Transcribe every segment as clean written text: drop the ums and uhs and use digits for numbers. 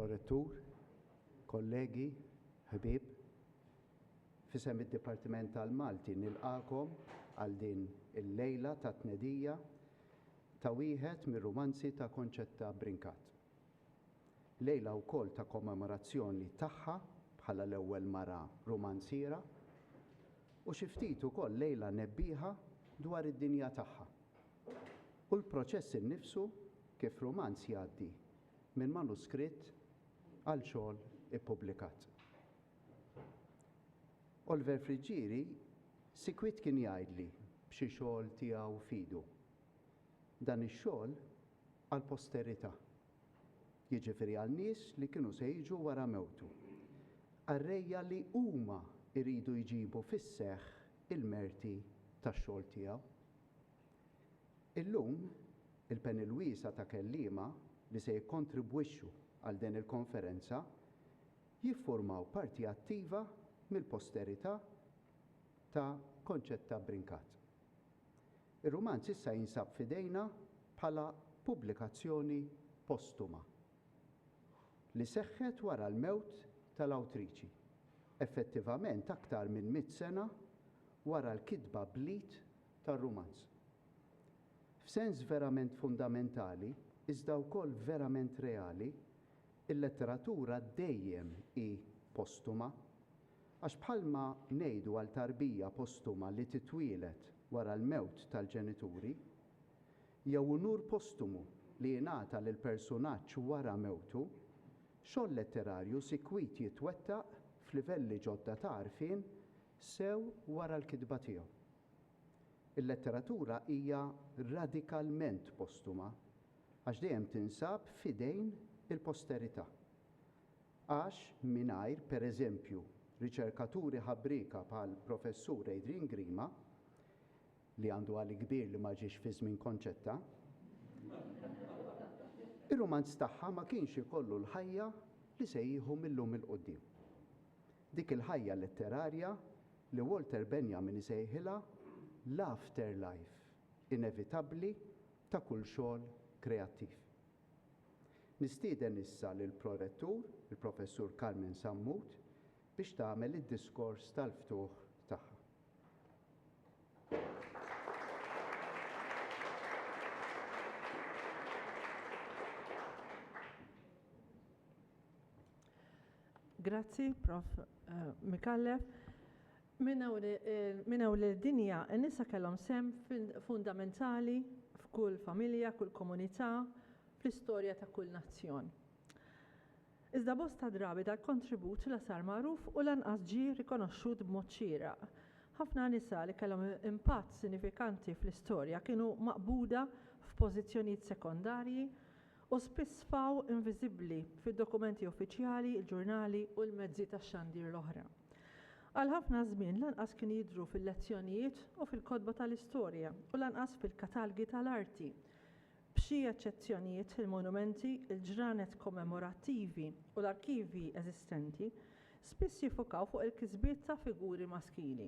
Prorettur, kollegi, ħbieb, fisem id-Dipartiment tal-Malti nilqakom għal din il-lejla ta' tnedija ta' wieħed mir-rumanzi ta' Konċetta Brinkat. Lejla wkoll ta' kommemorazzjoni tagħha bħala l-ewwel mara rumanziera u xi ftit ukoll lejla nebbieħa dwar id-dinja tagħha. U l-proċess innifsu kif rumanz jgħaddi minn manuskritt għal xogħol ippubblikat. Oliver Friġġieri sikwit kien jgħidli b'xi xogħol tiegħu fidu. Dan ix-xogħol għall posterità. Jiġifieri għal nies li kienu se jiġu wara mewtu. Għarrejja li huma jridu jġibu fis-seħħ il-merti tax-xogħol tiegħu. Illum il-panel wiesa ta' kelliema li se jikkontribwixxu għal din il-konferenza jiffurmaw parti attiva mill-posterità ta' Konċetta Brinkat. Ir-rumanz issa jinsab f'idejna bħala pubblikazzjoni postuma li seħħet wara l-mewt tal-awtriċi, effettivament aktar minn 100 sena wara l-kitba blit tar-rumanz. F'sens verament fundamentali, iżda wkoll verament reali, il-letteratura dejjem hi postuma, għax bħalma ngħidu għal tarbija postuma li titwielet wara l-mewt tal-ġenituri, jew unur postumu li jingħata lil personaġġ wara mewtu, xogħol letterarju sikwit jitwettaq f'livelli ġodda ta' għarfien sew wara l-kitba tiegħu. Il-letteratura hija radikalment postuma għax dejjem tinsab f'idejn il-posterità. Għax mingħajr, pereżempju, riċerkaturi ħabbrika bħal professur Adrian Grima, li għandu għali kbir li ma ġiex fi żmien Konċetta, ir-rumanz tagħha ma kienx ikollu l-ħajja li se jieħu millum il-qudiem. Dik il-ħajja letterarja li Walter Benjamin isejħilha l-afterlife inevitabbli ta' kull xogħol kreattiv. Nistieden issa lil prorettur, il-professur Carmen Sammut, biex tagħmel id-diskors tal-ftuħ tagħha. Grazzi, Prof. Mikallef. Minnaw l-dinja, n-nisa kellhom sem fundamentali f'kull familja, kull komunità, fl-istorja ta' kull nazzjon. Iżda bosta drabi dal-kontribut la sar magħruf u lanqas ġie rikonoxxut b'mod xieraq. Ħafna nisa li kellhom impatt sinifikanti fl-istorja kienu maqbuda f'pożizzjonijiet sekondarji u spiss faw inviżibbli fid-dokumenti uffiċjali, il-ġurnali u l-mezzi tax-xandir l-oħra. Għal ħafna żmien lanqas kien jidhru fil-lezzjonijiet u fil-kotba tal-istorja u lanqas fil-katalgi tal-arti. B'xi eċċezzjonijiet il-monumenti, il-ġranet kommemorattivi u l-arkivi eżistenti spiss jiffokaw fuq il-kisbiet ta' figuri maskili.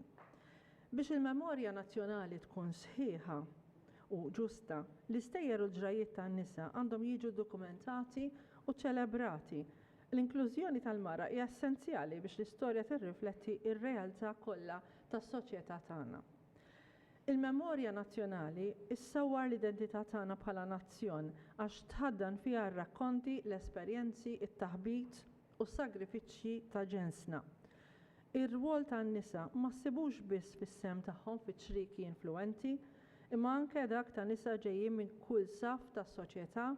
Biex il-memorja nazzjonali tkun sħiħa u ġusta, l-istejjer u l-ġrajiet tan-nisa għandhom jiġu dokumentati u ċelebrati. L-inklużjoni tal-mara hija essenzjali biex l-istorja tirrifletti r-realtà kollha tas-soċjetà tagħna. Il-memorja nazzjonali issawwar l-identità tagħna bħala nazzjon għax tħaddan fiha r-rakkonti, l-esperjenzi, it-taħbit u s-sagrifiċċji ta' ġensna. Ir-rwol tan-nisa ma ssibux biss fis-sem tagħhom fiċ-ċriki influenti, imma anke dak ta' nisa ġejjin minn kull saf tas-soċjetà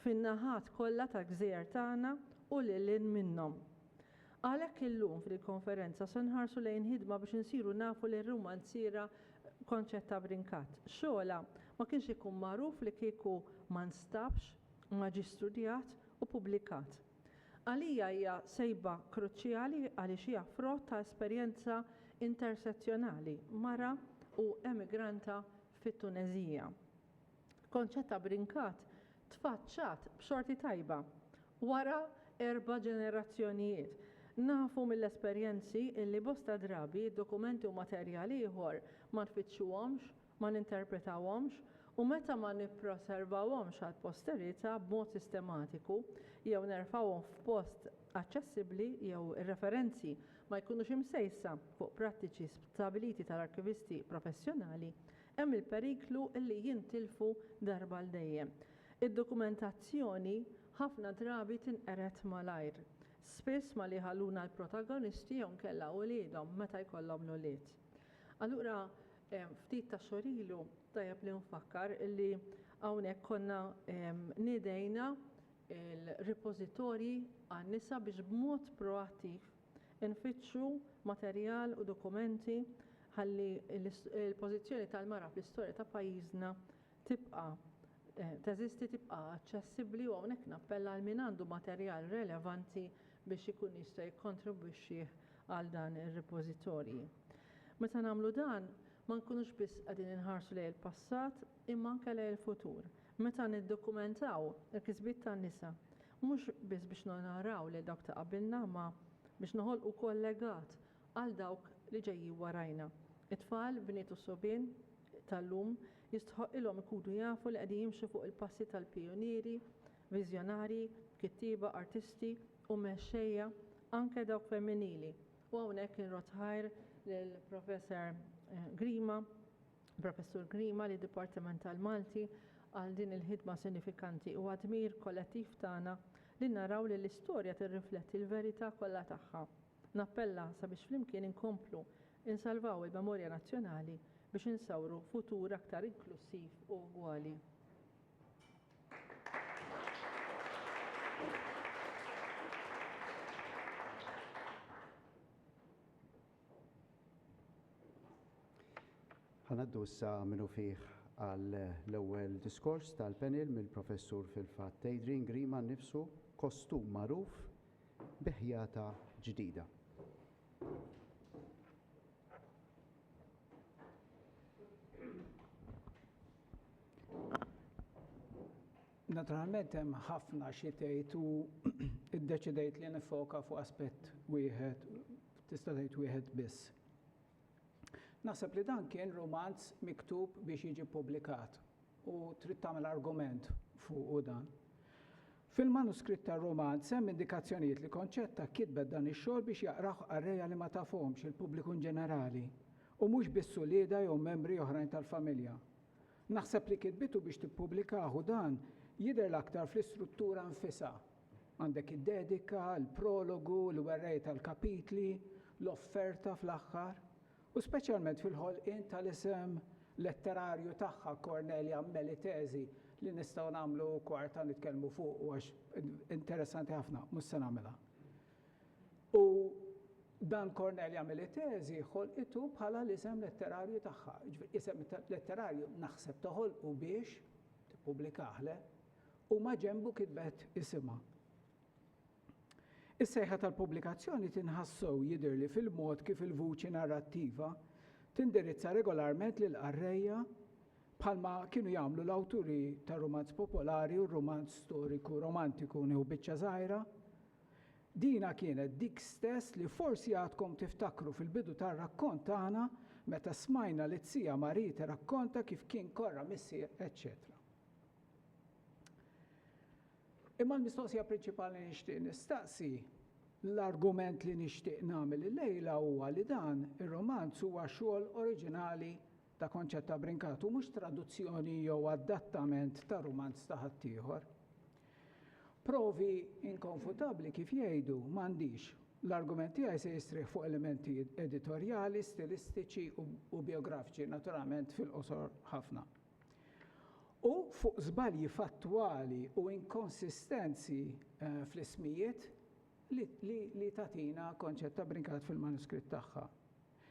fin-naħat kollha tal-gżejjer tagħna u lilin minnhom. Għalhekk illum fil-konferenza se nħarsu lejn ħidma biex insiru nafu li r-rumanziera Konċetta Brinkat. Xogħla ma kienx ikun magħruf li kieku ma nstabx, ma ġie studjat u pubblikat. Għalija hija sejba kruċjali għaliex hija frott ta' esperjenza intersezzjonali mara u emigranta fit-Tunezija. Konċetta Brinkat tfaċċat b'xorti tajba wara 4 ġenerazzjonijiet. Nafu mill-esperjenzi illi bosta drabi dokumenti u materjali ieħor ma nfittxuhomx, ma ninterpretawhomx U meta ma nippreservawhomx għall-posterità b'mod sistematiku jew nerfgħuhom f'post aċċessibbli jew ir-referenzi ma jkunux imsejsa fuq prattiċi stabiliti tal-arkivisti professjonali, hemm il-periklu li jintilfu darba l dejjem. Id-dokumentazzjoni ħafna drabi tinqered malajr, spiss ma li ħalluna l-protagonisti jew nkella wliedhom meta jkollhom l-ulied. Allura ftit ta' xhur ilu tajjeb li nfakkar li hawnhekk konna nidejna il-repożitorji għan-nisa biex b'mod proattiv infittxu materjal u dokumenti ħalli l-pożizzjoni tal-mara fl-istorja ta' pajjiżna tibqa' teżisti tibqa' aċċessibbli u hawnhekk nappella għal min għandu materjal relevanti biex ikun jista' jikkontribwixxi għal dan ir-repożitorji. Meta nagħmlu dan ma nkunux biss qegħdin inħarsu lejn il-passat imma anke lejn il-futur. Meta niddokumentaw il-kisbiet tan-nisa mhux biss biex naraw lil dawk ta' qabilna ma biex noħolqu wkoll legat għal dawk li ġejjin warajna. It-tfal, bniet u sobien tal-lum jistħoqilhom ikunu jafu li qegħdin jimxu fuq il-passi tal-pijonieri, viżjonarji, kittieba, artisti u mexxejja anke dawk femminili. U hawnhekk inrotħajr lill-Professur Grima li Dipartimental Malti għal din il-ħidma sinifikanti u għadmir kollettiv tagħna li naraw li l-istorja tirrifletti l-verità kollha tagħha. Nappella sabiex flimkien inkomplu insalvaw il-memorja nazzjonali biex insawru futur aktar inklusiv u ugwali. Ħanaddu issa minnu fih għal l-ewwel diskors tal-panel mill-professur fil-fatt Adrian Grima nnifsu kostum magħruf bi ħjata ġdida. Naturalment hemm ħafna xi tgħid u iddeċidejt li nifoka fuq aspett wieħed, tista' tgħid wieħed biss. Naħseb li dan kien romanz miktub biex jiġi ppubblikat u trid tagħmel argument fuq dan. Fil-manuskritt tar-romanz hemm indikazzjonijiet li Konċetta kitbet dan ix-xogħol biex jaqrah qarrejja li ma tafhomx il-pubbliku ġenerali u mhux biss ulieda jew membri oħrajn tal-familja. Naħseb li kitbitu biex tippubblikahu dan jidher l-aktar fl-istruttura nfisha. Għandek id-dedika, l-prologu, l-werrej tal-kapitli, l-offerta fl-aħħar. U speċjalment fil-ħolqien tal-isem letterarju tagħha Cornelia Melitesi li nistgħu nagħmlu kwarta nitkellmu fuq u għax interessanti ħafna, mhux se nagħmilha. U dan Cornelia Melitesi ħolqitu bħala l-isem letterarju tagħha. Isem letterarju naħseb toħolqu biex tippubblikaħle u ma ġenbu kitbet isimha. Is-sejħa tal-pubblikazzjoni tinħassew jidhirli fil-mod kif il-vuċi narrattiva tindirizza regolarment lil qarrejja bħalma kienu jagħmlu l-awturi tar-romanz popolari u r-romanz storiku romantiku nieħu biċċa żgħira. Dina kienet dik stess li forsi għadkom tiftakru fil-bidu tar-rakkont tagħna meta smajna li tzija Marita rakkonta kif kien korra missier, eċċetera. Imma l-mistoqsija prinċipali nixtieq nistaqsi l-argument li nixtieq nagħmel illejla huwa li dan ir-romanz huwa xogħol oriġinali ta' Konċetta Brinkatu mhux traduzzjoni jew adattament ta' romanz ta' ħaddieħor. Provi inkonfutabbli kif jgħidu m'għandix. L-argument tiegħi se jistrieħ fuq elementi editorjali, stilistiċi u biografiċi, naturalment fil-qosor ħafna. U fuq żbalji fattwali u inkonsistenzi fl-ismijiet li tagħtina Konċetta Brinkat fil-manuskritt tagħha.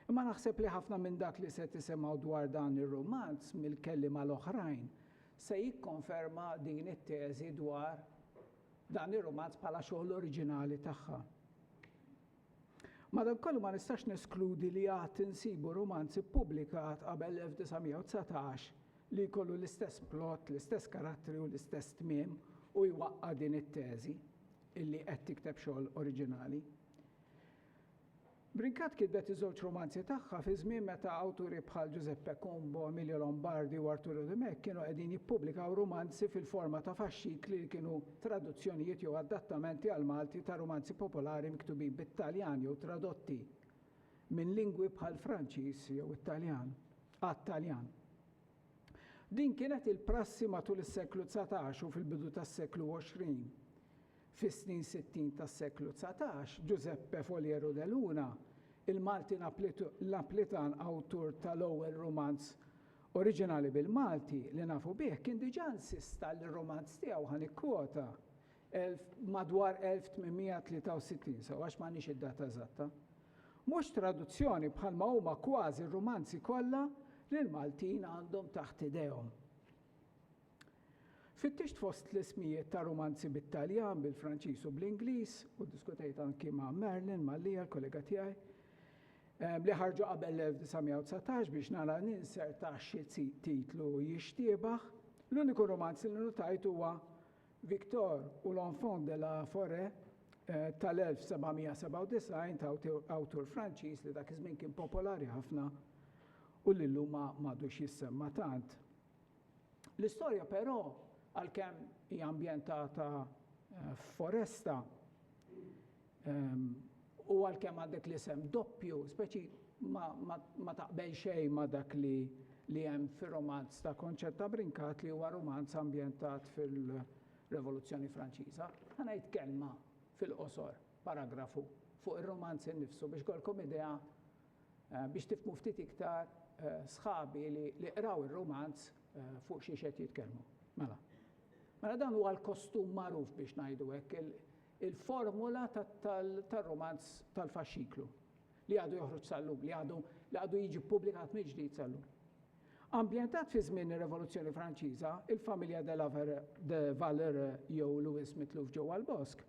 Imma naħseb li ħafna minn dak li se tisimgħu dwar dan ir-romanz mill-kelliema l-oħrajn se jikkonferma din it-teżi dwar dan ir-romanz bħala xogħol oriġinali tagħha. Madankollu ma nistax neskludi li għad insibu romanzi ppubblikat qabel 1919 li jkollu l-istess plot, l-istess karattri u l-istess tmiem u jwaqqa' din it-teżi illi qed tikteb xogħol oriġinali. Brinkat kitbet iż-żewġ romanzi tagħha fi żmien meta awturi bħal Giuseppe Combo, Emilio Lombardi u Arturo De Mek kienu qegħdin jippubblikaw romanzi fil-forma ta' faxxikli li kienu traduzzjonijiet jew adattamenti għal Malti ta' romanzi popolari miktubin bit-Taljan jew tradotti minn lingwi bħal Franċiż jew Italjan għat-Taljan. Din kienet il-prassi matul is-seklu 19 u fil-bidu tas-seklu 20. Fis-snin 60 tas-seklu 19, Giuseppe Foliero de Luna, il-Malti Napolitan awtur tal-ewwel romanz oriġinali bil-Malti li nafu bih, kien diġà insista li r-romanz tiegħu ħanikwota madwar 1863, so għax m'għandniex id-data eżatta. Mhux traduzzjoni bħalma huma kważi r-romanzi kollha li l-Maltin għandhom taħt idejhom. Fittixt fost l-ismijiet ta' romanzi bit-Taljan, bil-Franċiż u bl-Ingliż, u diskutejt anki ma' Merlin, ma' Lija, l-kollega tiegħi, li ħarġu qabel l-1919 biex nara ninserta xi titlu jixtiebaħ. L-uniku romanz li notajt huwa Victor u l'Enfant de la Forêt tal-1797 ta' awtur Franċiż li dak iż-żmien kien popolari ħafna u li llum m'għadux jissemma tant. L-istorja però għalkemm hija ambjentata f'foresta u għalkemm għandek l-isem doppju, speċi ma taqbel xejn ma dak li hemm fir-romanz ta' Concetta Brinkat li huwa romanz ambjentat fil-Revoluzzjoni Franċiża. Ngħid kelma fil-qosor, paragrafu fuq ir-romanz innifsu biex kolkom idea biex tifhmu ftit iktar sħabi li qraw ir-romanz fuq xi qed jitkellmu. Mela dan huwa l-kostum magħruf biex ngħidu hekk il-formula tar-romanz tal-faxxiklu li għadu joħroġ sal-lum, li għadu jiġi ppubblikat mill-ġdid sal-lum. Ambjentat fi żmien ir-Revoluzzjoni Franċiża, il-familja de Valère jew Louis mitluf ġewwa l-Bosk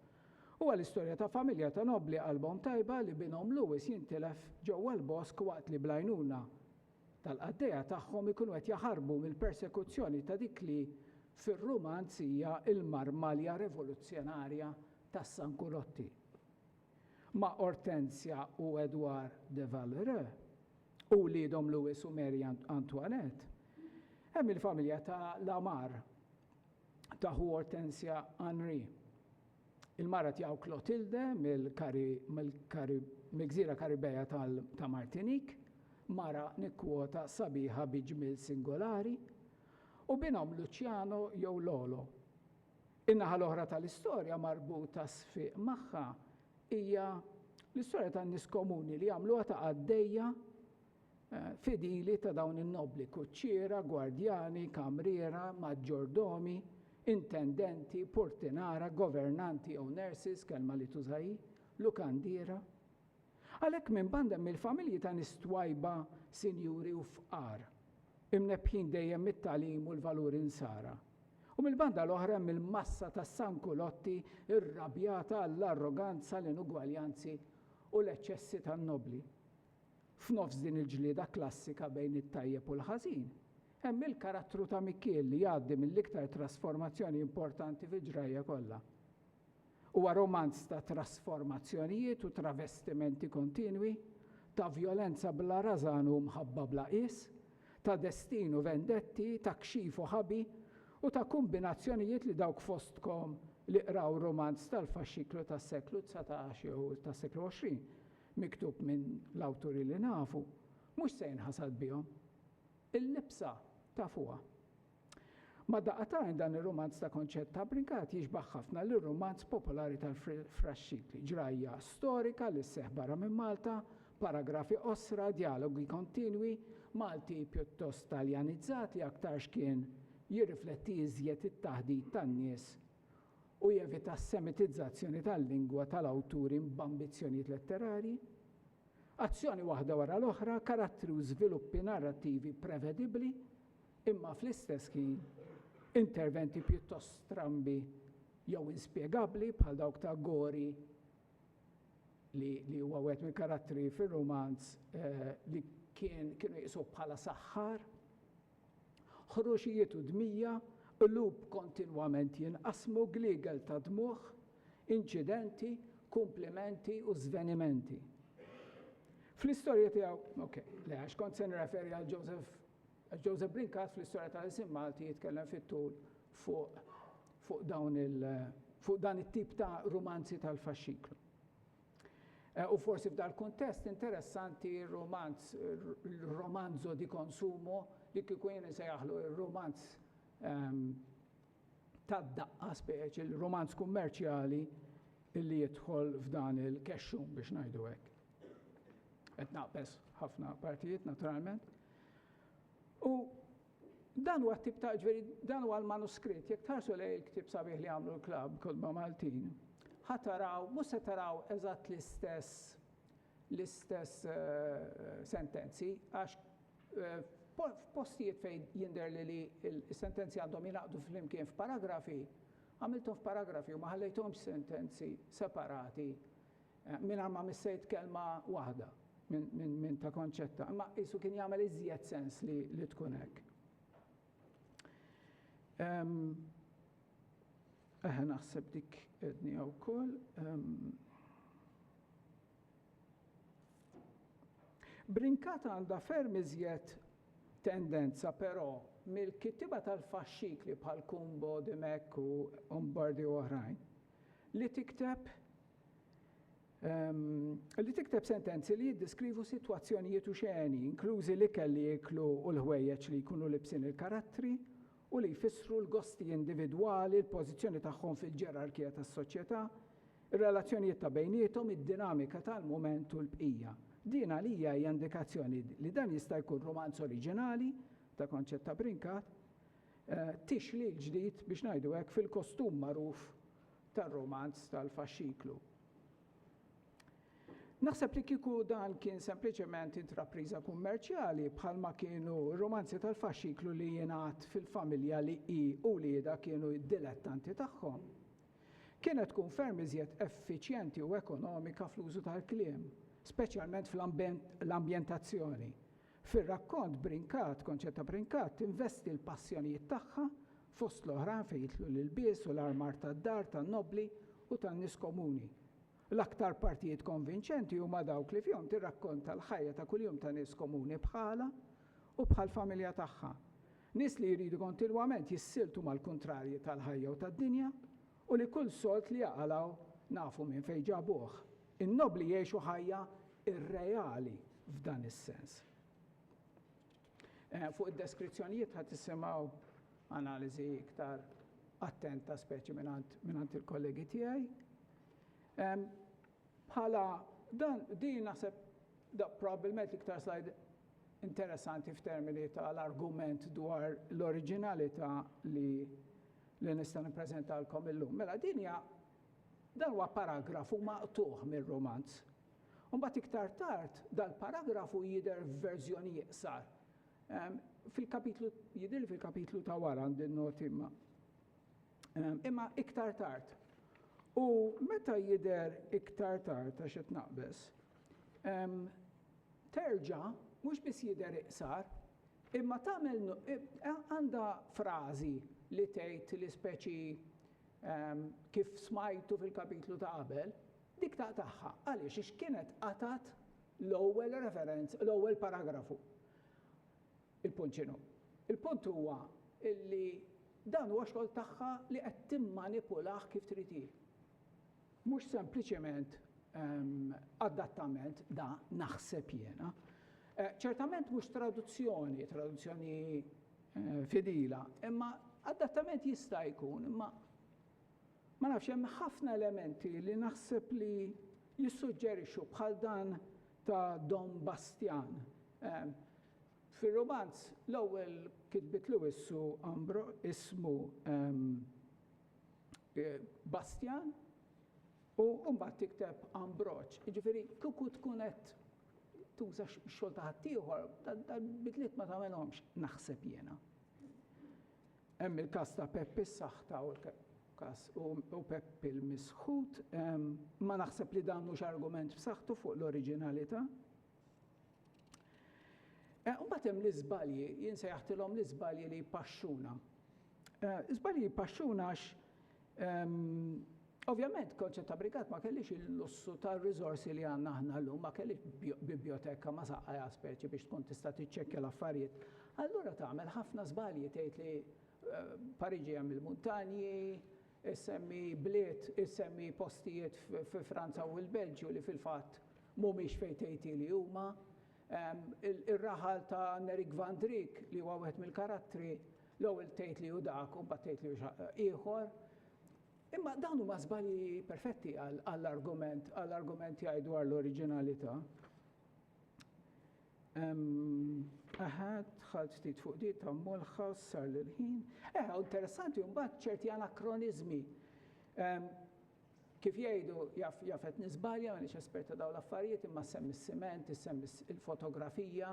huwa l-istorja ta' familja ta' nobbli qalbhom tajba li binhom Louis jintilef ġewwa l-Bosk waqt li bl-għajnuna tal-qaddejja tagħhom ikunu qed jaħarbu mill-persekuzzjoni ta' dik li fir-romanz hija l-marmalja rivoluzzjonarja tas-Sankulotti. Ma' Hortensja u Edouard de Valère u wliedhom Louis u Mary Antoinette, hemm il-familja ta' Lamar ta' Hortensja Henri. Il-mara tiegħu Clotilde mill-Gżira Karibeja ta' Martinique, mara nikkwota sabiħa bi ġmiel singolari, u binhom Luciano jew Lolo. In-naħa l-oħra tal-istorja marbuta sfiq magħha hija l-istorja tan-nies komuni li jagħmluha ta' għaddejja fidili ta' dawn in-nobli, kuċċiera, gwardjani, kamriera, maġġordomi, intendenti, portinara, governanti jew nurses, kelma li tużaj, lukandiera. Għalhekk minn banda mill-familji ta' nies twajba, sinjuri u fqar, imnebħin dejjem mit-tagħlim u l-valuri insara. U mill-banda l-oħra mill-massa tas-Sankulotti irrabjata għall-arroganza, l-inugwaljanzi u l-eċċessi tan-nobli. F'nofs din il-ġlieda klassika bejn it-tajjeb u l-ħażin, hemm il-karattru ta' Mikiel li jgħaddi mill-iktar trasformazzjoni importanti fil-ġrajja kollha. Huwa romanz ta' trasformazzjonijiet u travestimenti kontinwi, ta' vjolenza bla rażan u mħabba bla qis, ta' destinu vendetti, ta' kxif u ħabi u ta' kombinazzjonijiet li dawk fostkom li qraw romanz tal-faxxiklu tas-seklu 19 u tas-seklu 20 miktub minn l-awturi li nafu, mhux se jinħasad bihom. Il-libsa ta' fuqha. Ma daqatajn dan ir-romanz ta' Concetta Brinkat jiġbaħ ħafna lir-romanz popolari tal-faxxikli, ġrajja storika li sseħħ barra minn Malta, paragrafi osra, dialogi kontinwi, Malti pjuttost taljanizzati aktar x'kien jirrifletti iżjed it-taħdid tan-nies u jevita s-semitizzazzjoni tal-lingwa tal-awturi b'ambizzjonijiet letterarji, azzjoni waħda wara l-oħra, karattri u żviluppi narrattivi prevedibbli, imma fl-istess ħin interventi pjuttost strambi jew inspjegabbli bħal dawk ta' Gori li huwa wieħed mill-karattri fir-romanz li kienu jiqsu bħala saħħar, ħruxijiet u dmija, qlub kontinwament jinqasmu, gliegel ta' dmuħ, inċidenti, komplimenti u żvenimenti. Fl-istorja tiegħu, le għax kont se nirreferi għal Joseph Brinkat fl-istorja tal-isim Malti jitkellem fit-tul fuq dan it-tip ta' romanzi tal-faxxiklu. U forsi f'dal kuntest interessanti il-romanzo di konsumo li kieku jien insejjaħlu il-romanz tad-daqqa speċi, il-romanz kummerċjali illi jidħol f'dan il-kexxum biex ngħidu hekk. Qed naqbes ħafna partijiet naturalment. U dan huwa t-tip ta' dan huwa l-manuskritt, jekk tħarsu lejn il-ktieb sabiħ li għamlu l-klabb Kodba Maltin, ħataraw, mhux se taraw eżatt l-istess sentenzi, għax f'postijiet fejn jindher li l-sentenzi għandhom jingħaqdu flimkien f'paragrafi, għamilthom f'paragrafi u ma ħallejthomx sentenzi separati mingħajr ma missejt kelma waħda minn ta' konċetta, imma qisu kien jagħmel iżjed sens li tkun hekk. Naħseb dik edni wkoll. Brinkat għandha ferm iżjed tendenza però mill-kittiba tal-faxxikli bħal Kumbo, Dimek u Umbardi u oħrajn li tikteb sentenzi li jiddeskrivu sitwazzjonijiet u xeni, inklużi li kelli jiklu u l-ħwejjeġ li jkunu libsin il-karattri u li jfissru l-gosti individwali, l-pożizzjoni tagħhom fil-ġerarkija tas-soċjetà, ir-relazzjonijiet ta' bejniethom, id-dinamika tal-mument u l-bqija. Din għalija hija indikazzjoni li dan jista' jkun romanz oriġinali ta' konċett ta' Brinkat, tixli l-ġdid biex ngħidu hekk fil-kostum magħruf tar-romanz tal-faxxiklu. Naħseb li kieku dan kien sempliċement intrapriża kummerċjali bħalma kienu romanzi tal-faxxiklu li jingħad fil-familja li u lieda kienu d-dilettanti tagħhom. Kienet tkun ferm iżjed effiċjenti u ekonomika fl-użu tal-kliem, speċjalment fl-ambjentazzjoni. Fir-rakkont Brinkat, konċett ta' Brinkat, tinvesti l-passjonijiet tagħha fost l-oħrajn fejn jitlu l-ilbies u l-armar tad-dar tan-nobli u tan-nies komuni. L-aktar partijiet konvinċenti huma dawk li fihom tirrakkonta l-ħajja ta' kuljum ta' nies komuni bħala u bħal-familja tagħha. Nies li jridu kontinwament jissiltu mal-kuntrarji tal-ħajja u tad-dinja u li kull solt li jaqalaw nafu minn fejn ġabuh. In-nobli jgħixu ħajja irreali f'dan is-sens. Fuq id-deskrizzjonijiet ħadd issimgħu analiżi iktar attenta speċi mingħand il-kollegi tiegħi. Bħala din naħseb probabbilment l-iktar slide interessanti f'termini tal-argument dwar l-oriġinalità li nista' nippreżentalkom illum. Mela dan huwa paragrafu maqtuħ mir-romanz. U mbagħad iktar tard dal-paragrafu jidher f'verżjoni iqsar. Fil-kapitlu ta' wara għandi n-noti imma iktar tard. U meta jidher iktar tard għax qed naqbes, terġa' mhux biss jidher iqsar, imma tagħmel għandha frażi li tgħid li speċi kif smajtu fil-kapitlu ta' qabel, dik tagħha. Għaliex ix kienet qatat l-ewwel referenza, l-ewwel paragrafu. Il-punt x'inhu? Il-punt huwa li dan huwa xogħol tagħha li qed timmanipulah kif trid. Mhux sempliċement adattament da naħseb jiena. Ċertament mhux traduzzjoni fidila, imma adattament jista' jkun, imma ma nafx hemm ħafna elementi li naħseb li jissuġġerixxu bħal dan ta' Don Bastian. Fir-romanz l-ewwel kitbitlu ismu Bastian, u mbagħad tikteb Ambroċ. Jiġifieri kieku tkun qed tuża x-xogħol ta' ħaddieħor, tal-bidliet ma tagħmelhomx naħseb jiena. Hemm il-każ ta' Peppi s-Saħta u Peppi l-Misħut, ma naħseb li dan mhux argument b'saħħtu fuq l-oriġinalità. Mbagħad hemm l-iżbalji, jien sejjaħtilhom l-iżbalji li jpaxxuna. Iżbalji jpaxxuna għax Ovvjament, konċett ta' brigat ma kellix il-lussu tal-riżorsi li għandna aħna llum, ma kellix biblioteka ma saqqajja speċi biex tkun tista' tiċċekkja l-affarijiet. Allura tagħmel ħafna żbalji tgħid li Pariġi hemm il-muntanji, issemmi bliet, issemmi postijiet fi Franza u l-Belġju li fil-fatt mhumiex fejn tgħid li huma. Ir-raħal ta' Nerik Van Dijk li huwa wieħed mill-karattri l-ewwel tgħid li hu dak u mbagħad tgħid li hu ieħor. Imma dawn huma żbalji perfetti għall-argument jgħid dwar l-oriġinalità. Ħadd ftit fuq di ta' Mulhouse sar lil-ħin. Interessanti mbagħad ċerti anakronizmi. Kif jgħidu jafet nisbalja, m'għandix esperta dawn l-affarijiet, imma semmi s-siment, issemmi il-fotografija,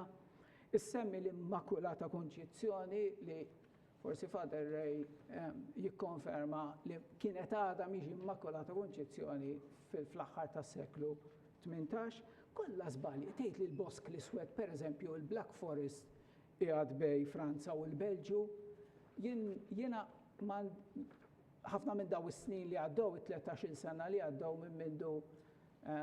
issemmi l-Immakulata Konċizzjoni li forsi Father Ray jikkonferma li kienet għadha mhix Immakulata Konċizzjoni fl-aħħar tas-seklu 18. Kollha żbalji tgħid li l-Bosk l-Iswed, pereżempju il-Black Forest qiegħed bej Franza u l-Belġju, jiena ħafna minn daw is-snin li għaddew, 13-il sena li għaddew minn mindu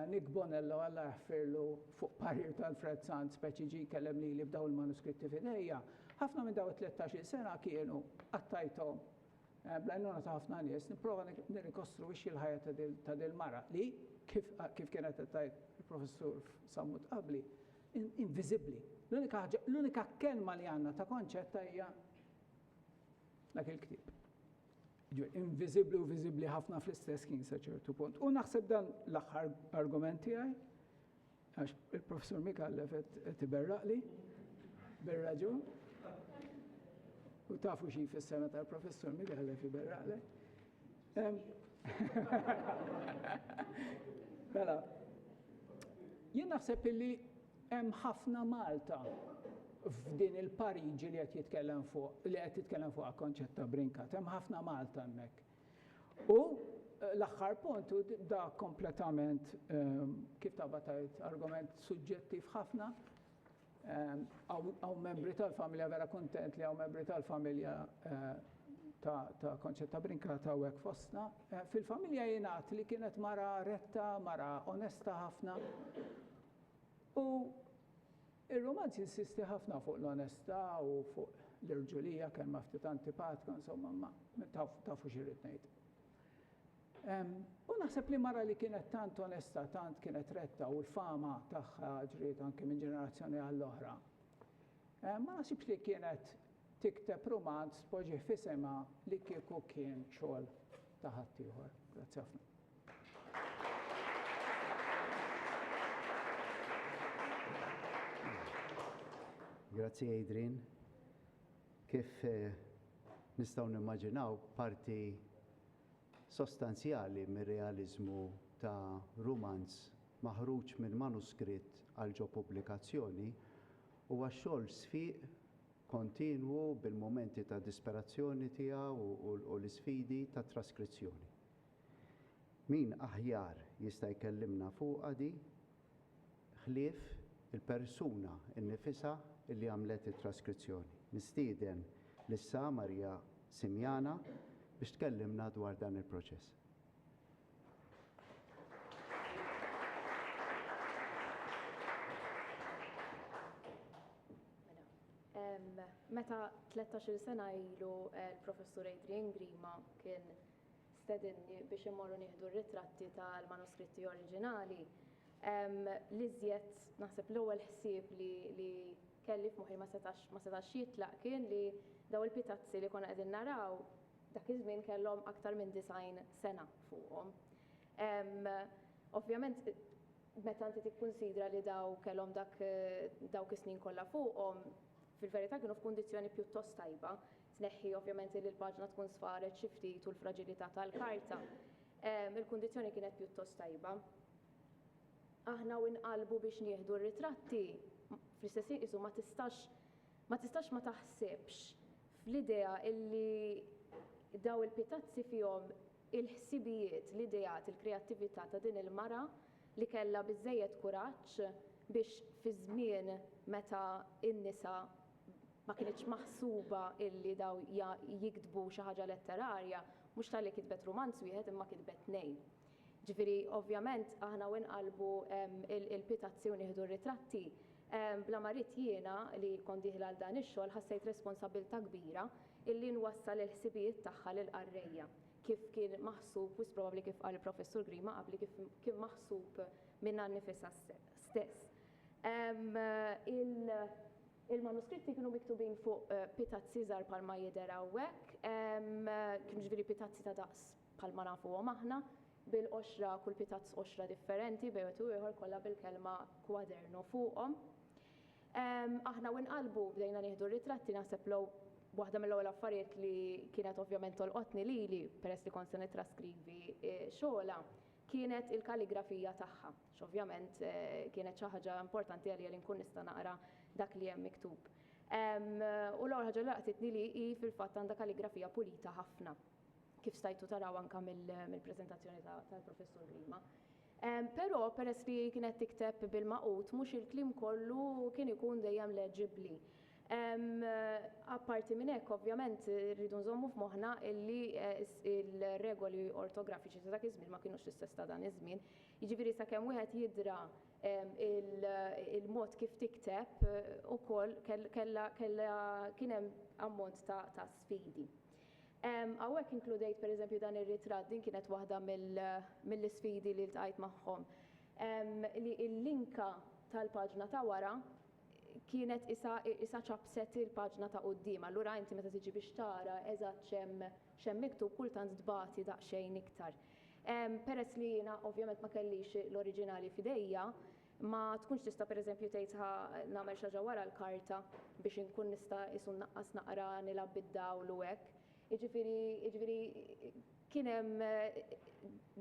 Nick Bonello Alla jaħfirlu fuq parir tal-Fred Sand speċi ġi kellem li bdaw il-manuskritti f'idejja. Ħafna minn daw 13-il sena kienu qattajthom bl-għajnuna ta' ħafna nies nipprova nirrikostruixxi l-ħajja ta' dil-mara li kif kienet tajt il-professur Sammut qabli, invisibbli. L-unika kelma li għandna ta' konċetta hija dak il-ktieb. Invisibbli u visibbli ħafna fl-istess kien sa ċertu punt. U naħseb dan l-aħħar argument tiegħi għax il-professur Mikallef qed iberraqli bir-raġun. U tafu xi jfisser meta l-professur Mikallef iberraqlek. Mela, jien naħseb illi hemm ħafna Malta f'din il-Pariġi li qed jitkellem fuq konċett ta' Brinkat, hemm ħafna Malta hemmhekk. U l-aħħar punt da kompletament kif ta' batajt argument suġġettiv ħafna. Għaw membri tal-familja vera kontent li għaw membri tal-familja ta' konċett ta' Brinkat hawnhekk fostna. Fil-familja jingħad li kienet mara retta, mara onesta ħafna. U il-romanz jinsisti ħafna fuq l-onestà u fuq l-irġulija kemm ma ftit antipatika, insomma, ma tafu xirrid ngħid. U naħseb li mara li kienet tant onesta, tant kienet retta u l-fama tagħha ġriet anke minn ġenerazzjoni għall-oħra. Ma nasibx li kienet tikteb romanz poġġi f'isema li kieku kien xogħol ta' ħadd ieħor. Grazzi ħafna. Grazzi Adrian. Kif nistgħu nimmaġinaw parti sostanzjali mir-realiżmu ta' romanz maħruġ minn manuskritt għal ġo pubblikazzjoni huwa xogħol sfiq kontinwu bil-momenti ta' disperazzjoni tiegħu u l-isfidi ta' traskrizzjoni. Min aħjar jista' jkellimna fuqha di ħlief il-persuna innifisha illi għamlet it-traskrizzjoni. Nistieden lissa Marja Simjana biex tkellimna dwar dan il-proċess. Meta 13 sena ilu il-professur Adrian Grima kien stedinni biex immorru nieħdu r-ritratti tal-manuskritti oriġinali, l-iżjed naħseb l-ewwel ħsieb li kelli f'moħħi ma setax jitlaq kien li daw il-pitazzi li konna qegħdin naraw dak iż-żmien kellhom aktar minn 90 sena fuqhom. Ovvjament meta inti tikkunsidra li daw kellhom dawk is-snin kollha fuqhom, fil-verità kienu f'kundizzjoni pjuttost tajba. Tneħħi ovvjament li l-paġna tkun sfaret xi ftit u l-fraġilità tal-karta. Il-kundizzjoni kienet pjuttost tajba. Aħna u nqalbu biex nieħdu r-ritratti, fl-istess isu ma tistax ma taħsibx fl-idea illi daw il-pitazzi fihom il-ħsibijiet, l-idejat, il-kreattività ta' din il-mara li kellha biżżejjed kuraġġ biex fi żmien meta in-nisa ma kienx maħsuba illi daw jiktbu xi ħaġa letterarja mhux tal-li kitbet romanz wieħed imma kitbet tnejn. Ġifieri ovvjament aħna winqalbu il-pitazzi u nieħdu r-ritratti bla marit jiena li kont dieħla għal dan ix-xogħol ħassejt responsabilità kbira illi nwassal il-ħsibijiet tagħha lill-qarrejja kif kien maħsub wis probabbli kif qal il-Professur Grima qabli kif kien maħsub minnha nnifisha stess. Il-manuskritti kienu miktubin fuq pitazzi żgħar bħalma jidher hawnhekk, kienu ġifieri pitazzi ta' daqs bħalma nafuhom aħna, bil-qoxra kull pitazz qoxra differenti bejn u ieħor kollha bil-kelma kwaderno fuqhom. Aħna winqalbu bdejna nieħdu ritratti naħseb waħda mill-ewwel affarijiet li kienet ovvjament tolqotni lili peress li kont se nitraskrivi xogħla kienet il-kalligrafija tagħha, x'ovvjament kienet xi ħaġa importanti għalija li nkun nista' naqra dak li hemm miktub. U l-ewwel ħaġa li laqtitni li hi fil-fatt għandha kalligrafija pulita ħafna, kif stajtu taraw anke mill-preżentazzjoni tal-Professur Grima. Però peress li kienet tikteb bil-maqut mhux il-kliem kollu kien ikun dejjem leġibbli. Apparti minn hekk ovvjament rridu nżommu f'moħħna illi il-regoli ortografiċi ta' dak iż-żmien ma kinux l-istess ta' dan iż-żmien. Jiġifieri sakemm wieħed jidra il-mod kif tikteb ukoll kien hemm ammont ta' sfidi. Hawnhekk inkludejt pereżempju dan ir-ritratt din kienet waħda mill-isfidi li ltqajt magħhom. Li l-linka tal-paġna ta' wara kienet isa ċabset il-paġna ta' quddiem. Allura inti meta tiġi biex tara eżatt x'hemm miktub kultant tbati daqsxejn iktar. Peress li jiena ovvjament ma kellix l-oriġinali f'idejja, ma tkunx tista' pereżempju tgħid nagħmel xi ħaġa wara l-karta biex inkun nista' isu naqqas naqra nilgħab bid-dawl u hekk. Jiġifieri kien hemm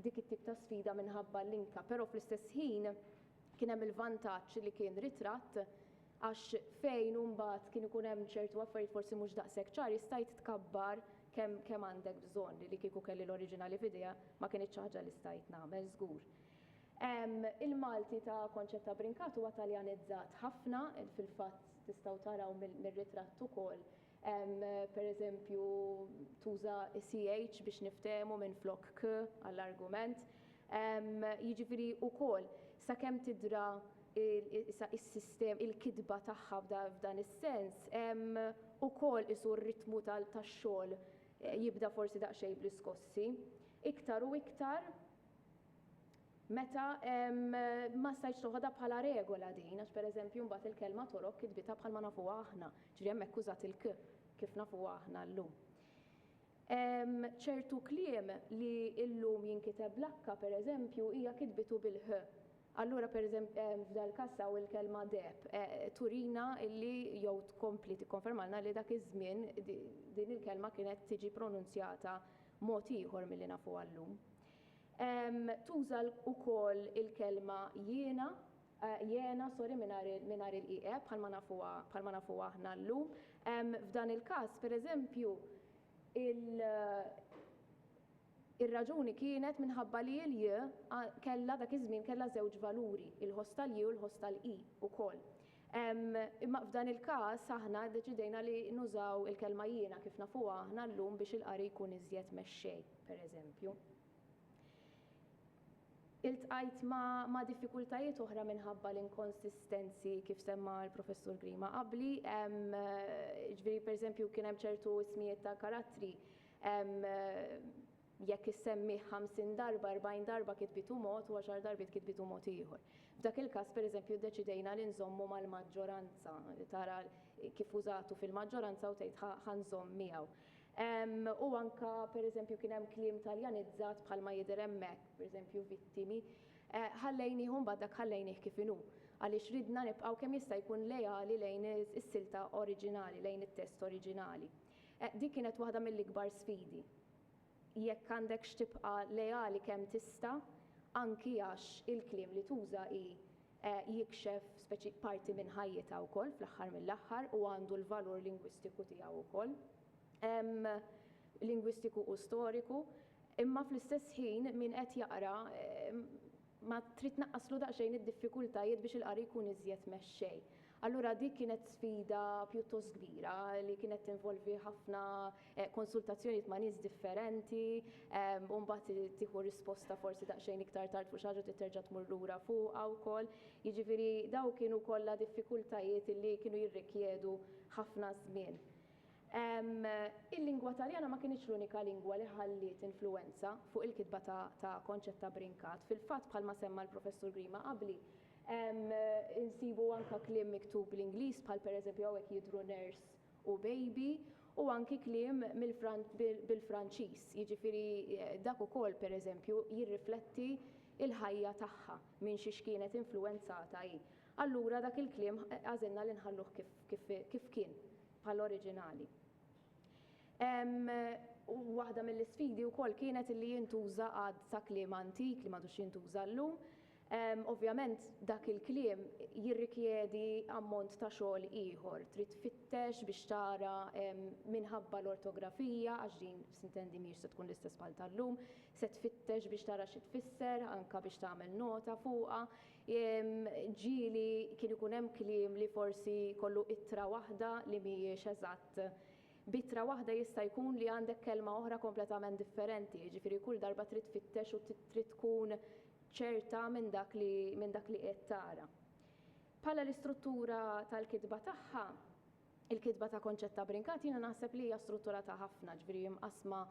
dik it-tip ta' sfida minħabba l-linka, però fl-istess ħin kien hemm il-vantaġġ li kien ritratt għax fejn mbagħad kien ikun hemm ċertu affarijiet forsi mhux daqshekk ċari stajt tkabbar kemm għandek bżonn li kieku kelli l-oriġinali f'idea ma kienx ħaġa li stajt nagħmel żgur. Il-Malti ta' Konċetta Brinkat huwa Taljanizzat ħafna, fil-fatt tistgħu taraw mir-ritratt ukoll. Pereżempju tuża CH biex niftehmu minn flok K għall-argument. Jiġifieri wkoll sakemm tidra is-sistem il-kitba tagħha f'dan is-sens, ukoll isu r-ritmu tax-xogħol jibda forsi daqsxejn bl-iskossi. Iktar u iktar meta ma stajtx toħodha bħala regola din, għax pereżempju mbagħad il-kelma toroq kitbitha bħalma nafuha aħna, ġifieri hemmhekk użat il-K kif nafuha aħna llum. ċertu kliem li llum jinkiteb bl-H pereżempju hija kitbitu bil-H. Allura pereżempju f'dal kassa u l-kelma deb turina illi jew tkompli tikkonfermalna li dak iż-żmien din il-kelma kienet tiġi pronunzjata mod ieħor milli nafuha llum. Tuża wkoll il-kelma jiena mingħajr il-IE bħalma nafuha aħna llum. F'dan il-każ pereżempju ir-raġuni kienet minħabba li l-j kellha dak iż-żmien kellha żewġ valuri, il-ħoss tal-j u l-ħoss tal-I wkoll. Imma f'dan il-każ aħna ddeċidejna li nużaw il-kelma jiena kif nafuha aħna llum biex il-qari jkun iżjed mexxej, pereżempju. Iltqajt ma' diffikultajiet oħra minħabba l-inkonsistenzi kif semma l-Professur Grima qabli, ġifieri pereżempju kien hemm ċertu ismijiet ta' karattri jekk issemmi 50 darba, 40 darba kitbitu mod u 10 darbiet kitbitu mod ieħor. F'dak il-każ pereżempju ddeċidejna li nżommu mal-maġġoranza, tara kif użatu fil-maġġoranza u tgħid ħanżomm miegħu. U anke pereżempju kien hemm kliem Taljanizzat bħalma jidher hemmhekk, pereżempju vittimi, ħallejnieh mbagħad dak ħallejnieh kif inhu għaliex ridna nibqgħu kemm jista' jkun lejali lejn is-silta oriġinali, lejn it-test oriġinali. Dik kienet waħda mill-ikbar sfidi. Jekk għandek x'tibqa' lejali kemm tista' anki għax il-kliem li tuża jikxef parti minn ħajjitha wkoll fl-aħħar mill-aħħar u għandu l-valur lingwistiku tiegħu wkoll. Lingwistiku u storiku, imma fl-istess ħin min qed jaqra ma trid naqqaslu daqsxejn id-diffikultajiet biex il-qari jkun iżjed mexxej. Allura dik kienet sfida pjuttost kbira li kienet tinvolvi ħafna konsultazzjonijiet ma' nies differenti, u mbagħad tieħu risposta forsi daqsxejn iktar tard fuq xi ħaġa titerġa' tmur lura fuqha wkoll. Jiġifieri daw kienu kollha diffikultajiet li kienu jirrikjedu ħafna żmien. Il-lingwa Taljana ma kienx l-unika lingwa li ħalliet influwenza fuq il-kitba ta' Konċetta Brinkat. Fil-fatt bħalma semma l-Professur Grima qabli, insibu anka kliem miktub bl-Ingliż bħal pereżempju hawnhekk jidhru nurse u baby, u anki kliem bil-Franċiż. Jiġifieri dak ukoll pereżempju jirrifletti il-ħajja tagħha minn xi kienet influwenzata hi. Allura dak il-kliem għażilna li nħalluh kif kien bħall-oriġinali. Waħda mill-isfidi wkoll kienet li jintuża għad sa kliem antik li m'għadux jintuża llum. Ovvjament dak il-kliem jirrikjedi ammont ta' xogħol ieħor. Trid tfittex biex tara minħabba l-ortografija għax din s'intendi mhix se tkun l-istess bħal tal-lum, se tfittex biex tara xi tfisser anke biex tagħmel nota fuqha. Ġieli kien ikun hemm kliem li forsi kollu ittra waħda li mhijiex eżatt. Bitra waħda jista' jkun li għandek kelma oħra kompletament differenti, jiġifieri kull darba trid tfittex u trid tkun ċerta minn dak li qed tara. Bħala l-istruttura tal-kitba tagħha, il-kitba ta' Konċetta Brinkat jiena naħseb li hija strutturata ħafna, ġifieri imqasma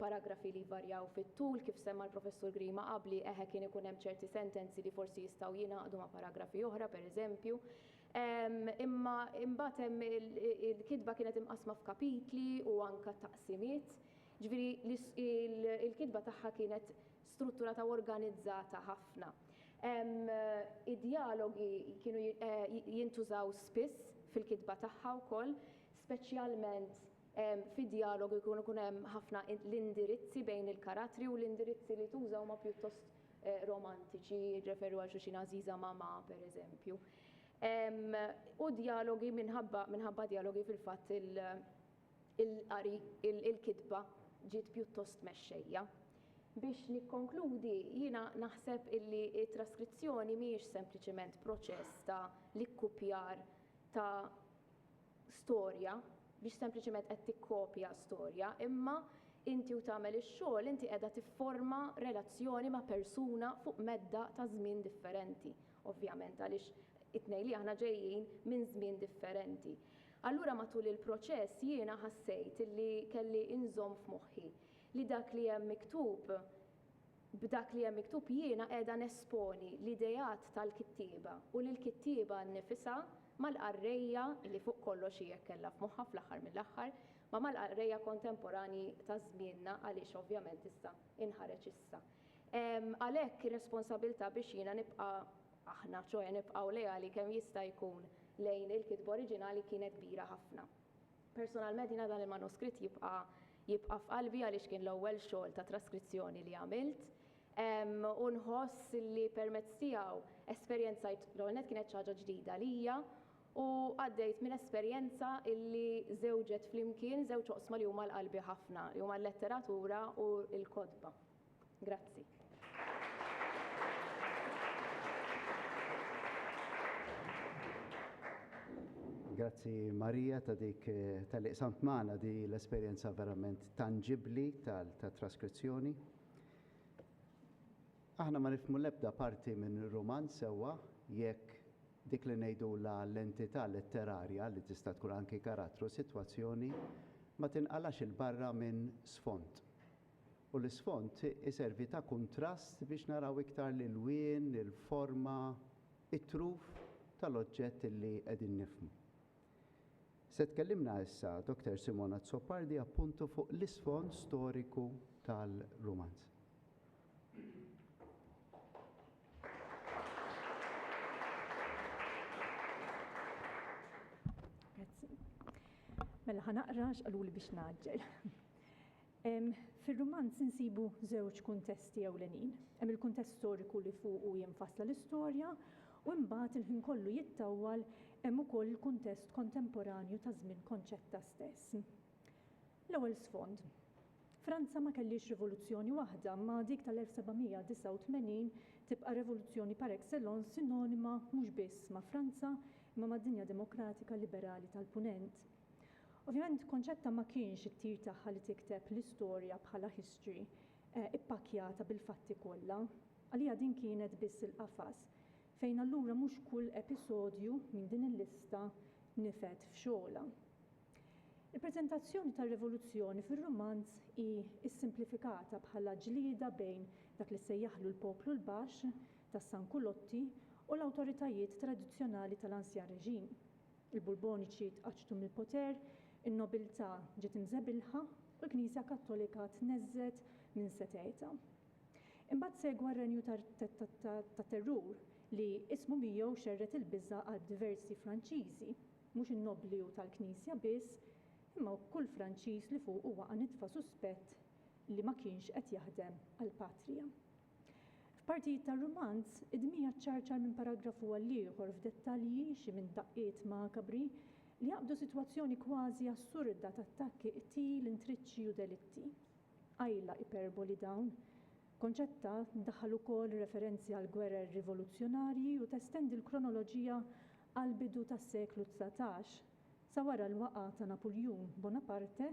paragrafi li varjaw fit-tul kif semma l-Professur Grima qabli kien ikun hemm ċerti sentenzi li forsi jistgħu jingħaqdu ma' paragrafi oħra pereżempju. Imma imbagħad hemm il-kitba kienet imqasma f'kapitli u anke taqsimiet, ġifieri il-kitba tagħha kienet strutturata organizzata ħafna. Id-dialogi kienu jintużaw spiss fil-kitba tagħha wkoll, speċjalment fid-dialogi jkunu kun hemm ħafna l-indirizzi bejn il-karattri u l-indirizzi li tużaw ma pjuttost romantiċi, jirreferu għal xulxin Aziza Mama pereżempju. U dialogi minħabba dialogi fil-fatt il-qari il-kitba ġiet pjuttost mexxejja. Biex nikkonkludi, jiena naħseb illi t-traskrizzjoni mhijiex sempliċement proċess ta' l-ikkupjar ta' storja, biex sempliċement qed tikkopja storja, imma inti u tagħmel ix-xogħol inti qiegħda tifforma relazzjoni ma' persuna fuq medda ta' żmien differenti, ovvjament għaliex it-tnejn li aħna ġejjin minn żmien differenti. Allura matul il-proċess jiena ħassejt illi kelli inżomm f'moħħi li dak li hemm miktub b'dak li hemm miktub jiena qiegħda nesponi l-idejat tal-kittieba u l-kittieba nnifisha mal-qarrejja li fuq kollox hija kellha f'moħħha fl-aħħar mill-aħħar, ma mal-qarrejja kontemporani ta' żmienna għaliex ovvjament issa inħareġ issa. Għalhekk ir-responsabbiltà biex jiena nibqa' aħna ċoja nibqgħu lejali kemm jista' jkun lejn il-kitba oriġinali kienet kbira ħafna. Personalment jiena dan il-manuskritt jibqa' f'qalbi għaliex kien l-ewwel xogħol ta' traskrizzjoni li għamilt. U nħoss li permezz tiegħu esperjenzajt l-ewwel kienet xi ħaġa ġdida lija u għaddejt minn esperjenza illi żewġet flimkien żewġ oqsma li huma l-qalbi ħafna, li huma l-letteratura u l-kodba. Grazzi. Grazzi Marija ta' dik tal-iqsamt magħna di l-esperjenza verament tangibbli tat-traskrizzjoni. Aħna ma nifhmu l-ebda parti minn roman sewwa jekk dik li ngħidula l-entità letterarja li tista' tkun anki karattru sitwazzjoni ma tinqalax il-barra minn sfond. U l-isfond iservi ta' kuntrast biex naraw iktar l-ilwien, il-forma, it-truf tal-oġġett li qegħdin nifhmu. Se tkellimna issa Dr. Simona Zoppardi appuntu fuq l-isfond storiku tal-romanz. Mela ħanaqra x'qaluli biex naġġel. Fir-romanz insibu żewġ kuntesti ewlenin. Hemm il-kuntest storiku li fuqu jinfassla l-istorja u mbagħad il-ħin kollu jittawwal hemm ukoll il-kuntest kontemporanju ta' żmien Konċetta stess. L-ewwel sfond. Franza ma kellix rivoluzzjoni waħda, ma dik tal-1789 tibqa' rivoluzzjoni par excellence sinonima mhux biss ma' Franza imma mad-dinja demokratika liberali tal-punent. Ovvjament Konċetta ma kienx it-tir tagħha li tikteb l-istorja bħala history ippakjata bil-fatti kollha, għalija din kienet biss il-qafas fejn allura mhux kull episodju minn din il-lista nifed f'xogħla. Il-preżentazzjoni tar-rivoluzzjoni fir-romanz hi ssimplifikata bħala ġlieda bejn dak li sejjaħlu l-poplu l-baxx tas-Sankulotti u l-awtoritajiet tradizzjonali tal-ansja reġim. Il-Burboniċi tqaċtu mill-poter, in-nobiltà ġiet imżebilħa u l-Knisja Kattolika tneżżet minn setejta. Imbagħad segwa r-renju ta' terrur li ismu miegħu xerret il-biża' għal diversi Franċiżi, mhux in-nobli u tal-Knisja biss, imma kull Franċiż li fuq waqa' nitfa' suspett li ma kienx qed jaħdem għall-Patrija. F'partijiet tar-romanz id-dmija ċċarċar minn paragrafu għal ieħor f'dettalji xi minn daqqiet makabri li jaqbdu sitwazzjoni kważi assurda ta' attakki qtil, intriċċi u delitti. Għajla iperboli dawn. Konċetta daħħal ukoll referenzi għal gwerer rivoluzzjonarji u testendi l-kronoloġija għal bidu tas-seklu 19 sa wara l-waqa' ta' Napoleon Bonaparte,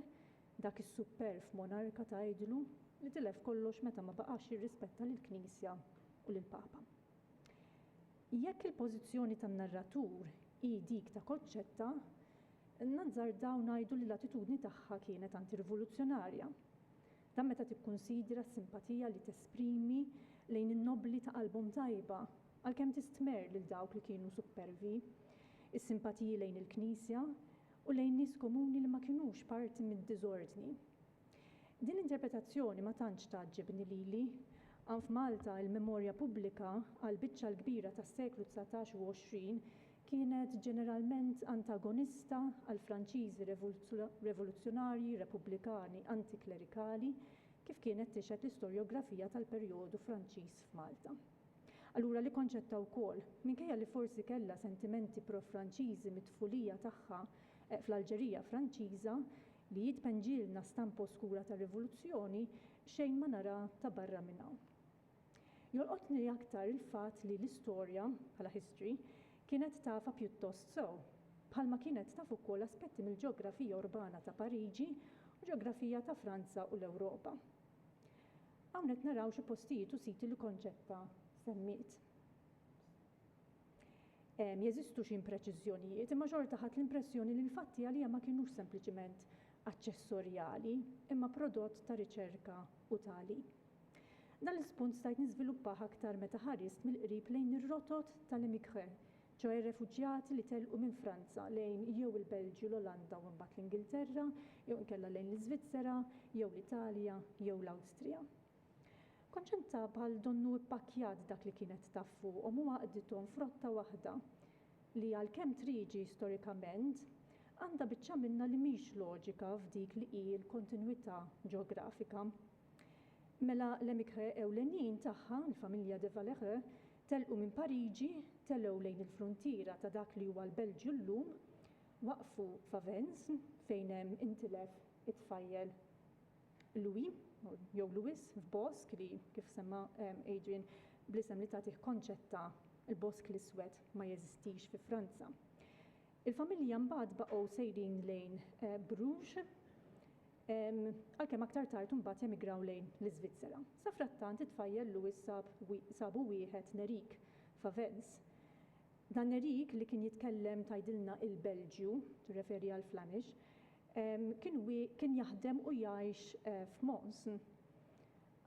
dak is-superf monarka tgħidlu li tilef kollox meta ma baqax jirrispetta lill-Knisja u lill-Papa. Jekk il-pożizzjoni tan-narratur hi dik ta' Konċetta, nazzardaw ngħidu li l-attitudni tagħha kienet antirrivoluzzjonarja. Dan meta tikkunsidra s-simpatija li tesprimi lejn in-nobli ta' qalbhom tajba għalkemm tistmer lil dawk li kienu supervi, is-simpatiji lejn il-Knisja u lejn nies komuni li ma kinux parti mid-diżordni. Din l-interpretazzjoni ma tantx taġġibni lili, għan f'Malta il-memorja pubblika għal biċċa l-kbira tas-seklu 19 u 20 kienet ġeneralment antagonista għal Franċiżi rivoluzzjonarji, repubblikani, antiklerikali, kif kienet tixed l-istorjografija tal-perjodu Franċiż f'Malta. Allura li Konċetta wkoll, minkejja li forsi kellha sentimenti pro-Franċiżi mit-tfulija tagħha fl-Alġerija Franċiża li jitpenġilna stampa oskura tar-rivoluzzjoni xejn ma nara ta' barra minn hawn. Jolqotni aktar il-fatt li l-istorja bħala history kienet tafa pjuttost sew, bħalma kienet taf ukoll aspetti mill-ġeografija urbana ta' Pariġi u ġeografija ta' Franza u l-Ewropa. Hawn qed naraw xi postijiet u siti li Konċetta semmiet. Jeżistu xi impreċiżjonijiet, imma xorta ħadt l-impressjoni li l-fatti għalija ma kinux sempliċiment aċċessorjali, imma prodott ta' riċerka u tagħlim. Dan l-ispunt stajt niżviluppah aktar meta ħarist mill-qrib lejn ir-rotot tal-immigrè, ċoħe refuġjati li telqu minn Franza lejn jew il-Belġju, l-Olanda u mbagħad l-Ingilterra, jew inkella lejn l-Iżvizzera, jew l-Italja, jew l-Awstrija. Konċetta bħal donnu ippakjat dak li kienet taf fuqhom u għaqdithom frotta waħda li għalkemm triġi storikament għandha biċċa minnha li mhix loġika f'dik li hi l-kontinwità ġeografika. Mela l-emigrè ewlenin tagħha, l-familja de Valère, telqu minn Pariġi, telgħu lejn il-fruntiera ta' dak li huwa l-Belġju llum, waqfu f'Avens fejn hemm intilef it-tfajjel Louis, jew Louis f'Bosk li kif semma Adrian bl-isem li tagħtih Konċetta, il-Bosk l-iswed ma jeżistix fi Franza. Il-familja mbagħad baqgħu sejrin lejn Bruges, għalkemm aktar tard imbagħad jemigraw lejn l-Iżvizzera. Sa frattant it-tfajjel Louis sabu wieħed Nerik f'Avens. Dan Nerik li kien jitkellem tgħidilna il-Belġju, tirreferi għal Flemish, kien jaħdem u jgħix f'Mons.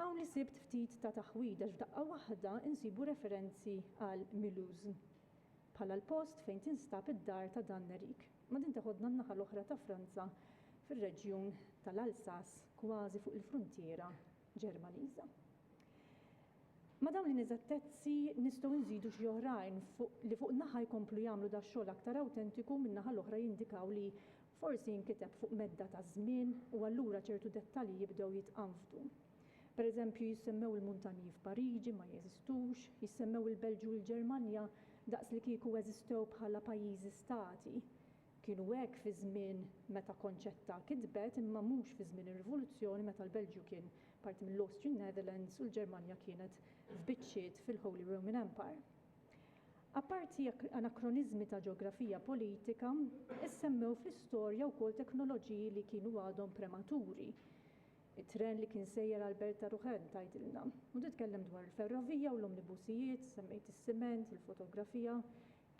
Hawn li sibt ftit ta' taħwida f'daqqa waħda insibu referenzi għal Mulhouse bħala l-post fejn tinstab id-dar ta' dan Nerik. Ma din taħodna n-naħa l-oħra ta' Franza fir-reġjun tal-Alsace kważi fuq il-fruntiera Ġermaniża. Ma dawn l-ineżattezzi nistgħu nżidu xi oħrajn li fuq naħa jkomplu jagħmlu da xogħol aktar awtentiku min naħa l-oħra jindikaw li forsi jinkiteb fuq medda ta' żmien u allura ċertu dettalji jibdew jitqanfdu. Pereżempju jissemmew il-muntanji f'Pariġi ma jeżistux, jissemmew il-Belġju u l-Ġermanja daqs li kieku eżistew bħala pajjiżi stati. Kienu hekk fi żmien meta Konċetta kitbet imma mhux fi żmien ir-Rivoluzzjoni meta l-Belġju kien parti mill-Austrian Netherlands u l-Ġermanja kienet f'biċċiet fil-Holy Roman Empire. Apparti anakronizmi ta' ġeografija politika, issemmew fl-istorja wkoll teknoloġiji li kienu għadhom prematuri. It-tren li kien sejjer Alberta Ruħen tgħidilna. U titkellem dwar il-ferrovija u l-omnibusijiet, semmejt is-siment, il-fotografija,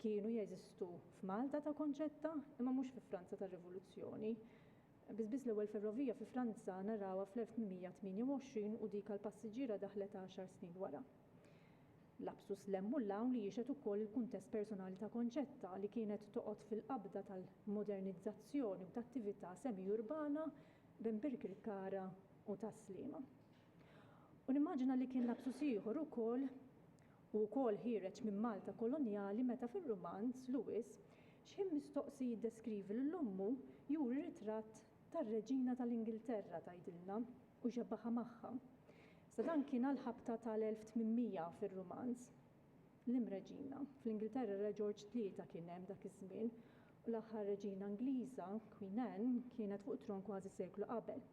kienu jeżistu f'Malta ta' Konċetta, imma mhux fi Franza tar-Rivoluzzjoni. Biss l-ewwel ferrovija fi Franza narawha fl-1828 u dik għall-passiġġiera daħlet 10 snin wara. Lapsus lemmu l-hawn li jixet ukoll il-kuntest personali ta' Konċetta li kienet toqgħod fil-qabda tal-modernizzazzjoni u tat-attività semi-urbana bejn Birkirkara u Taslima. U nimmaġina li kien lapsus ieħor ukoll u wkoll ħireġ minn Malta kolonjali meta fir-romanz Lewis xi mistoqsi jiddeskrivi lil ommu juri ritratt tar-Reġina tal-Ingilterra tgħidilna u xebbaħa magħha. Sa dan kien għall-ħabta tal-1800 fir-romanz. L-Reġina. Fl-Ingilterra George III kien hemm dak iż-żmien u l-aħħar Reġina Ingliża, Queen Anne, kienet fuq tron kważi seklu qabel.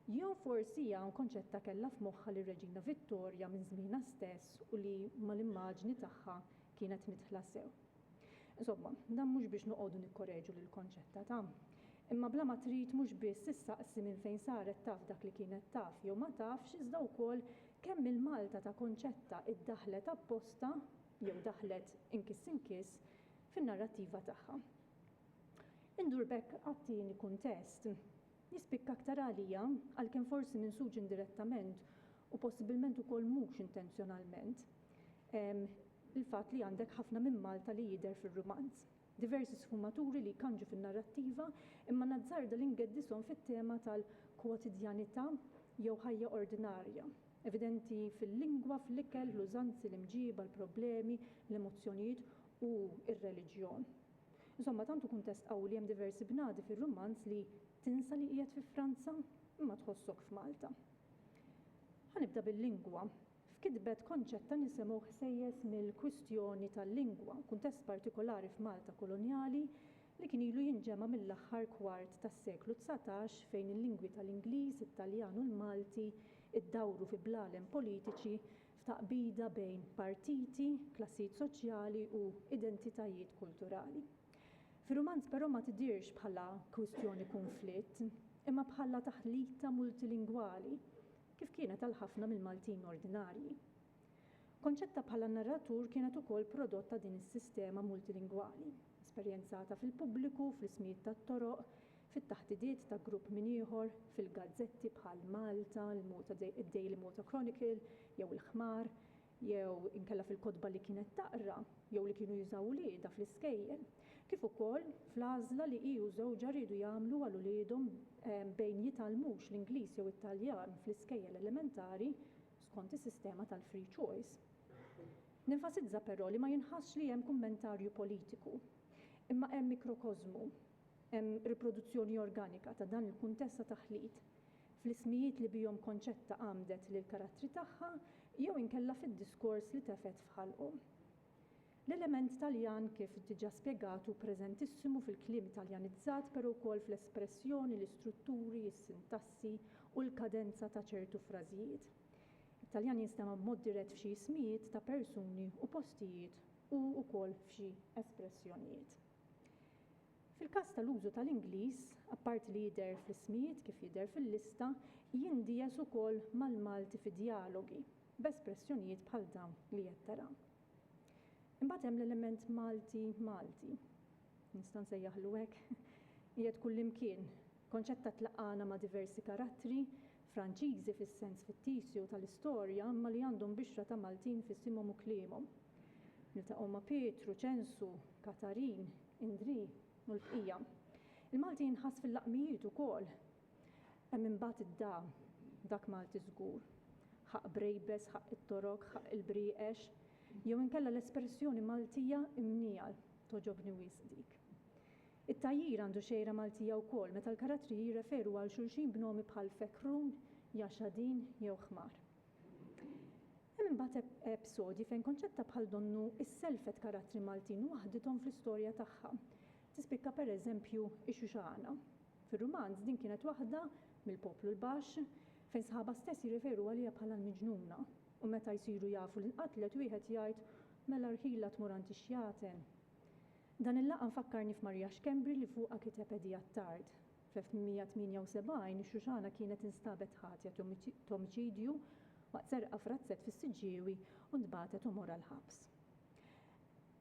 Jew forsi hawn Konċetta kellha f'moħħha li Reġina Vittorja minn żmienha stess u li mal-immaġni tagħha kienet midħla sew. Insomma, dan mhux biex noqogħdu nikkoreġu lil Konċetta ta'. Imma bla ma trid mhux biss issaqsi minn fejn saret taf dak li kienet taf jew ma tafx iżda wkoll kemm il-Malta ta' Konċetta iddaħlet apposta jew daħlet inkis fin-narrattiva tagħha. Indur bekk għat-tieni kuntest. Jispikka aktar għalija għalkemm forsi minsuġ indirettament u possibilment ukoll mhux intenzjonalment il-fatt li għandek ħafna minn Malta li jidher fir-romanz. Diversi sfumaturi li kanġu fin-narrattiva imma nazzarda li ngeddisom fit-tema tal-kwotidjanità jew ħajja ordinarja, evidenti fil-lingwa, fl-ikel, l-użanzi, l-imġiba, l-problemi, l-emozzjonijiet u ir-reliġjon. Insomma, tantu kuntest qawwi li hemm diversi bnadi fir-romanz li tinsa li qiegħed fi Franza imma tħossok f'Malta. Ħanibda bil-lingwa. F'kitbet Konċetta nisimgħu ħsejjes mill-kwistjoni tal-lingwa, kuntest partikolari f'Malta kolonjali li kien ilu jinġema mill-aħħar kwart tas-seklu 19 fejn il-lingwi tal-Ingliż, Italjan u l-Malti iddawru fi blalem politiċi f'taqbida bejn partiti, klassijiet soċjali u identitajiet kulturali. Fir-romanz però ma tidirx bħala kwistjoni konflitt, imma bħala taħlita multilingwali kif kienet għal ħafna mill-Maltin ordinarji. Konċetta bħala narratur kienet ukoll prodotta din is-sistema multilingwali, esperjenzata fil-pubbliku, fl-ismijiet tat-toroq, fit-taħdidiet ta' grupp minn ieħor, fil-gazzetti bħal Malta, id-Daily Motor Chronicle, jew il-Ħmar, jew inkella fil-kotba li kienet taqra, jew li kienu jużaw lieda fl-iskejjel, kif ukoll fl-għażla li hi u żewġa rridu jagħmlu għal uliedhom bejn jitalmux l-Ingliż jew it-Taljan fl-iskejjel elementari skont is-sistema tal-free choice. Nenfasizza però li ma jinħassx li hemm kummentarju politiku, imma hemm mikrokosmu, hemm riproduzzjoni organika ta' dan il-kuntest ta' taħlit fl-ismijiet li bihom Konċetta għamdet lil karattri tagħha jew inkella fid-diskors li tefet f'ħalqhom. L-element Taljan kif diġà spjegatu preżentissimu fil-kliem Taljanizzat però wkoll fl-espressjoni, l-istrutturi, is-sintassi u l-kadenza ta' ċertu frażijiet. It-Taljan jinstema' b'mod dirett f'xi ismijiet ta' persuni u postijiet u wkoll f'xi espressjonijiet. Fil-każ tal-użu tal-Ingliż, apparti li jidher fl-ismijiet kif jidher fil-lista, jindies ukoll mal-Malti fi dialogi b'espressjonijiet bħal dawn li qed taraw. Imbagħad hemm l-element Malti. Nista' nsejjaħlu hekk. Qiegħed kullimkien. Konċetta tlaqana ma' diversi karattri, Franċiżi fis-sens fittizju tal-istorja imma li għandhom bixra ta' Maltin fis-simhom u kliemhom. Niltaqgħu ma' Pietru, Ċensu, Katarin, Indri u l-bqija. Il-Malti jinħass fil-laqmijiet ukoll. Hemm imbagħad dak Malti żgur. Ħaq brejbes, ħaq it-torok, ħaq il-brieqex, jew inkella l-espressjoni Maltija imnial toġobni wisq dik. It-tajjir għandu xejra Maltija wkoll meta l-karattri jirreferu għal xulxin b'nomi bħal Fekrun, Jaxadin jew Ħmar. Hemm imbagħad episodji fejn Konċetta bħal donnu isselfet karattri Maltin waħdithom fl-istorja tagħha. Tispikka pereżempju ix-Xuxana. Fir-romanz din kienet waħda mill-poplu l-baxx fejn sħaba stess jirreferu għaliha bħala l-miġnuna u meta jsiru jafu l-inqatlet wieħed jgħid mela rħila tmur għand ix-xjaten. Dan il-laqgħa nfakkarni f'Marja Xkembri li fuqha kiteb Edija Tard. F'1878 ix-Xuxana kienet instabet ħatja t-omiċidju waqt serqa frazzett fis-Siġġiewi u ntbagħtet u mora l-ħabs.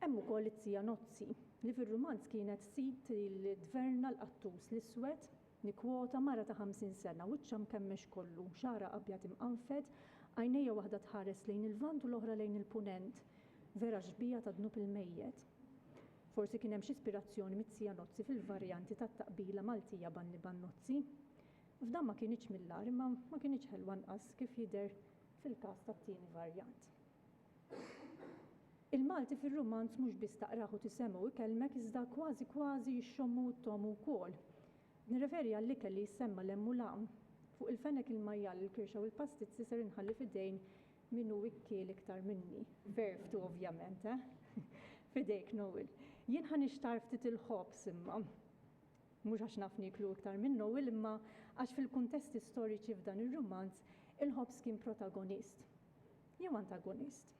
Hemm ukoll it-Tija Nozzi li fir-Rumanz kienet sit il-Dverna l-Qattus l-Iswed nikkwota mara ta' 50 sena wiċċha mkemmex kollu, xara abjad imqanfed, għajnejja waħda tħares lejn il-vant u l-oħra lejn il-punent, vera ġbija ta' dnub il-mejjed. Forsi kien hemm xi ispirazzjoni mit-Tija Nozzi fil-varjanti tat-taqbila Maltija Banni Bannozzi. F'dan ma kienx millar imma ma kienx ħelwa nqas kif jidher fil-każ tat-tieni varjant. Il-Malti fir-Rumanz mhux biss taqraħ u tisemgħu ikellmek iżda kważi jixxommu u tomu wkoll. Nirreferi għall-ikel li jissemma l-hemm u laqm. Fuq il-fenek il-majjal, il-kirxa u l-pastizzi ser inħalli f'idejn min hu ikkiel iktar minni. Verftu ovvjament, fidejk Noel. Jien ħa nixtar ftit il-ħobs imma. Mhux għax naf niklu iktar minn Noel imma għax fil-kuntesti storiċi f'dan ir-Rumanz il-ħobs kien protagonist. Jew antagonist.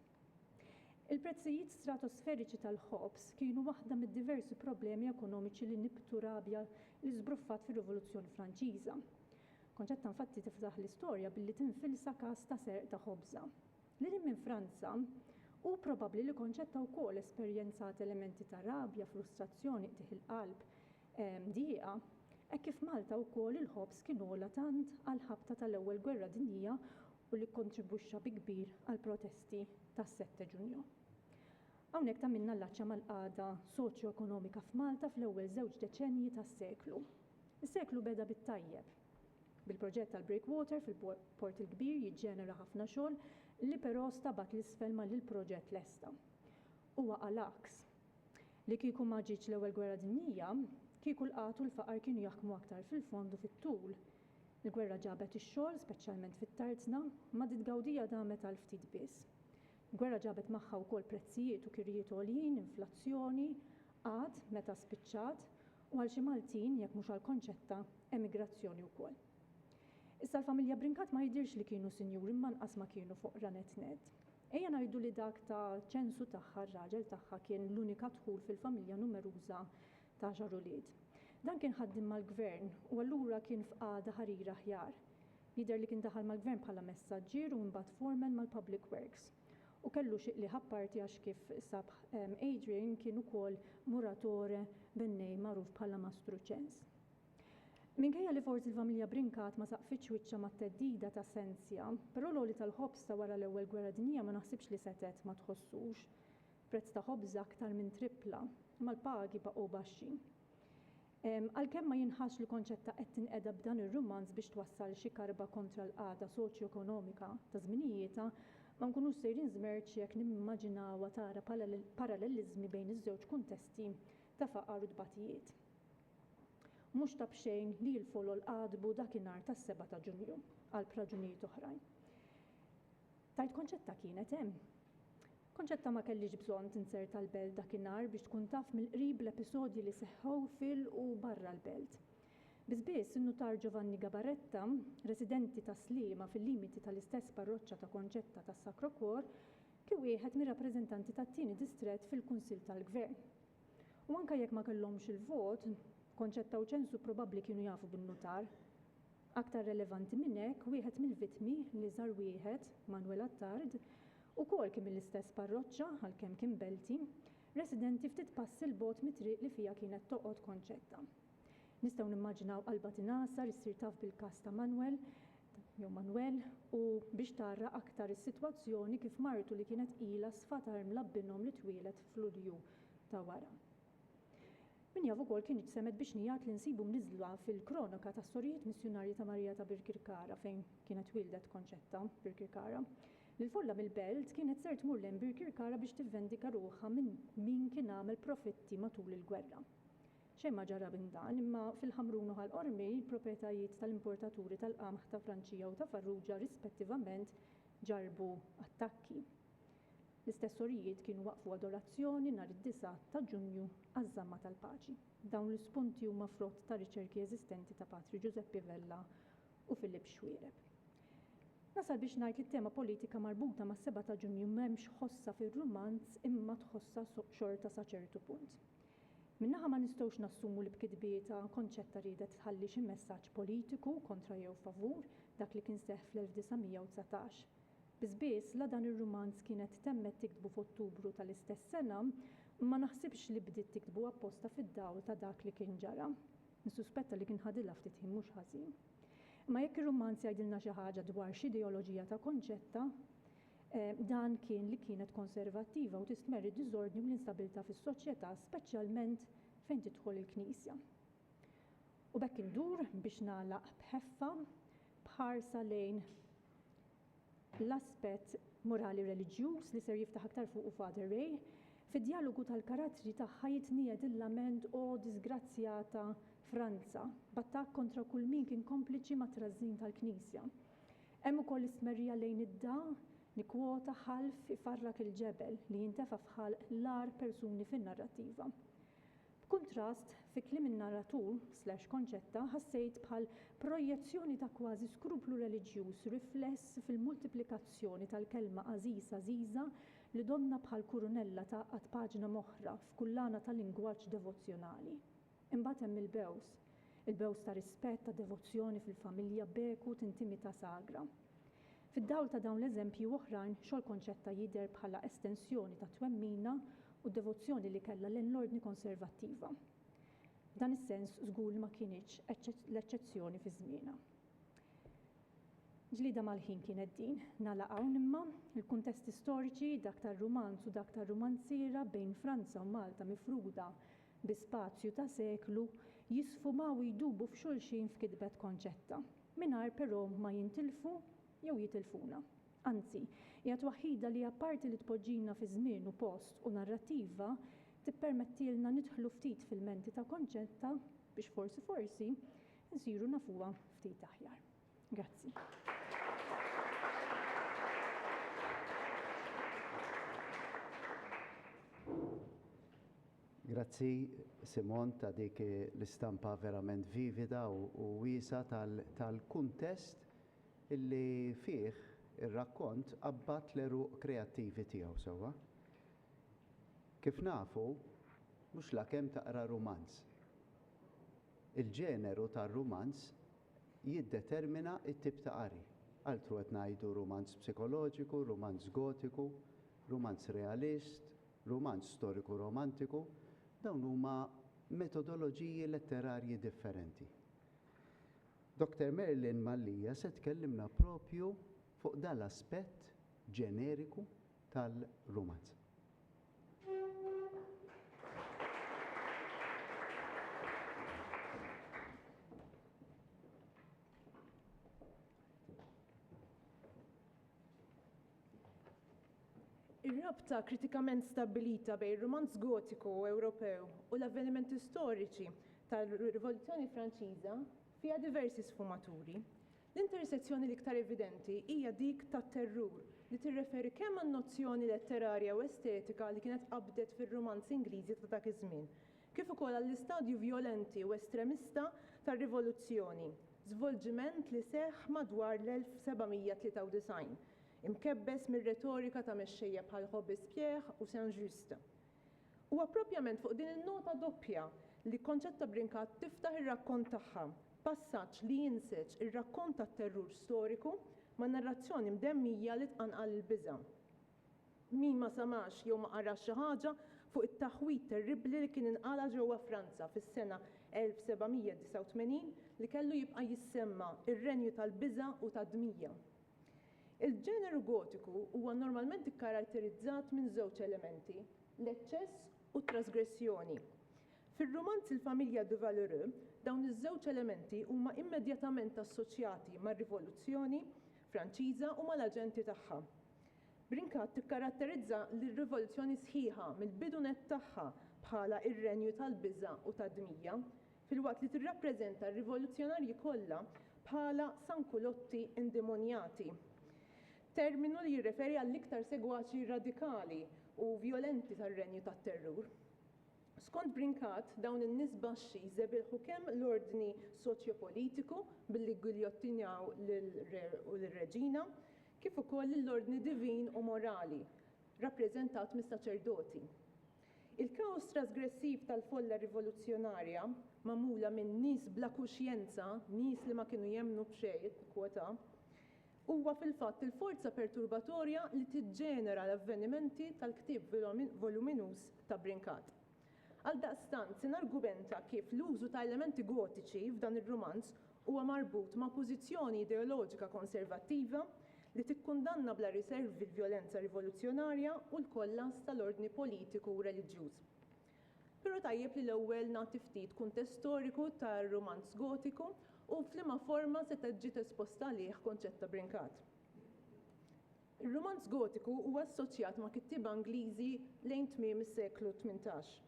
Il-prezzijiet stratosferiċi tal-ħobs kienu waħda mid-diversi problemi ekonomiċi li nibtu rabja li żbruffat fir-Rivoluzzjoni Franċiża. Konċetta infatti tiftaħ l-istorja billi tinfilsa każ ta' serq ta' ħobża. Li minn Franza u probabbli li konċetta wkoll esperjenzat elementi ta' rabja, frustrazzjoni, qtieħ il-qalb, dieqa, hekk kif Malta wkoll il-ħobs kien għola tant għal ħabta tal-ewwel Gwerra Dinjija u li kontribwixxa bi kbir għal protesti tas-7 Ġunju. Hawnhekk tagħmilna l-aċċa mal-qagħda soċjo-ekonomika f'Malta fl-ewwel żewġ deċenji tas-seklu. Is-seklu beda bit-tajjeb. Bil-proġett tal-Breakwater fil-Port il-Kbir jiġġenera ħafna xogħol li però stabat l-isfel ma lill-proġett lesta. Huwa għal-aks li kieku ma ġietx l-ewwel Gwerra Dinjija, kieku l-qagħtu l-faqar kienu jaħkmu aktar fil-fond u fit-tul. Il-gwerra ġabet ix-xogħol, speċjalment fit-tarzna, ma ditgawdija damet għal ftit biss. Il-gwerra ġabet magħha wkoll prezzijiet u kirjiet għoljin, inflazzjoni, qatt meta spiċċat u għal xi Maltin jekk mhux għal konċetta emigrazzjoni wkoll. Issa l-familja Brinkat ma jidirx li kienu sinjuri imma nqas ma kienu foqra net. Ejja ngħidu li dak ta' ċensu tagħha r-raġel tagħha kien l-unika dħul fil-familja numeruża ta' ġaruliet. Dan kien ħaddim mal-gvern u allura kien f'qagħda ħarira aħjar. Jidher li kien daħal mal-gvern bħala messaġġier u mbagħad foreman mal-Public Works. U kellu xi li ħapparti għax kif sab Adrian kien ukoll muratore bennej magħruf bħala Mastru Ċens. Minkejja li forsi l-familja Brinkat ma saqfitx wiċċa mat-teddida ta' Senzja, però l-għoli tal-ħobż ta' wara l-ewwel Gwerra Dinjija ma naħsibx li setet ma tħossux. Prezz ta' ħobża aktar minn tripla, imma l-pagi baqgħu baxxi. Għalkemm ma jinħax li konċetta qed tinqeda b'dan ir-Rumanz biex twassal xi karba kontra l-qagħda soċjo-ekonomika ta' żminijietha, ma nkunux sejrin żmerġ jekk nimmaġinawha tara paralleliżmi bejn iż-żewġ kuntesti ta' faqar u tbatijiet. Mhux ta' bxejn li l-folol qadbu dakinhar tas-7 ta' Ġunju għal raġunijiet oħrajn. Tajt konċetta kienet hemm. Konċetta ma kellix bżonn tinserta l-belt dakinhar biex tkun taf mill-qrib l-episodji li seħħu fil u barra l-belt. Biżbiss in-nutar Giovanni Gabaretta, residenti ta' Sliema fil-limiti tal-istess parroċċa ta' Konċetta tas-Sacro Cor, kien wieħed mir-rappreżentanti tat-tieni distrett fil-Kunsill tal-Gvern. U anke jekk ma kellhomx il-vot, Konċetta u Ċensu probabbli kienu jafu bin-nutar. Aktar relevanti minn hekk, wieħed mill-vittmi li żar wieħed, Manuel Attard, ukoll kien mill-istess parroċċa għalkemm kien Belti, residenti ftit pass il-bogħod mit-triq li fiha kienet toqgħod Konċetta. Nistgħu nimmaġinaw qalba tinasar issir taf bil-każ ta' Manuel u biex tara aktar is-sitwazzjoni kif martu li kienet ilha sfatar mlabbinhom li twielet f'Lulju ta' wara. Min jaf ukoll kien jiġsemed biex nijat li nsibu mniżla fil-kronika ta' storijiet missjonarji ta' Marija ta' Birkirkara fejn kienet wildet Konċetta Birkirkara. L-folla mill-belt kienet ser tmur lejn Birkirkara biex tivvendika ruħha minn min kien għamel profitti matul il-gwerra. Xejn ma ġara minn dan, imma fil-Ħamrun u ħall-Qormi il-proprjetajiet tal-importaturi tal-qamħ ta' Franċija u ta' Farrugia rispettivament ġarbu attakki. L-istess orijiet kienu waqfu adorazzjoni nhar id-9 ta' Ġunju għaż-żamma tal-paċi. Dawn l-ispunti huma frott ta' riċerki eżistenti ta' Patri Giuseppe Vella u Filipp Xwiereb. Nasal biex ngħid li t-tema politika marbuta mas 7 ta' Ġunju m'hemmx ħossa fir-rumanz imma tħossa xorta sa ċertu punt. Minnaħa ma nistgħux nassumu li b'kitbieta konċetta ridet tħalli xi messaġġ politiku kontra jew favur dak li kien seħħ fl-1919. Biżbiss la dan ir-rumanz kienet temmet tiktbu f'Ottubru tal-istess sena, ma naħsibx li bdiet tiktbu apposta fid-dawl ta' dak li kien ġara. Nissuspetta li kien ħadilha ftit ħin mhux ħażin. Ma jekk ir-rumanz jgħidilna xi ħaġa dwar xi ideoloġija ta' konċetta, dan kien li kienet konservattiva u tistmer id-diżordni u l-instabilità fis-soċjetà, speċjalment fejn tidħol il-Knisja. U bekk indur biex nagħlaq bħeffa bħarsa lejn l-aspett morali reliġjuż li ser jiftaħ aktar fuq Father Ray, fid-dialogu tal-karattri tagħha jitnied il-lament o disgrazzjata Franza, b'attakk kontra kull min kien kompliċi ma' trażżin tal-Knisja. Hemm ukoll ismerrija lejn id-da nikkwota ħalf ifarrak il-ġebel li jintefa' fħal l-ar persuni fin-narrattiva. B'kuntrast, fi kliem in-narratur/konċetta ħassejt bħal projezzjoni ta' kważi skruplu reliġjuż rifless fil-multiplikazzjoni tal-kelma Aziz Aziza li donna bħal kurunella taqgħod paġna moħra f'kullana ta' lingwaġġ devozzjonali. Imbagħad hemm il-bews ta' rispett, ta' devozzjoni fil-familja, beku, intimità sagra. Fid-dawl ta' dawn l-eżempji oħrajn, xogħol konċetta jidher bħala estensjoni ta' twemmina u devozzjoni li kellha lejn l-ordni konservattiva. F'dan is-sens żgur li ma kienx l-eċċezzjoni fi żmienha. Ġlieda mal-ħin kienet din, nagħlaq imma il-kuntesti storiċi dak tar-rumanz u dak tar-rumanziera bejn Franza u Malta mifruda bi spazju ta' seklu jisfumaw jdubu f'xulxin f'kitbet konċetta, mingħajr però ma jintilfu jew jitilfuna. Anzi, hija waħida li apparti li tpoġġina fi żmien u post u narrattiva tippermettilna nidħlu ftit fil-menti ta' konċetta biex forsi nsiru nafuha ftit aħjar. Grazzi. Grazzi Simon ta' dik l-istampa verament vivida u wiesa tal-kuntest illi fih ir-rakkont qabbat l-eruq kreattivi tiegħu sewwa. Kif nafu, mhux lakemm taqra rumanz. Il-ġeneru tar-rumanz jiddetermina t-tip ta' qari. Altru qed ngħidu rumanz psikoloġiku, rumanz gotiku, rumanz realist, rumanz storiku romantiku, dawn huma metodoloġiji letterarji differenti. Dr. Merlin Mallija se tkellimna propju fuq dal-aspett ġeneriku tal-rumanz. Ir-rabta kritikament stabbilita bejn romanz gotiku u Ewropew u l-avvenimenti storiċi tal-Rivoluzzjoni Franċiża fiha diversi sfumaturi. L-intersezzjoni l-iktar evidenti hija dik tat-terrur li tirreferi kemm għan-nozzjoni letterarja u estetika li kienet qabdet fir-romanz Ingliżi ta' dak iż-żmien, kif ukoll għall-istadju vjolenti u estremista tar-rivoluzzjoni, żvolġiment li seħħ madwar l-1793. Imkebbes mir-retorika ta' mexxejja bħal Robespierre u Saint-Just. Huwa proprjament fuq din in-nota doppja li Konċetta Brincat tiftaħ ir-rakkont tagħha, passaġġ li jinseġ ir-rakkont tat-terrur storiku ma' narrazzjoni mdemmija li tqanqal il-biża'. Min ma samax jew ma qarax xi ħaġa fuq it-taħwit terribbli li kien inqala ġewwa Franza fis-sena 1789 li kellu jibqa' jissemma ir-renju tal-biża' u tad-dmija. Il-ġeneru gotiku huwa normalment ikkaratterizzat minn żewġ elementi, l-eċċess u t-trasgressjoni. Fir-romanz Il-Familja de Valeureux, dawn iż-żewġ elementi huma immedjatament assoċjati mar-Rivoluzzjoni Franċiża u mal-aġenti tagħha. Brincat tikkaratterizza l-rivoluzzjoni sħiħa mill-bidunet tagħha bħala ir-renju tal-biża' u tad-dmija, filwaqt li tirrappreżenta r-rivoluzzjonarji kollha bħala sankulotti indemonjati. Terminu li jirreferi għall-iktar segwaċi radikali u vjolenti tar-renju tat-terrur. Skont Brinkat, dawn in-nies baxxi żebilħu kemm l-ordni soċjopolitiku billi gwiljottinjaw lill-re u lir-reġina, kif ukoll l-ordni divin u morali, rappreżentat mis-saċerdoti. Il-kaos trasgressiv tal-folla rivoluzzjonarja, magħmula minn nies bla kuxjenza, nies li ma kienu jemmnu b'xejn kwota, huwa fil-fatt il-forza perturbatorja li tiġġenera l-avvenimenti tal-ktieb voluminus ta' Brinkat. Għaldaqstant sinargumenta kif l-użu ta' elementi gotiċi f'dan ir-romanz huwa marbut ma' pożizzjoni ideoloġika konservattiva li tikkundanna bla riservi l-vjolenza rivoluzzjonarja u l-kollas tal-ordni politiku u reliġjuż. Però tajjeb li l-ewwel nagħti ftit kuntest storiku tar-romanz gotiku u f'liema forma seta' ġiet esposta għalih konċett ta' Brinkat. Ir-romanz gotiku huwa assoċjat ma' kittieba Ingliżi lejn tmiem is-seklu 18,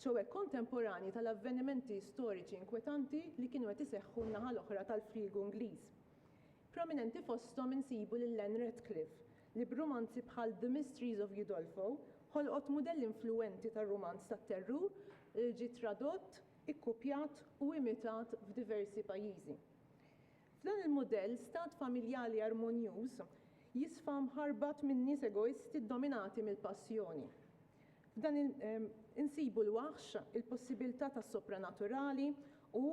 ċewwe kontemporani tal-avvenimenti storiċi inkwetanti li kienu qed iseħħu n-naħa l-oħra tal-frigu Ingliż. Prominenti fosthom insibu lil Len Radcliffe li b'romanzi bħal The Mysteries of Udolpho ħolqot mudell influenti tar-romanz tat-terrur li ġie tradott, ikkupjat u imitat f'diversi pajjiżi. F'dan il-mudell stat familjali armonjuż jisfa' mħarbat minn nies egoisti ddominati mill-passjoni. F'dan insibu l-waħx, il-possibilità tas sopranaturali u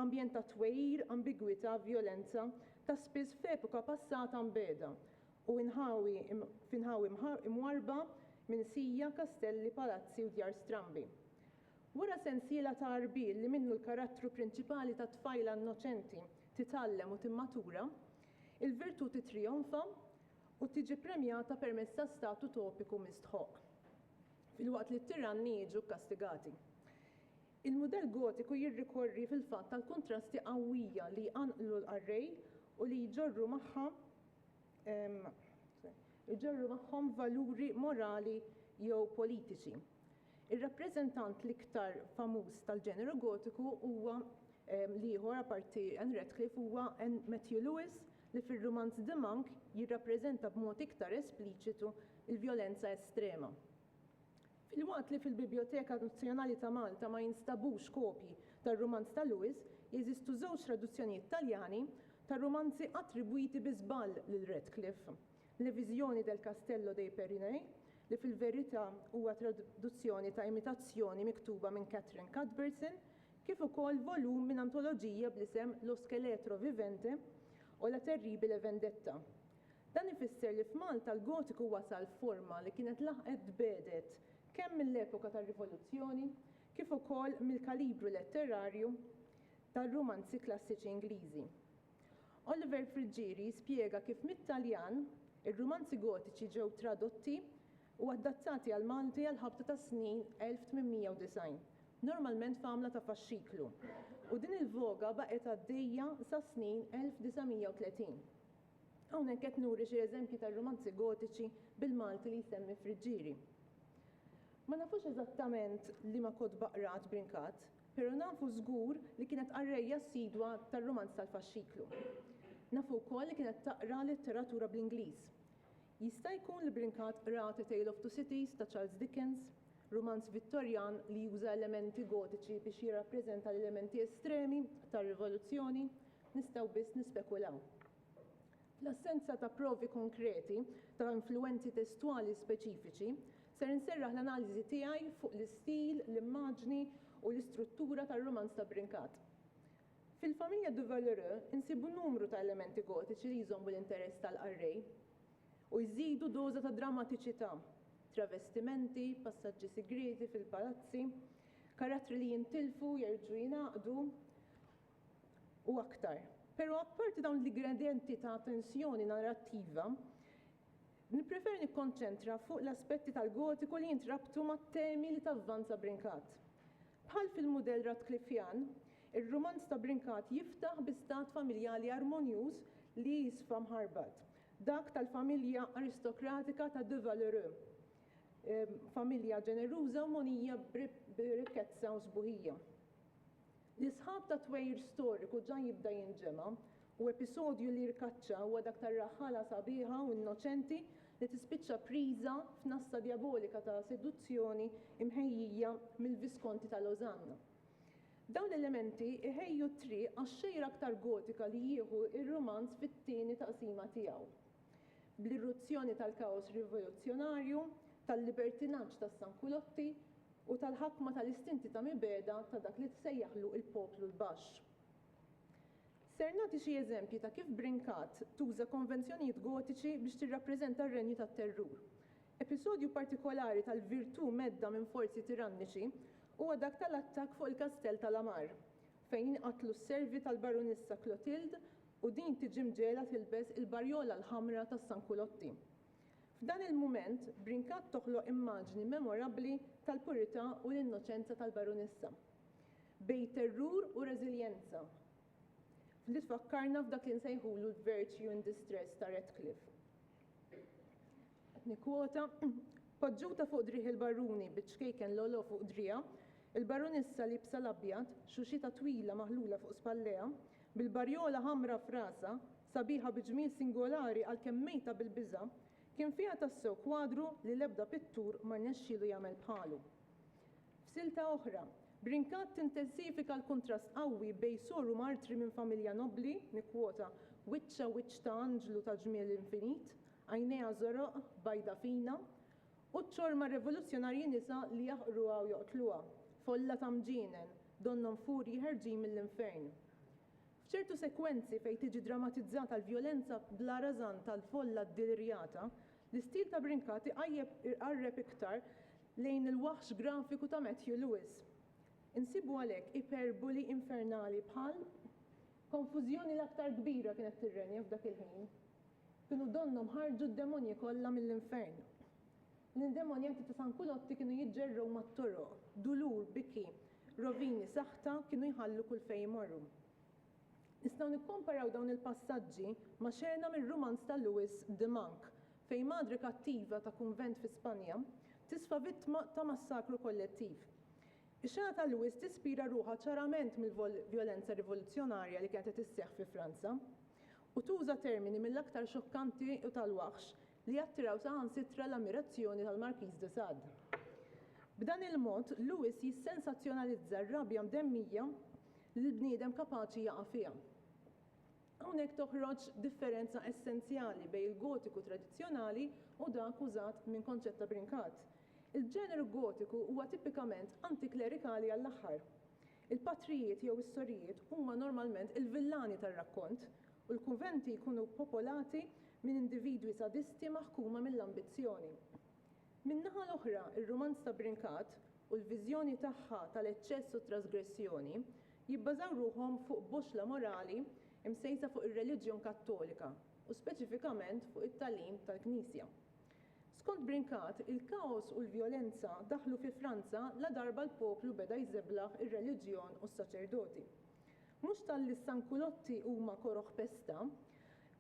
ambjent ta' twejr, ambigwità, vjolenza ta' spiss f'epoka passata mbeda u finħawi imwarba minn sija, kastelli, palazzi u djar strambi. Wara sensiela ta' arbil li minnu l-karattru prinċipali ta' tfajla innoċenti titgħallem u timmatura, il-virtu titrionfa u tiġi premjata permezz ta' stat utopiku mistħoq, fil-waqt li t-tiranni jiġu kastigati. Il-mudell gotiku jirrikorri fil-fatt tal-kontrasti qawwija li jqanqlu l-arrej u li jġorru magħhom valuri morali jew politiċi. Ir-rappreżentant l-iktar famuż tal-ġeneru gotiku huwa ieħor apparti Anne Radcliffe huwa Matthew Lewis li fir-romanz The Monk jirrappreżenta b'mod iktar espliċitu il-vjolenza estrema. Fil-waqt li fil-Biblioteka Nazzjonali ta' Malta ma jinstabux kopji tar-romanz ta' Lewis, jeżistu żewġ traduzzjonijiet Taljani tar-romanzi attribwiti bi żball lil Radcliffe. Le Viżjoni del Castello dei Pyrenei, li fil-verità huwa traduzzjoni ta' imitazzjoni miktuba minn Catherine Cuthbertson, kif ukoll volum minn antoloġija bl-isem Lo Scheletro Vivente u La Terribile Vendetta. Dan ifisser li f'Malta l-Gotiku wasal forma li kienet laħqet bedet kemm mill-epoka tar-Rivoluzzjoni kif ukoll mill-kalibru letterarju tar-romanzi klassiċi Ingliżi. Oliver Frigieri spjega kif mit-Taljan ir-romanzi gotiċi ġew tradotti u adattati għal Malti għal ħabta ta' snin 1890, normalment f'għamla ta' faxxiklu, u din il-voga baqgħet għaddejja sa' snin 1930. Hawnhekk qed nuri xi eżempji tar-romanzi gotiċi bil-Malti li jsemmi Frigieri. Ma nafux eżattament liema kotba qrat Brinkat, però nafu żgur li kienet qarrejja assidwa tar-romanz tal-faxxiklu. Nafu wkoll li kienet taqra letteratura bl-Ingliż. Jista' jkun li Brinkat qrat A Tale of Two Cities ta' Charles Dickens, romanz Vittorjan li juża elementi gotiċi biex jirrappreżenta l-elementi estremi tar-rivoluzzjoni, nistgħu biss nispekulaw. L-assenza ta' provi konkreti ta' influenzi testwali speċifiċi ser inserraħ l-analiżi tiegħi fuq l-istil, l-immaġni u l-istruttura tar-romanz ta' Brinkat. Fil-familja de Valoureux insibu numru ta' elementi gotiċi li jżommu l-interess tal-qarrej u jżidu doża ta' drammatiċità, travestimenti, passaġġi sigreti fil-palazzi, karattri li jintilfu, jerġgħu jingħaqdu u aktar. Però apparti dawn l-ingredienti ta' tensjoni narrattiva, nippreferi nikkonċentra fuq l-aspetti tal-gotiku li jintrabtu mat-temi li tavvanza Brinkat. Bħal fil-mudell Radcliffean, ir-romanz ta' Brinkat jiftaħ bi stat familjali armonjuż li jisfa' mħarbat, dak tal-familja aristokratika ta' de Valoureux, familja ġeneruża u monija b'rikkezza u sbuħija. L-isħab ta' twejr storiku ġa jibda jinġema u episodju li rkaċċa huwa dak tar-raħħala sabiħa u innoċenti li tispiċċa priża f'nassa diabolika ta' seduzzjoni imħejjija mill-Viskonti ta' Losanna. Dawn l-elementi iħejju t-triq għax-xejra aktar gotika li jieħu ir-romanz fit-tieni taqsima tiegħu. Bl-irruzzjoni tal-kaos rivoluzzjonarju, tal-libertinaġġ tas-Sankulotti u tal-ħakma tal-istinti ta' mibeda ta' dak li tsejjaħlu il-poplu l-baxx. Ser nagħti xi eżempji ta' kif Brinkat tuża konvenzjonijiet gotiċi biex tirrappreżenta r-renju tat-terrur. Episodju partikolari tal-virtù medda minn forzi tiranniċi huwa dak tal-attakk fuq il-Kastell tal-Amar, fejn inqatlu s-servi tal-Baronissa Clotilde u din tiġi mġiegħla tilbes il-barjola l-ħamra tas-Sankulotti. F'dan il-mument, Brinkat toħloq immaġni memorabbli tal-purità u l-innoċenza tal-Baronissa, bejn terrur u reżiljenza, li tfakkarna f'dak li nsejħulu l-Virtue in Distress ta' Radcliffe. Nikwota, poġġuta fuq driħ il-baruni biċ-xkejken lolo fuq drija, il-Baronissa libsa l-abjad, xuxita twila maħlula fuq spalleha, bil-barjola ħamra f'rasa, sabiħa biġmil singolari għalkemm mejta bil-biża', kien fiha tassew kwadru li l-ebda pittur ma rnexxielu jagħmel bħalu. F'silta oħra, Brinkat tintensifika l-kuntrast qawwi bejn soru martri minn familja nobbli, nikwota, wiċċ ta' anġlu ta' ġmiel infinit, għajnejha żoroq, bajda fina, u ċorma rivoluzzjonarji nisa li jaħqruha u joqtluha, folla ta' mġienen, donnom furji ħerġin mill-infern. F'ċertu sekwenzi fejn tiġi drammatizzata l-vjolenza bla rażan tal-folla d-delirjata, l-istil ta' Brinkat iqarreb iktar lejn il-waħx grafiku ta' Matthew Lewis. Insibu għalhekk iperboli infernali bħal konfużjoni l-aktar kbira kienet tirrenja f'dak il-ħin. Kienu donnom ħarġu d-demonji kollha mill-infern. L-indemonjati ta' Sankulotti kienu jiġġerrew mat-toroq, dulur, biki, rovini saħta kienu jħallu kull fejn jmorru. Nistgħu nikkomparaw dawn il-passaġġi ma' xena mir-rumanz ta' Lewis The Monk, fejn madri kattiva ta' kunvent fi Spanja tisfa' vittma ta' massakru kollettiv. Ix-xena ta' Lewis tispira ruħha ċarament mill-vjolenza rivoluzzjonarja li kienet isseħħ fi Franza u tuża termini mill-aktar xokkanti u tal-waħx li jattiraw saħansitra l-ammirazzjoni tal-Marquis de Sade. B'dan il-mod, Lewis jissensazzjonalizza r-rabja mdemmija li l-bniedem kapaċi jaqa' fiha. Hawnhekk toħroġ differenza essenzjali bejn il-gotiku tradizzjonali u dak użat minn konċett ta' Brinkat. Il-ġeneru gotiku huwa tipikament antiklerikali għall-aħħar. Il-patrijiet jew is-sorijiet huma normalment il-villani tar-rakkont u l-kunventi jkunu popolati minn individwi sadisti maħkuma mill-ambizzjoni. Min-naħa l-oħra, ir-romanz ta' Brinkat u l-viżjoni tagħha tal-eċċess u trasgressjoni jibbażaw ruhom fuq boxla morali imsejsa fuq ir-reliġjon Kattolika u speċifikament fuq it-tagħlim tal-Knisja. Skont Brinkat, il-kaos u l-vjolenza daħlu fi Franza la darba l-poplu beda jżeblaħ ir-reliġjon u s-saċerdoti. Mhux tal-li s-Sankulotti huma koroħ pesta,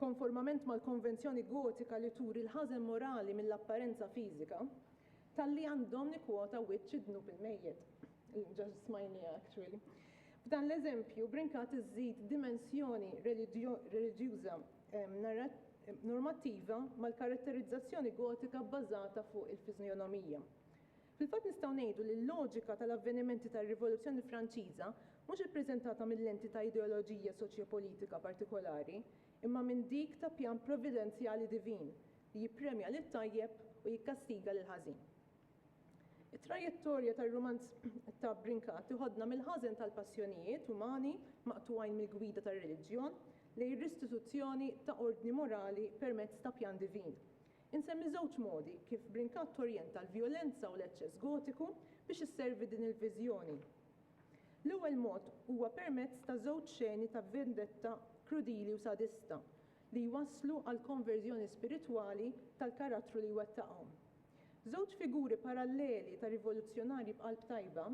konformament mal-konvenzjoni gotika li turi l-ħażen morali mill-apparenza fiżika, tal-li għandhom nikwota wiċċ idnu bil-mejjed. Just smajni actually. F'dan l-eżempju, Brinkat iżżid dimensjoni reliġjuża normattiva mal-karatterizzazzjoni gotika bbażata fuq il-fiżjonomija. Fil-fatt nistgħu ngħidu li l-loġika tal-avvenimenti tar-Rivoluzzjoni Franċiża mhux ippreżentata mill-lenti ta' ideoloġija soċjopolitika partikolari, imma minn dik ta' pjan provvidenzjali divin li jippremja lit-tajjeb u jikkastiga lil ħażin. It-trajettorja tar-romanz ta' Brinkat iħodna mill-ħażen tal-passjonijiet umani maqtugħajn mill-gwida tar-reliġjon lejn ir-restituzzjoni ta' ordni morali permezz ta' pjan divin. Insemmi żewġ modi kif Brinkat torjenta l-vjolenza u l-eċċess gotiku biex isservi din il-viżjoni. L-ewwel mod huwa permezz ta' żewġ xeni ta' vendetta krudili u sadista li jwasslu għal konverżjoni spiritwali tal-karattru li jwettaqhom. Żewġ figuri paralleli ta' rivoluzzjonarji b'qalb tajba,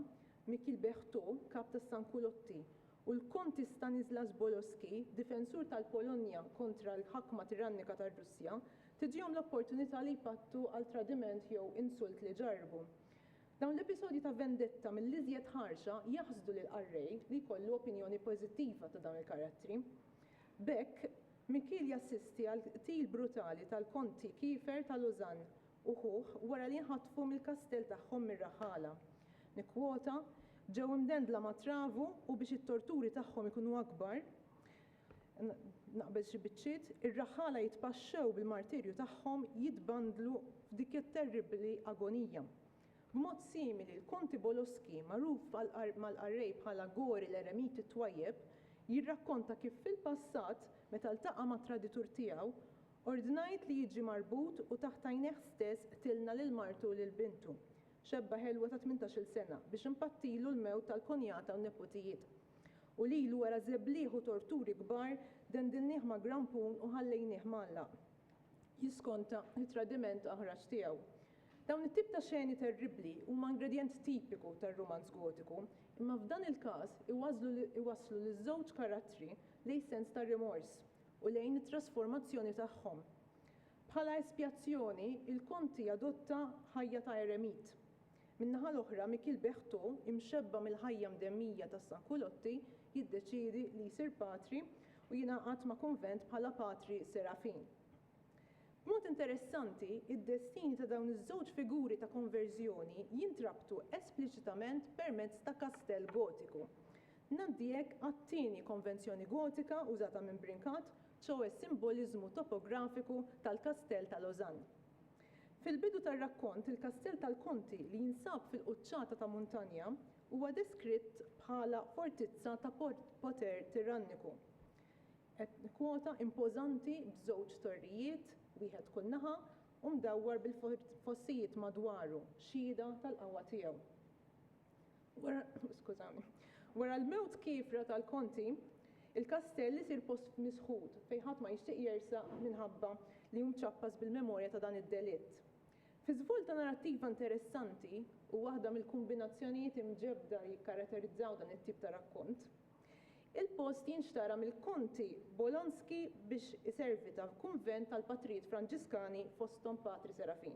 Mikil Berthaud, kap tas Sankulotti, u l-konti Stanislas Bolowski, difensur tal-Polonja kontra l-ħakma tirannika tar-Russja, tiġihom l-opportunità li jpattu għal tradiment jew insult li ġarbu. Dawn l-episodji ta' vendetta mill-iżjed ħarxa jaħsdu lil qarrej li jkollu opinjoni pożittiva ta' dawn il-karattri. Bekk, Mikil jassisti għal qtil brutali tal-konti Kiefer ta' Lausanne u ħuh wara li nħatfu mill-kastell tagħhom mir-raħala. Nikkwota, ġew imdendla ma' travu u biex it-torturi tagħhom ikunu akbar, naqbel xi biċċiet, ir-raħala jitpaxxew bil-martirju tagħhom jitbandlu f'dik it-terribbli agonija. B'mod simili, l-Konti Boloski, magħruf mal-qarrej bħala Gori l-Eremiti Twajjeb, jirrakkonta kif fil-passat meta ltaqa' mat-traditur tiegħu, ordnajt li jiġi marbut u taħt għajnejh stess qtilna lil martu u lil bintu, xebba ħelwa ta' 18-il sena biex impattilu l-mewt tal-konjata u n-nepotijiet. U lilu wara żebblieħ u torturi kbar dendilnieh ma' grampun u ħallejnieh mgħallaq. Jiskonta it-tradiment aħraġ tiegħu. Dawn it-tip ta' xeni terribbli huma ingredient tipiku tar-romanz gotiku, imma f'dan il-każ iwasslu liż-żewġ karattri lejn sens ta' rimors u lejn it-trasformazzjoni tagħhom. Bħala espjazzjoni, il-Konti adotta ħajja ta' eremit. Min-naħa l-oħra Mikil Beħto, imxebba mill-ħajja mdemmija ta' San Kulotti, jiddeċiedi li jsir patri u jingħaqad ma' konvent bħala patri Serafin. Mod interessanti, id-destini ta' dawn iż-żewġ figuri ta' konverżjoni jintrabtu espliċitament permezz ta' kastell gotiku. Naddiek għat-tieni konvenzjoni gotika użata minn Brincat, ċoe simboliżmu topografiku tal-Kastell ta' Lausanne. Fil-bidu tar-rakkont, il-Kastell tal-Konti li jinsab fil-quċċata ta' Muntanja huwa deskritt bħala fortizza ta' poter tiranniku. Qed kwota impożanti b'żewġ torrijiet, wieħed kull naħa u mdawwar bil-fossijiet madwaru, xhieda tal-qawwa tiegħu. Wara l-mewt Kifra tal-Konti, il-kastell isir post misħud fejn ħadd ma jixtieq jersaq minħabba li hu mċappas bil-memorja ta' dan id-delitt. Fi żvolta narrattiva interessanti u waħda mill-kombinazzjonijiet imġebda jikkaratterizzaw dan it-tip ta' rakkont, il-post jinxtara mill-Konti Bolonski biex iservi ta' kunvent tal-Patrijiet Franġiskani fosthom Patri Serafin.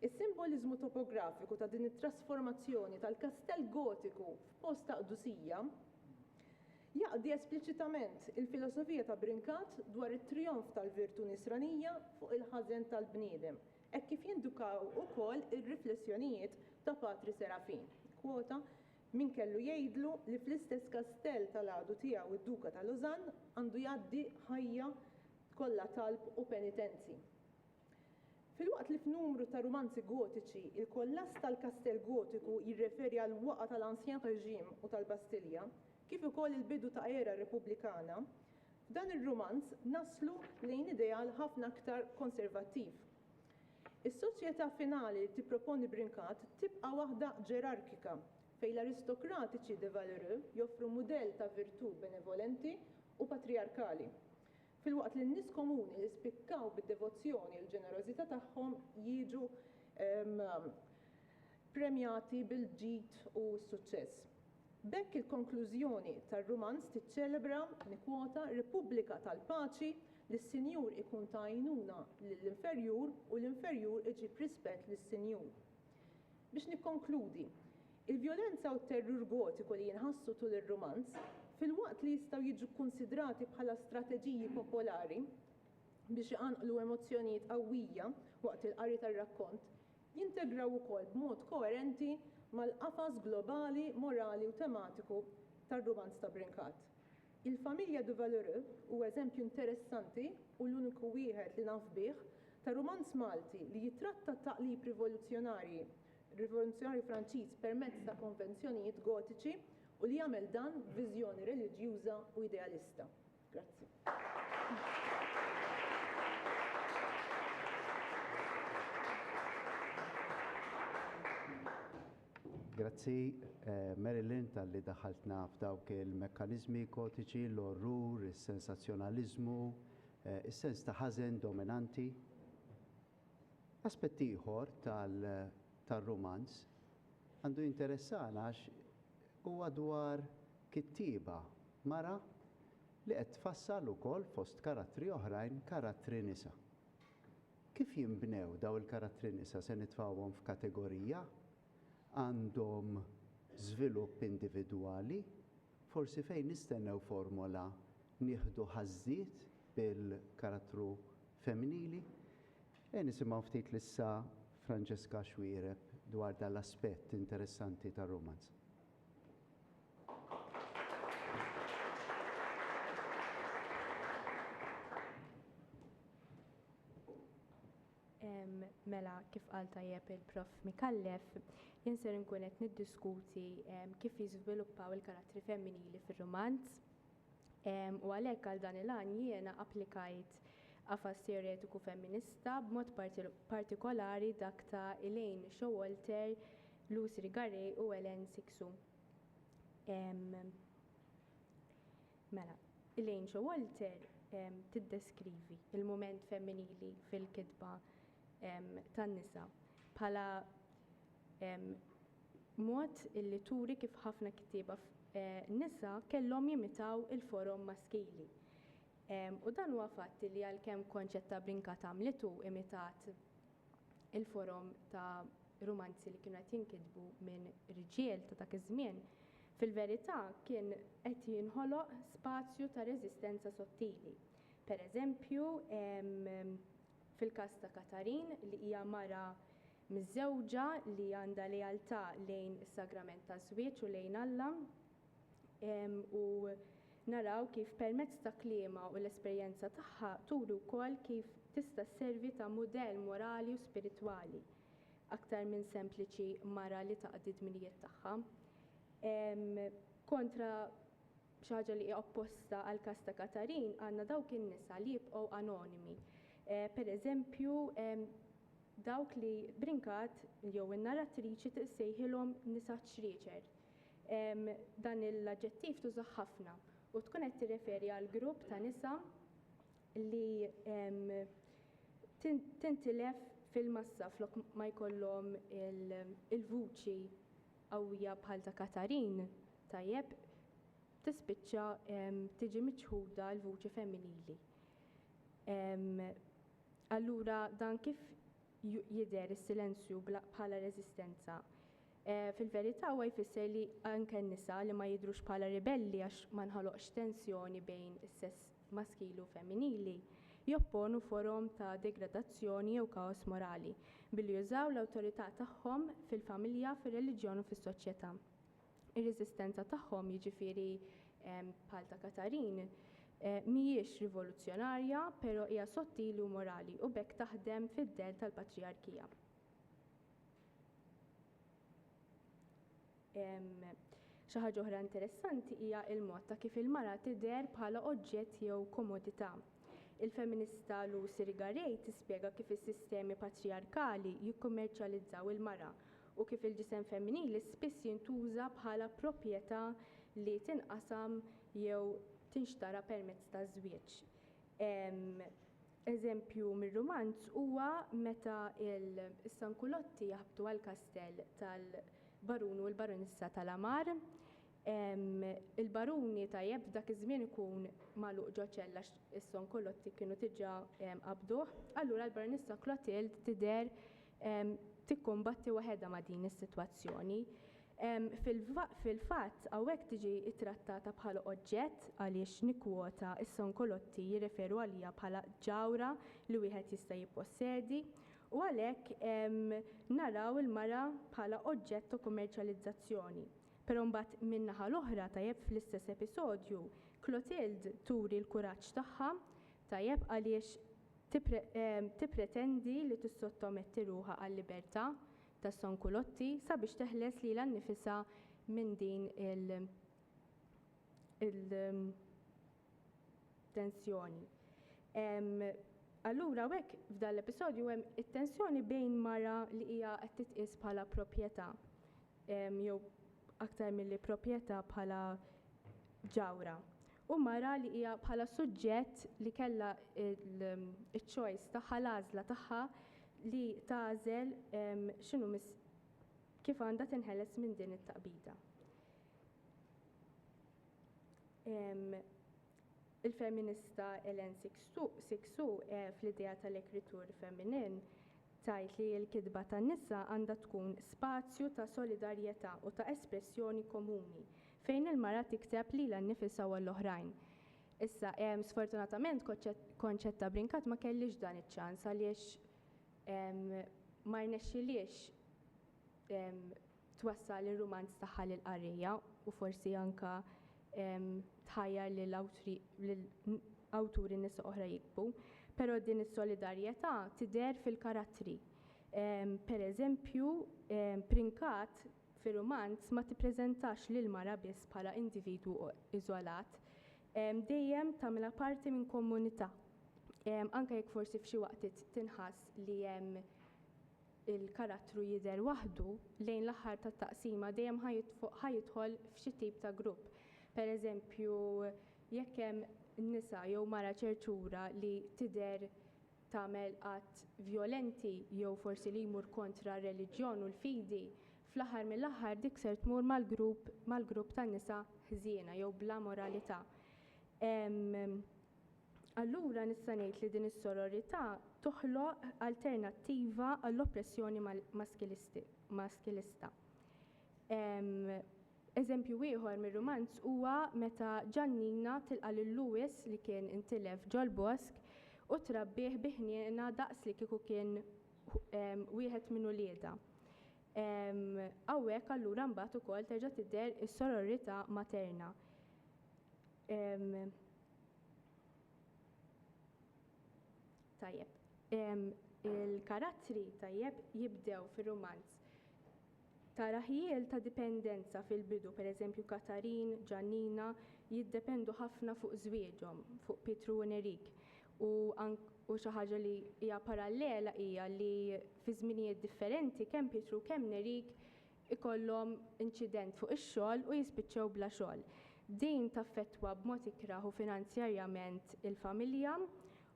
Is-simboliżmu topografiku ta' din it-trasformazzjoni tal-Kastell Gotiku f'post ta' qdusija jaqdi espliċitament il-filosofija ta' Brincat dwar it-trionf tal-virtu nisranija fuq il-ħażen tal-bniedem, hekk kif jindukaw ukoll ir-riflessjonijiet ta' Patri Serafin. Kwota, min kellu jgħidlu li fl-istess kastell tal-għadu tiegħu id-Duka ta' Lausanne għandu jgħaddi ħajja kollha talb u penitenzi. Filwaqt li f'numru ta' romanzi gotiċi il-kollass tal-Kastell Gotiku jirreferi għal waqa tal-Ancien Reġim u tal-Bastilja, kif ukoll il-bidu ta' era repubblikana, f'dan ir-romanz naslu lejn ideal ħafna aktar konservattiv. Is-soċjetà finali li tipproponi Brincat tibqa' waħda ġerarkika fejn l-aristokratiċi de Valeroy joffru mudell ta' virtù benevolenti u patriarkali. Filwaqt li n-nies komuni li spikkaw bid-devozzjoni u l-ġenerożità tagħhom jiġu premjati bil-ġid u s-suċċess. B'hekk il-konklużjoni tar-romanz tiċċelebra nikwota Repubblika tal-Paċi li s-Sinjur ikun ta' għajnuna lill-inferjur u l-inferjur iġib rispett lis-Sinjur. Biex nikkonkludi, il-vjolenza u t-terrur gotiku li jinħassu tul ir-romanz fil-waqt li jistgħu jiġu kkunsidrati bħala strateġiji popolari biex iqanqlu emozzjonijiet qawwija waqt il-qari tar-rakkont, jintegraw ukoll b'mod koerenti mal-qafas globali, morali u tematiku tar-romanz ta' Brincat. Il-familja de Valeroy huwa eżempju interessanti u l-uniku wieħed li naf bih ta' romanz Malti li jitratta taqlib rivoluzzjonarji Franċiż permezz ta' konvenzjonijiet gotiċi u li jagħmel dan b'viżjoni reliġjuża u idealista. Grazzi. Grazzi Marilyn tal-li daħaltna f'dawk il-mekkaniżmi gotiċi, l-orrur, is-sensazzjonaliżmu, is-sens ta' ħażen dominanti. Aspett ieħor tal-romanz għandu interessana għax huwa dwar kittieba mara li qed tfassal ukoll fost karattri oħrajn karattri nisa. Kif jinbnew daw il-karattri nisa se nitfawhom f'kategorija? Għandhom żvilupp individwali? Forsi fejn nistennew formola nieħdu ħażiet bil-karattru femminili. Nisimgħu ftit lissa Francesca Xwiereb dwar dal-aspett interessanti tar-romanz. Mela, kif qal tajjeb il-Prof Mikallef, jien ser nkun qed niddiskuti kif jiżviluppaw il-karattri femminili fir-romanz. U għalhekk għal dan il-għan jiena applikajt qafas teoretiku femminista b'mod partikolari dak ta' Elaine Showalter, Lucy Irigaray u Hélène Cixous. Mela, Elaine Showalter tiddeskrivi il-mument femminili fil-kitba tan-nisa bħala mod illi turi kif ħafna kittieba nisa kellhom jimitaw il-forom maskili. U dan huwa fatt li għalkemm konċett ta' Brinkat għamlitu imitat il-forom ta' romanzi li kienu qed jinkitbu minn riġiel ta' dak iż-żmien, fil-verità kien qed jinħoloq spazju ta' reżistenza sottili. Pereżempju, fil-każ ta' Katarin li hija mara miż-żewġa li għandha lealtà lejn is-sagrament taż-żwieġ u lejn Alla, u naraw kif permezz ta' kliema u l-esperjenza tagħha turi wkoll kif tista' sservi ta' mudell morali u spiritwali aktar minn sempliċi mara li taqdi d-dmirijiet tagħha. Kontra xi ħaġa li hija opposta għal każ ta' Katarin għandna dawk in-nisa li jibqgħu anonimi. Pereżempju, dawk li Brinkat jew in-narratriċi tissejħilhom nisa ċrieċer. Dan l-aġġettiv tuża ħafna u tkun qed tirreferi għal grupp ta' nisa li tintilef fil-massa flok ma jkollhom il-vuċi qawwija bħal ta' Katarin, tajjeb tispiċċa tiġi miċħuda l-vuċi femminili. Allura dan kif jidher is-silenzju bħala reżistenza. Fil-verità huwa jfisser li anke n-nisa li ma jidhrux bħala ribelli għax ma nħoloqx tensjoni bejn is-sess maskili u femminili, jopponu forom ta' degradazzjoni jew kaos morali billi jużaw l-awtorità tagħhom fil-familja, fir-reliġjon u fis-soċjetà. Ir-reżistenza tagħhom jiġifieri bħal ta' Katarin mhijiex rivoluzzjonarja, però hija sottili u morali u bekk taħdem fid-del tal-patriarkija. Xi ħaġa oħra interessanti hija l-mod ta' kif il-mara tidher bħala oġġett jew komodità. Il-feminista Lucy Irigaray tispjega kif is-sistemi patriarkali jikkummerċjalizzaw il-mara u kif il-ġisem femminili spiss jintuża bħala proprjetà li tinqasam jew tinxtara permezz ta' żwieġ. Eżempju mir-romanz huwa meta is-Sankulotti jaħbtu għall-kastell tal-Barun u l-Baronissa tal-Amar. Il-Baruni tajjeb dak iż-żmien ikun magħluq ġo ċella is-Sankulotti kienu diġà qabduh, allura l-Baronissa Clotilde tidher tikkumbatti waħedha ma' din is-sitwazzjoni. Fil-fatt hawnhekk tiġi ttrattata bħala oġġett għaliex nikkwota is-Sankolotti jirreferu għaliha bħala ġawra li wieħed jista' jippossedi u għalhekk naraw il-mara bħala oġġett ta' kummerċjalizzazzjoni. Però mbagħad min-naħa l-oħra tajjeb fl-istess episodju Clotilde turi l-kuraġġ tagħha tajjeb għaliex tippretendi li tissottometti ruħha għal-libertà tas-Sankulotti sabiex teħles lilha nnifisha minn din il-tensjoni. Allura hekk f'dan l-episodju hemm it-tensjoni bejn mara li hija qed titqies bħala proprjetà jew aktar milli proprjetà bħala ġawra. U mara li hija bħala suġġett li kellha il-choice tagħha l-għażla tagħha li tagħżel kif għandha tinħeles minn din it-taqbida. Il-feminista Hélène Cixous fl-idea tal-ekritur feminin tajt li l-kitba tan-nisa għandha tkun spazju ta' solidarjetà u ta' espressjoni komuni fejn il-mara tikteb lilha nnifisha u l-oħrajn. Issa, sfortunatament konċett ta' brinkat ma kellix dan iċ-ċans għaliex ma rnexxiliex twassal ir-rumanz tagħha lill-qarrija u forsi anke tħajjar lill-awturi nisa oħra jikbu, però din is-solidarjetà tidher fil-karattri. Pereżempju, brinkat fir-rumanz ma tippreżentax lil mara biss bħala individwu iżolat, dejjem tagħmilha parti minn komunità. Anke jekk forsi f'xi waqt tinħass li il-karattru jidher waħdu, lejn l-aħħar tat-taqsima dejjem ħajidħol f'xi tip ta' grupp. Pereżempju, jekk hemm nisa jew mara ċerċura li tidher tagħmel qatt vjolenti jew forsi li jmur kontra r-reliġjon u l-fidi, fl-aħħar mill-aħħar dik ser tmur mal-grupp tan-nisa ħżiena jew bla moralità. Allura nista' ngħid li din is-sororità toħloq alternattiva għall-oppressjoni maskilista. Eżempju ieħor mir-rumanz huwa meta Giannina tilqa' lil Lewis li kien intilef ġol-bosk u trabbih bi ħniena daqs li kieku kien wieħed minn ulieda. Hawnhekk allura mbagħad ukoll terġa' tidher is-sororità materna. Tajjeb, il-karattri tajjeb jibdew fir-rumanz taraħiel ta' dipendenza fil-bidu, pereżempju Katarin, Giannina, jiddependu ħafna fuq żwieġhom, fuq Pietru u Nerik. U xi ħaġa li hija parallela hija li fi żminijiet differenti kemm Pietru kemm Nerik ikollhom inċident fuq ix-xogħol u jispiċċew bla xogħol. Din taffettwa b'mod ikraħ u finanzjarjament il-familja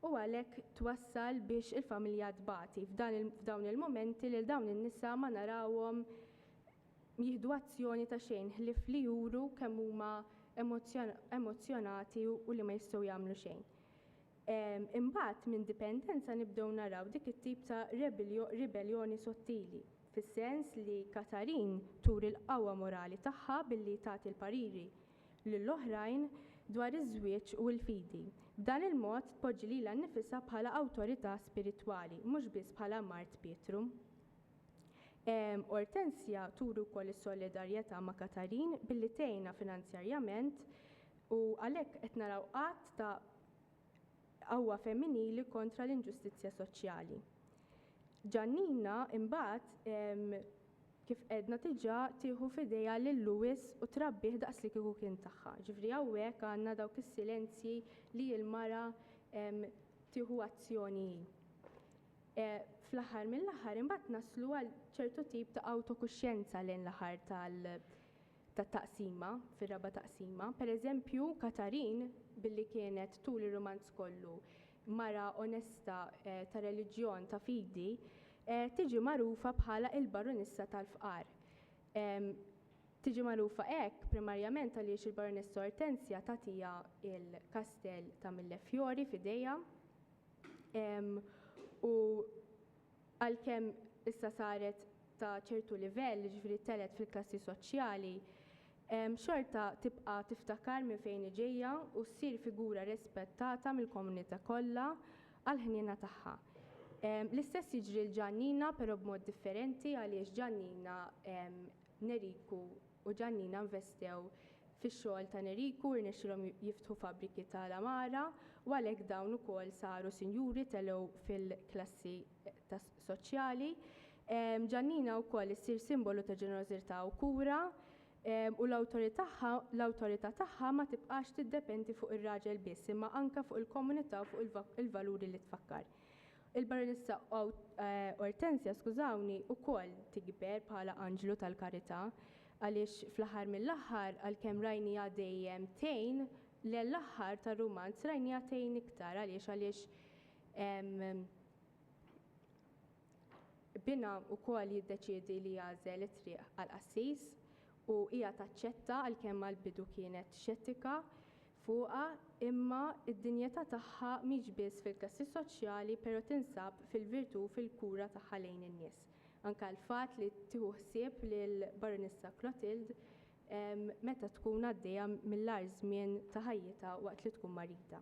u għalhekk twassal biex il-familja tbati f'dawn il-momenti li dawn in-nisa ma narawhom jieħdu azzjoni ta' xejn ħlief li juru kemm huma emozzjonati u li ma jistgħu jagħmlu xejn. Imbagħad minn dipendenza nibdew naraw dik it-tip ta' ribellioni sottili, fis-sens li Katarin turi l-qawwa morali tagħha billi tagħti l-pariri lill-oħrajn dwar iż-żwieġ u l-fidi. B'dan il-mod tpoġġi lilha nnifisha bħala awtorità spiritwali, mhux biss bħala mart Pietru. Ortensja turi wkoll is-solidarjetà ma' Katarin billi tgħinha finanzjarjament u għalhekk qed naraw qatt ta' qawwa femminili kontra l-inġustizzja soċjali. Giannina imbagħad kif qedna diġà tieħu f'idejha lil Lewis u trabbih daqs li kieku kien tagħha. Ġifri hawnhekk għandna dawk is-silenzji li l-mara tieħu azzjoni. Fl-aħħar mill-aħħar imbagħad naslu għal ċertu tip ta' autokuxjenza lejn l-aħħar tat-taqsima, fir-raba' taqsima. Pereżempju, Katarin billi kienet tul ir-rumanz kollu mara onesta ta' reliġjon ta' fidi, tiġi magħrufa bħala il-baronissa tal-fqar. Tiġi magħrufa hekk primarjament għaliex il-baronessa Ortensja tagħtiha il-kastell ta' Millefiori f'idejha u għalkemm issa saret ta' ċertu livell, ġifieri telet fil-klassi soċjali, xorta tibqa' tiftakar minn fejn ġejja u ssir figura rispettata mill-komunità kollha għall ħniena tagħha. L-istess jiġri l-Giannina però b'mod differenti għaliex Giannina Neriku u Giannina investew fix-xogħol ta' Neriku irnexxilhom jiftħu fabbriki tal-amara u għalhekk dawn ukoll saru sinjuri telgħu fil-klassi soċjali. Giannina wkoll issir simbolu ta' ġenerożità u kura u l-awtorità tagħha ma tibqax tiddependi fuq ir-raġel biss imma anke fuq il-komunità u fuq il-valuri li tfakkar. Il-baronessa Ortensja, skużawni, ukoll tikber bħala anġlu tal-karità għaliex fl-aħħar mill-aħħar għalkemm rajnija dejjem tgħin l-aħħar tar-rumanz rajnija tgħin iktar għaliex bina wkoll jiddeċiedi li jagħżel it-triq għall-qassis u hija taċċetta għalkemm għall-bidu kienet xettika fuqha imma id-dinjetà tagħha mhix biss fil-klassi soċjali però tinsab fil-virtù fil-kura tagħha lejn in-nies. Anke l-fatt li tieħu ħsieb lill baronessa Clotilde meta tkun għaddejja mill-ar żmien ta' ħajjitha waqt li tkun marida.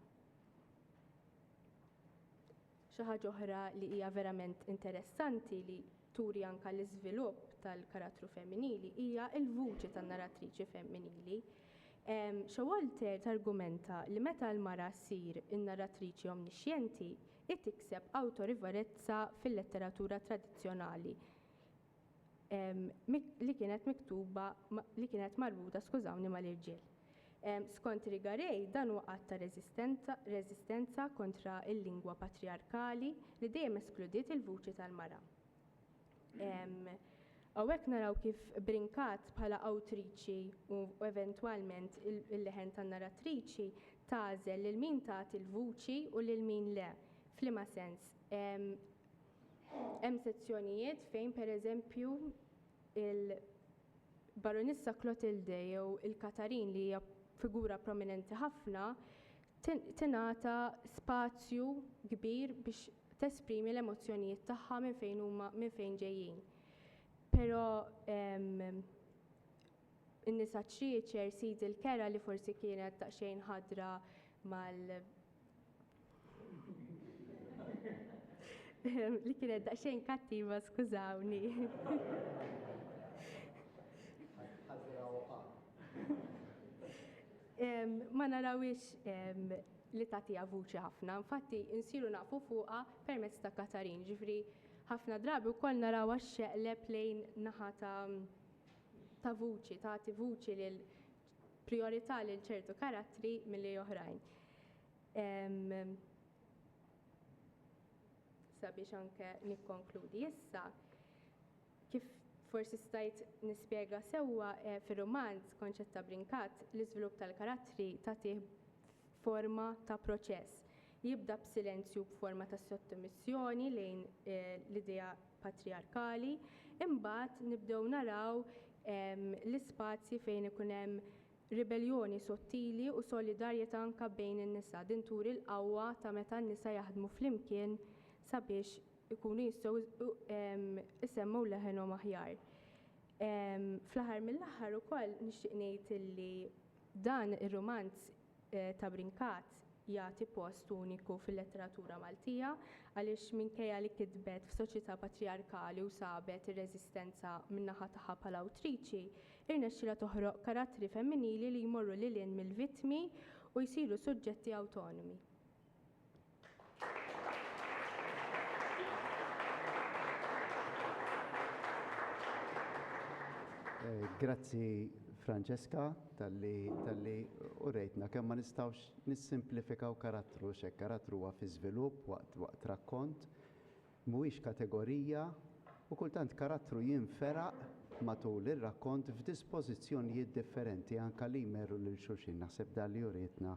Xi ħaġa oħra li hija verament interessanti li turi anke l-iżvilupp tal-karattru femminili hija l-vuċi tan-naratriċi femminili. Showalter targumenta li meta l-mara ssir in-naratriċi omnixjenti, tikseb awtorivolezza fil-letteratura tradizzjonali li kienet marbuta mal-irġiel. Skont Rigarej dan huwa qatt ta' reżistenza kontra l-lingwa patriarkali li dejjem eskludiet il-vuċi tal-mara. Hawnhekk naraw kif Brinkat bħala awtriċi u eventwalment il-leħen tan-naratriċi tagħżel lil min tagħti l-vuċi u lil min le. F'liema sens? Hemm sezzjonijiet fejn pereżempju il-Baronissa Clotilde jew il-Katarin li hija figura prominenti ħafna tingħata spazju kbir biex tesprimi l-emozzjonijiet tagħha minn fejn ġejjin. Però in-nisa ċrieċer Sidil Kera li forsi kienet daqsxejn ħadra li kienet daqsxejn kattiva, skużawni. Ma narawix li tagħtiha vuċi ħafna, infatti insiru naqfu fuqha permezz ta' Katarin, ġifri ħafna drabi wkoll narawha x'eqleb lejn naħa ta' vuċi, tagħti vuċi lil priorità lil ċertu karattri milli oħrajn. Sabiex anke nikkonkludi issa, kif forsi stajt nispjega sewwa fir-romanz konċett ta' Brinkat l-iżvilupp tal-karattri tagħtih forma ta' proċess. Jibda b'silenzju b'forma ta' sottomissjoni lejn l-idea patriarkali, imbagħad nibdew naraw l-ispazji fejn ikun hemm ribeljoni sottili u solidarjetà anke bejn in-nisa. Din turi l-qawwa ta' meta n-nisa jaħdmu flimkien sabiex ikunu jistgħu isemmew leħenhom aħjar. Fl-aħħar mill-aħħar ukoll nixtieq ngħid li dan ir-romanz ta' Brinkat jagħti post uniku fil-letteratura Maltija għaliex minkejja li kitbet f'soċjetà patriarkali u sabet ir-reżistenza min-naħa tagħha bħala awtriċi, irnexxielha toħroq karattri femminili li jmorru lil hinn mill-vittmi u jsiru suġġetti awtonomi. Grazzi Francesca tal-li urejtna kemm ma nistgħux nissimplifikaw karattru x'hekk karattru huwa fi żvilupp waqt rakkont, mhuwiex kategorija u kultant karattru jinferaq matul ir-rakkont f'dispożizzjonijiet differenti anke li jmerru lil xulxin. Naħseb dan li uritna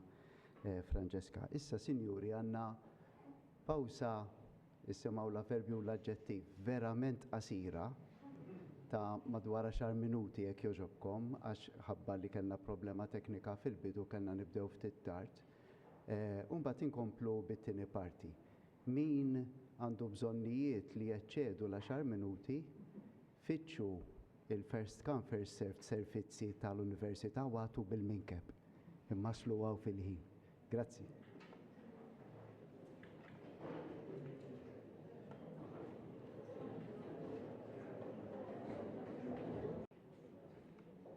Francesca. Issa sinjuri għandna pawsa issemgħu l-avverbju u l-aġġettiv verament qasira ta' madwar 10 minuti jekk jogħġobkom għax ħabba li kellna problema teknika fil-bidu kellna nibdew ftit tard. U mbagħad inkomplu bit-tieni parti. Min għandu bżonnijiet li jeċċedu l-10 minuti fittxu il-first come first served servizzi tal-Università u għatu bil-minkeb. Imma għaw fil-ħin. Grazzi.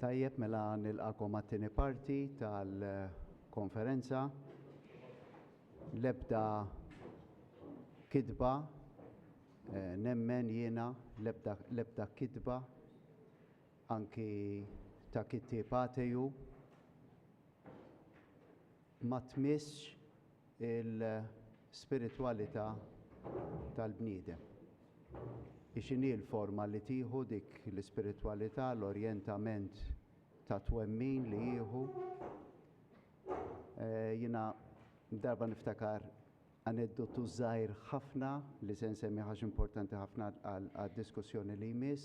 Tajjeb mela nilqakom għat-tieni parti tal-konferenza. L-ebda kidba, nemmen jiena l-ebda kidba anki ta' kittieb ateju ma tmissx il-spiritwalità tal-bniedem. Ixini l-forma li tieħu dik l-ispiritwalità, l-orjentament ta' twemmin li jieħu. Jiena darba niftakar aneddotu żgħir ħafna li se nsemmi ħaġa importanti ħafna għad-diskussjoni li jmiss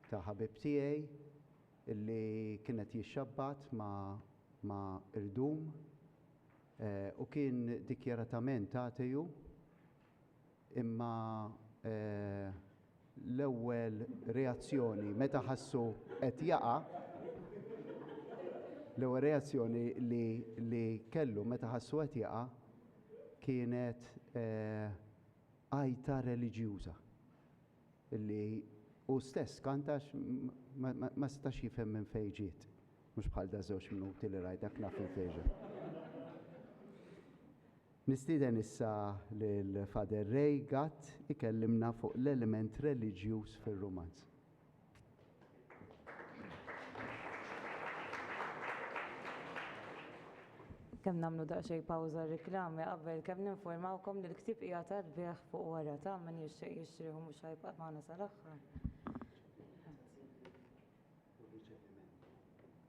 ta' ħabib tiegħi illi kienet jixxabbat ma' irdum u kien dikjaratament ateju imma l-ewwel reazzjoni meta ħassu qed jaqa' L-ewwel reazzjoni li kellu meta ħassu qed jaqa' kienet għajta reliġjuża. Illi hu stess kantax ma stax jifhem minn fejn ġiet. Mhux bħal da żewġ minuti li rajtek naf il-fejġa. Nistieden issa lil Fader Ray Gatt ikellimna fuq l-element reliġjuż fir-rumanz. Kemm nagħmlu daqsxejn pawża riklami qabel kemm ninformawkom li l-ktieb qiegħed għall-beħ fuq wara ta' min jixtieq jixtrieħu mhux ħajbqa' magħna sal-aħħar.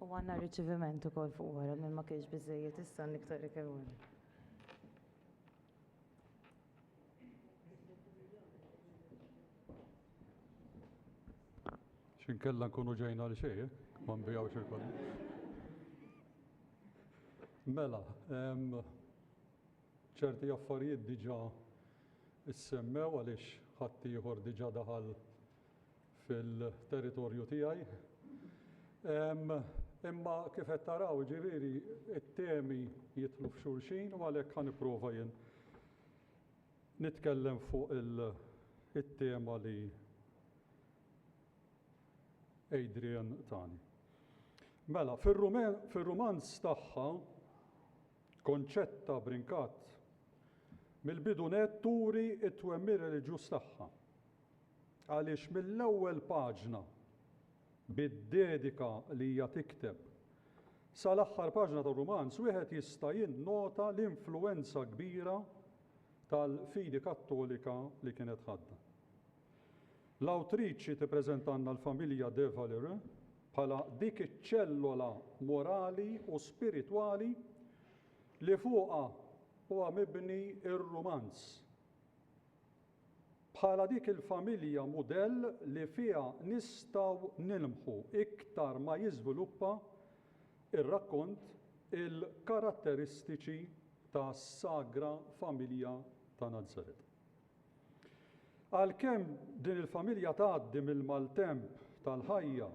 U għandna riċiviment ukoll fuq wara minn ma kienx biżżejjed issa niktar ikel. X'inkella nkunu ġejna li xejn, ma nbijgħux il-koll. Mela, ċerti affarijiet diġà issemmew għaliex ħadd ieħor diġà daħal fil-territorju tiegħi. Imma kif qed taraw ġifieri it-temi jidħlu f'xulxin u għalhekk ħanipprova jien nitkellem fuq it-tema li Adrian tani. Mela, fir-rumanz tagħha Konċetta Brinkat mill-bidunet turi t-twemmir reliġjuż tagħha. Għaliex mill-ewwel paġna bid-dedika li hija tikteb sal-aħħar paġna tar-rumanz wieħed jista' jinnota l-influwenza kbira tal-fidi kattolika li kienet ħadda. L-awtriċi tippreżentanna l-familja De Valera bħala dik iċ-ċellola morali u spiritwali li fuqha huwa mibni r-rumanz. Bħala dik il-familja mudell li fiha nistgħu nilmħu iktar ma jiżviluppa ir-rakkont il-karatteristiċi tas-sagra familja ta' Nażaret. Għalkemm din il-familja tgħaddi mill-maltemp tal-ħajja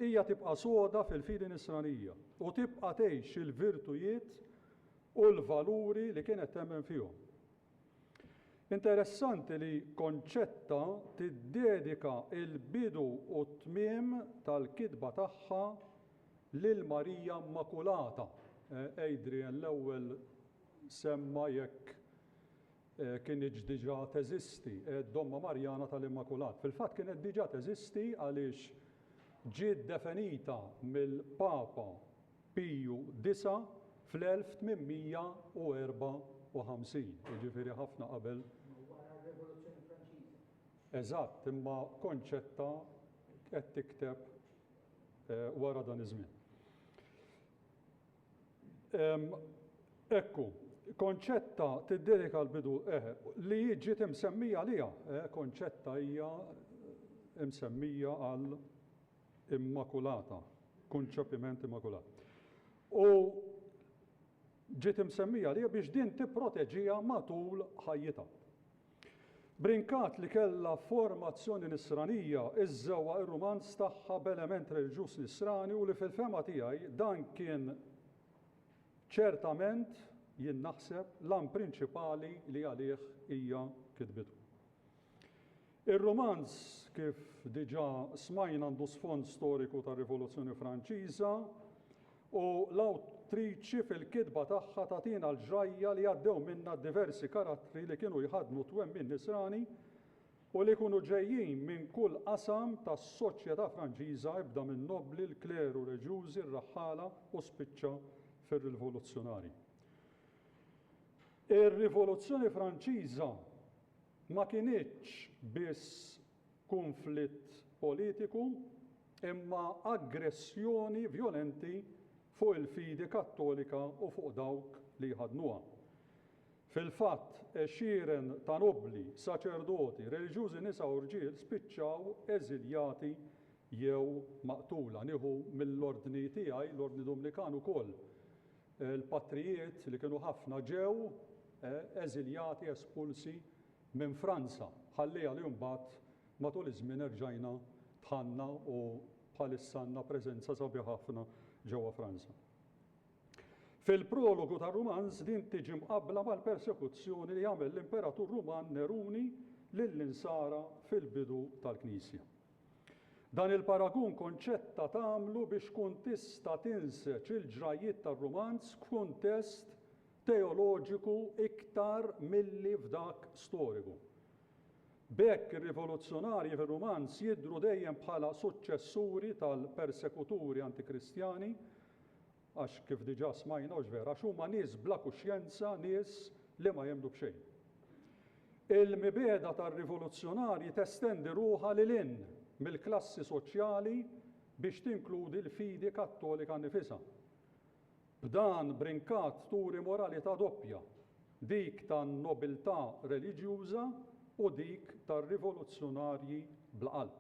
hija tibqa' soda fil-fidi nisranija u tibqa' tgħix il-virtujiet u l-valuri li kienet temmen fihom. Interessanti li Konċetta tiddedika l-bidu u t-tmiem tal-kitba tagħha lil Marija Immakulata. Adrian l-ewwel semma jekk kienet diġà teżisti, d-Domma Marjana tal-Immakulat. Fil-fatt kienet diġà teżisti għaliex ġiet definita mill-Papa Piju IX fl-1854, jiġifieri ħafna qabel. Eżatt, imma Konċetta qed tikteb wara dan iż-żmien. Ekku, Konċetta tiddedika l-bidu li ġiet imsemmija liha, Konċetta hija msemmija għal Immakulata, Kunċepiment Immakulat. U ġiet imsemmija liha biex din tipproteġiha matul ħajjitha. Brinkat li kellha formazzjoni nisranija iżżewwa r-rumanz tagħha b'element reliġjuż nisrani u li fil-fema tiegħi dan kien ċertament jien naħseb l-għan prinċipali li għalih hija kitbitu. Ir-rumanz kif diġà smajna għandu sfond storiku tar-Rivoluzzjoni Franċiża u l-awtriċi fil-kitba tagħha tagħtina l-ġrajja li għaddew minnha diversi karattri li kienu jħadmu twemmin nisrani u li kienu ġejjin minn kull qasam tas-soċjetà Franċiża ibda minn nobli, l-kleru reġjużi, r-raħħala u spiċċa fir-rivoluzzjonari. Ir-Rivoluzzjoni Franċiża ma kienitx biss konflitt politiku imma aggressjoni vjolenti fuq il-fidi kattolika u fuq dawk li jħadnuha. Fil-fatt, għexieren ta' nobli, saċerdoti, reliġjużi nisa u rġiel spiċċaw eżiljati jew maqtula. Nieħu mill-ordni tiegħi, l-ordni Dominikan ukoll. Il-patrijiet li kienu ħafna ġew eżiljati, espulsi minn Franza. Ħallija li mbagħad matul iż-żmien erġajna tħanna u bħalissa għandna preżenza sabiħa ħafna ġewwa Franza. Fil-prologu tar-rumanz din tiġi mqabbla mal-persekuzzjoni li jagħmel l-Imperatur Ruman Neruni lill-insara fil-bidu tal-Knisja. Dan il-paragun konċetta tagħmlu biex tkun tista' tinseċ il-ġrajiet tar-rumanz f'kuntest teoloġiku iktar milli f'dak storiku. B'hekk ir-rivoluzzjonarji fir-Rumanz jidhru dejjem bħala suċċessuri tal-persekuturi antikristjani għax kif diġà smajna vera huma nies bla kuxjenza, nies li ma jemnu b'xejn. Il-mibeda tar-rivoluzzjonarji testendi ruħha lil hinn mill-klassi soċjali biex tinkludi l-fidi kattolika nifisha. B'dan brinkat turi moralità doppja, dik tan-nobiltà reliġjuża u dik tar-rivoluzzjonarji bla qalb.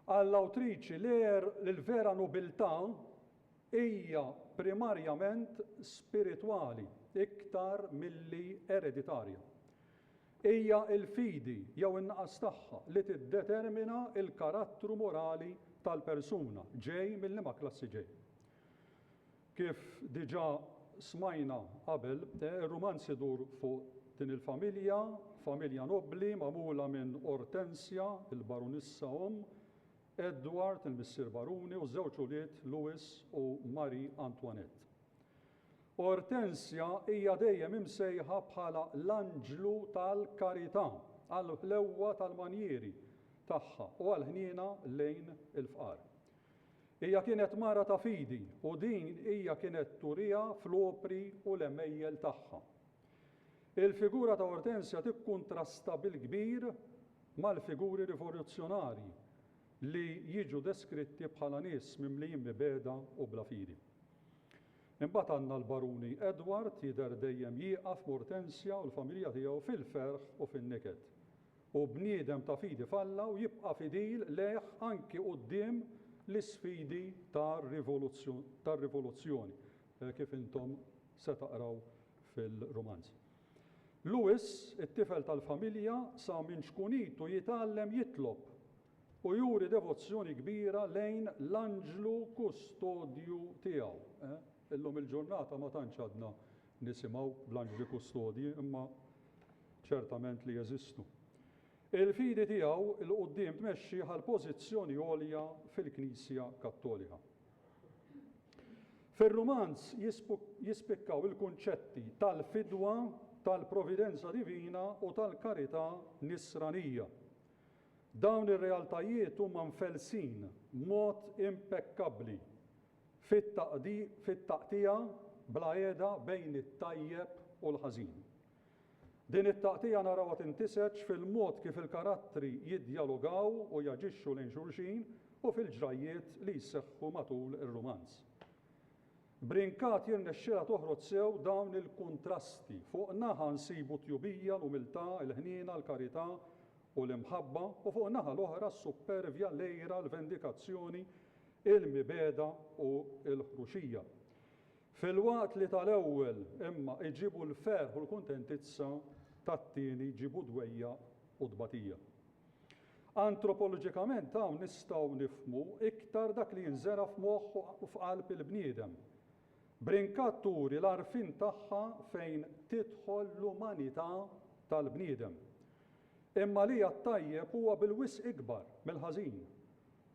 Għall-awtriċi l-vera nobiltà hija primarjament spiritwali iktar milli ereditarja. Hija l-fidi jew in-naqas tagħha li tiddetermina l-karattru morali tal-persuna ġej mill-liema klassi ġej. Kif diġà smajna qabel, ir-rumanz idur fuq din il-familja, familja nobbli magħmula minn Ortensja, il-Barunissa Edward, il-Missier Baruni, u żewġ ulied Louis u Marie Antoinette. Ortensja hija dejjem imsejħa bħala l-anġlu tal-karità, għall-ħlewwa tal-manjieri tagħha u għall-ħniena lejn il-fqar. Hija kienet mara ta' fidi u din hija kienet turija fl-opri u l-emejjel tagħha. Il-figura ta' Ortensja tikkuntrasta bil-kbir mal-figuri rivoluzzjonarji li jiġu deskritti bħala nies mimlijin mibeda u bla fidi. Imbagħad għandna l-Baruni Edward jidher dejjem jieqaf b'Ortensja u l-familja tiegħu fil-ferħ u fin-niked. U bniedem ta' fidi falla u jibqa' fidil leħ anki quddiem l-isfidi tar-rivoluzzjoni kif intom se taqraw fil-romanzi. Louis, it-tifel tal-familja, sa minn xkunitu jitgħallem jitlob u juri devozzjoni kbira lejn l-anġlu kustodju tiegħu. Illum il-ġurnata ma tantx għadna nisimgħu bl-anġli kustodji, imma ċertament li jeżistu. Il-fidi tiegħu il-qudiem tmexxi għal pożizzjoni għolja fil-Knisja Kattolika. Fir-Rumanz jispikkaw il-kunċetti tal-fidwa, tal-providenza divina u tal-karità nisranija. Dawn ir-realtajiet huma mfelsin b'mod impekkabbli fit-taqtija bla għeda bejn it-tajjeb u l-ħażin. Din it-taqtija narawha tintiseġ fil-mod kif il-karattri jiddjalogaw u jaġixxu lejn xulxin u fil-ġrajiet li jseħħu matul ir-rumanz. Brinkat jirnexxielha toħroġ sew dawn il-kuntrasti. Fuq naħa nsibu tjubija, l-umiltà, il-ħniena, l-karità u l-imħabba, u fuq naħa l-oħra s-supervja, l-lejra, l-vendikazzjoni, il-mibeda u l-ħruxija. Fil-waqt li tal-ewwel imma iġibu l-ferħ u l-kuntentizza, tat-tieni ġibu dwejja u dbatija. Antropoloġikament hawn nistgħu nifhmu iktar dak li jinżera f'moħħ u f'qalb il-bniedem. Brinkat turi l-għarfien tagħha fejn tidħol l-umanità tal-bniedem. Imma li t-tajjeb huwa bil-wisq ikbar mill-ħażin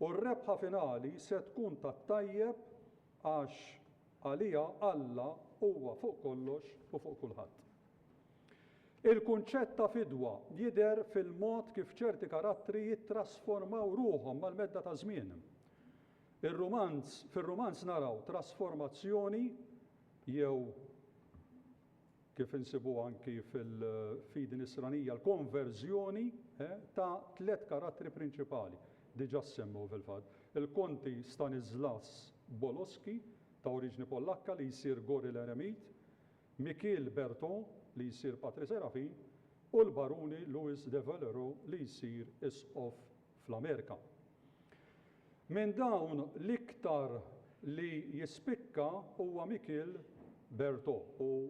u r-rebħa finali se tkun tat-tajjeb għax għalija Alla huwa fuq kollox u fuq kulħadd. Il-kunċett ta' fidwa jidher fil-mod kif ċerti karattri jittrasformaw ruhom mal-medda ta' żmien. Fir-rumanz naraw trasformazzjoni jew kif insibu anki fil-fidi nisranija l-konverżjoni ta' 3 karattri prinċipali diġà semmu fil-fatt. Il-konti Stanislas Bolowski ta' oriġni Pollakka li jsir Goril Eremit, Mikil Berton li jsir Patri Serafin u l-Baruni Louis de Valero li jsir Isqof fl-Amerika. Minn dawn l-iktar li jispikka huwa Mikil Berton u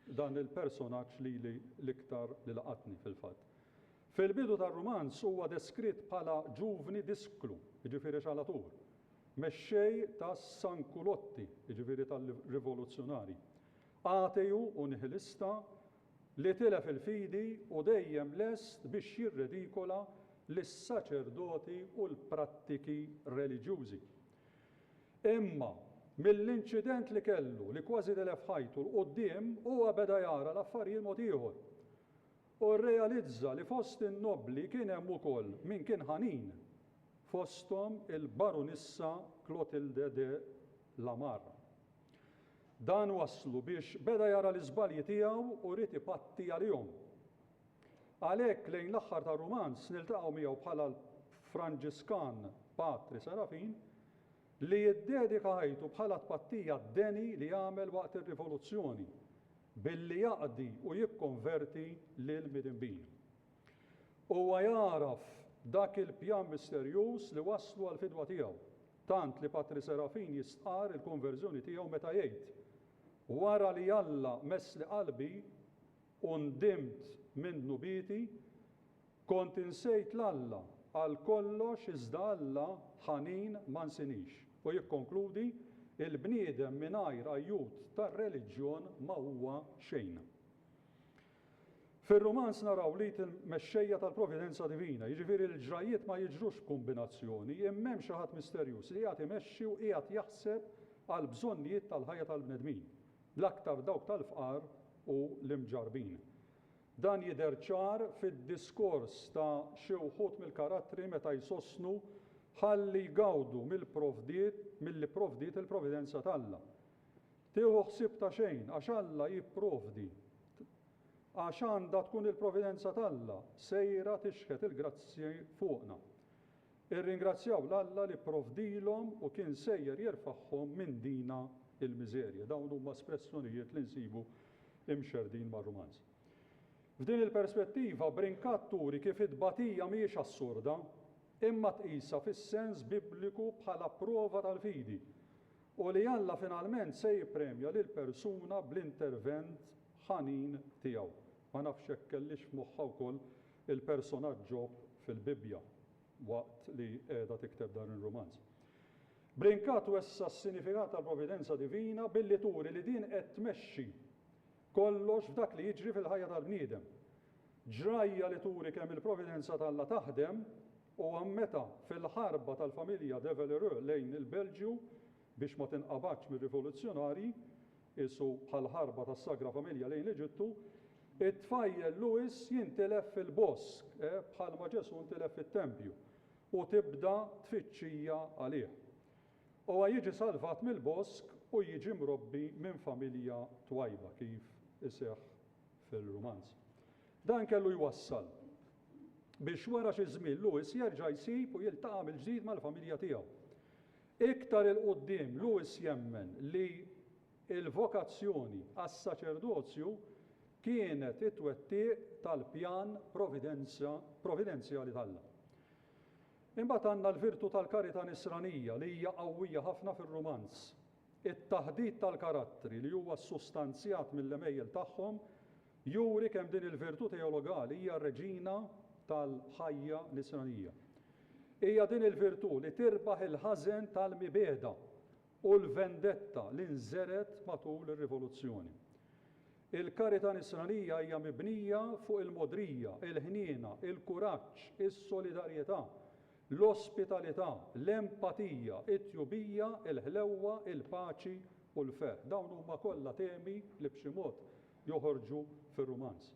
dan il-personaġġ li l-iktar li laqatni fil-fatt. Fil-bidu tar-rumanz huwa deskritt bħala ġuvni disklu, jiġifieri xalatur, mexxej tas-Sankulotti, jiġifieri tal-rivoluzzjonari. Ateju u nihilista li tilef il-fidi u dejjem lest biex jirredikola lis-saċerdoti u l-prattiki reliġjużi. Imma mill-inċident li kellu li kważi telef ħajtu l-qoddim huwa beda jara l-affarijiet mod ieħor. U rrealizza li fost in-nobbli kien hemm ukoll min kien ħanin fosthom il-Baronissa Clotilde de Lamar. Dan waslu biex beda jara l-iżbalji tiegħu u rid ipatti għalihom. Għalhekk lejn l-aħħar tar-Rumans niltaqgħu miegħu bħala l-Franġiskan Patri Serafin li jiddedika ħajtu bħala tpattija d-deni li jagħmel waqt ir-rivoluzzjoni billi jaqdi u jikkonverti lil midinbin. Huwa jaraf dak il-pjan misterjuż li waslu għall-fidwa tiegħu, tant li Patri Serafin jistqar il-konverżjoni tiegħu meta jgħid wara li Alla mess li qalbi u ndimt minn nubiti, kont insejt l-Alla għal kollox iżda Alla ħanin ma nsinix. U jikkonkludi il-bniedem mingħajr għajjut tar-reliġjon ma huwa xejn. Fir-Rumans naraw li il-mexxejja tal-Providenza Divina, jiġifieri l-ġrajiet ma jiġrux b'kombinazzjoni, imma hemm xi ħadd misterjuż li qiegħed imexxi u qiegħed jaħseb għal bżonnijiet tal-ħajja tal-bnedmin, l-aktar dawk tal-fqar u l-imġarbin. Dan jidher ċar fid-diskors ta' xi wħud mill-karattri meta jsostnu ħalli jgawdu milli provdiet il-Providenza t'Alla. Tieħu ħsieb ta' xejn għax Alla jipprovdi. Għax għandha tkun il-Providenza t'Alla sejra tixħet il-grazzi fuqna. Irringrazzjaw l-Alla li provdilhom u kien sejjer jerfa'hom minn dina il-miżerja. Dawn huma espressjonijiet li nsibu imxerdin mar-Rumans. F'din il-perspettiva Brinkat turi kif it-tbatija mhijiex assurda, imma tqisha fis-sens bibliku bħala prova tal-fidi u li Alla finalment se jippremja lil persuna bl-intervent ħanin tiegħu. Ma nafx hekk kellix f'moħħha wkoll il-personaġġ Ġob fil-Bibja waqt li qiegħda tikteb dan ir-Rumans. Brinkat wessa s-sinifikat tal-Providenza Divina billi turi li din qed tmexxi kollox f'dak li jiġri fil-ħajja tal-bniedem. Ġrajja li turi kemm il-Providenza t'Alla taħdem u meta fil-ħarba tal-familja de Villeroy lejn il-Belġju biex ma tinqabadx mir-rivoluzzjonari isu bħal-ħarba tas-Sagra Familja lejn l-Eġittu, it-tfajjel Louis jintilef fil-bosk bħalma Ġesu ntilef fit-Tempju u tibda tfittxija għalih. U jiġi salvat mill-bosk u jiġi mrobbi minn familja twajba kif iseħħ fil-Rumans. Dan kellu jwassal biex wara xi żmien Louis jerġa' jsib u jiltaqa' mill-ġdid mal-familja tiegħu. Iktar il-qudiem Louis jemmen li il-vokazzjoni għas-saċerdozju kienet it-twettiq tal-pjan providenzjali t'Alla. Imbagħad għandna l-virtu tal-karità nisranija li hija qawwija ħafna fir-Rumans. It-taħdid tal-karattri li huwa ssustanzjat mill-emejjel tagħhom juri kemm din il-virtu teologali hija reġina tal-ħajja nisranija. Hija din il-virtu li tirbaħ il-ħażen tal-mibeda u l-vendetta li nżeret matul ir-rivoluzzjoni. Il-karità nisranija hija mibnija fuq il-modrija, il-ħniena, il-kuraġġ, is-solidarjetà, l-ospitalità, l-empatija, it-tjubija, il-ħlewwa, il-paċi u l-ferħ. Dawn huma kollha temi li b'xi mod joħorġu fir-Rumans.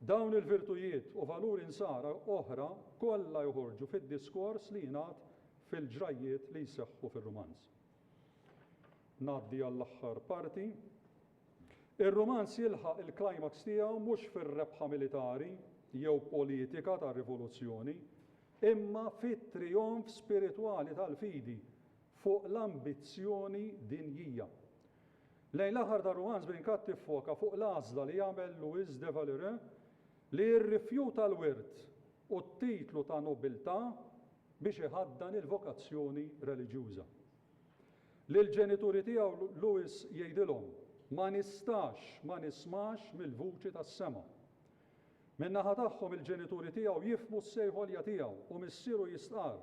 Dawn il-virtujiet u valuri nsara oħra kollha joħorġu fid-diskors li jingħad fil-ġrajiet li jseħħu fir-Rumans. Ngħaddi għall-aħħar parti. Ir-Rumans jilħaq il-climax tiegħu mhux fir-rebħa militari jew politika tar-rivoluzzjoni, imma fit-trionf spiritwali tal-fidi fuq l-ambizzjoni dinjija. Lejn l-aħħar tar-Rumans Brinkat tiffoka fuq l-għażla li jagħmel Louis de Villeroy li jirrifjuta l-wirt u t-titlu ta' nobiltà biex iħaddan il-vokazzjoni reliġjuża. Lill-ġenituri tiegħu Louis jgħidilhom ma nistax ma nismax mill-vuċi tas-sema. Min-naħa tagħhom il-ġenituri tiegħu jifhmu s-sejħolja tiegħu u missieru jistqar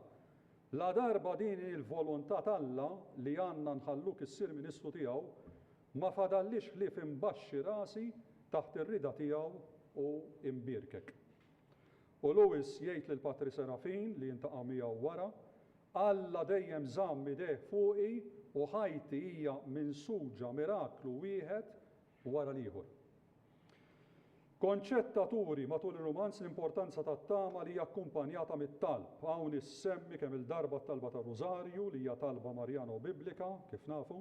La darba din il-volontà talla li għandna nħalluk issir Ministru tiegħu ma fadallix ħlief imbaxxi rasi taħt ir-rida tiegħu u imbirkek. U Lewis jgħid lil Patri Serafin li jintaqa' miegħu wara, Alla dejjem żamm ideh fuqi u ħajti hija minsuġa miraklu wieħed wara l-ieħor. Konċettaturi matul ir-romanz l-importanza tat-tama li hija akkumpanjata mit-talb. Hawn issemmi kemm il-darba t-talba ta' Rużarju li hija talba Marjana u Biblika, kif nafu.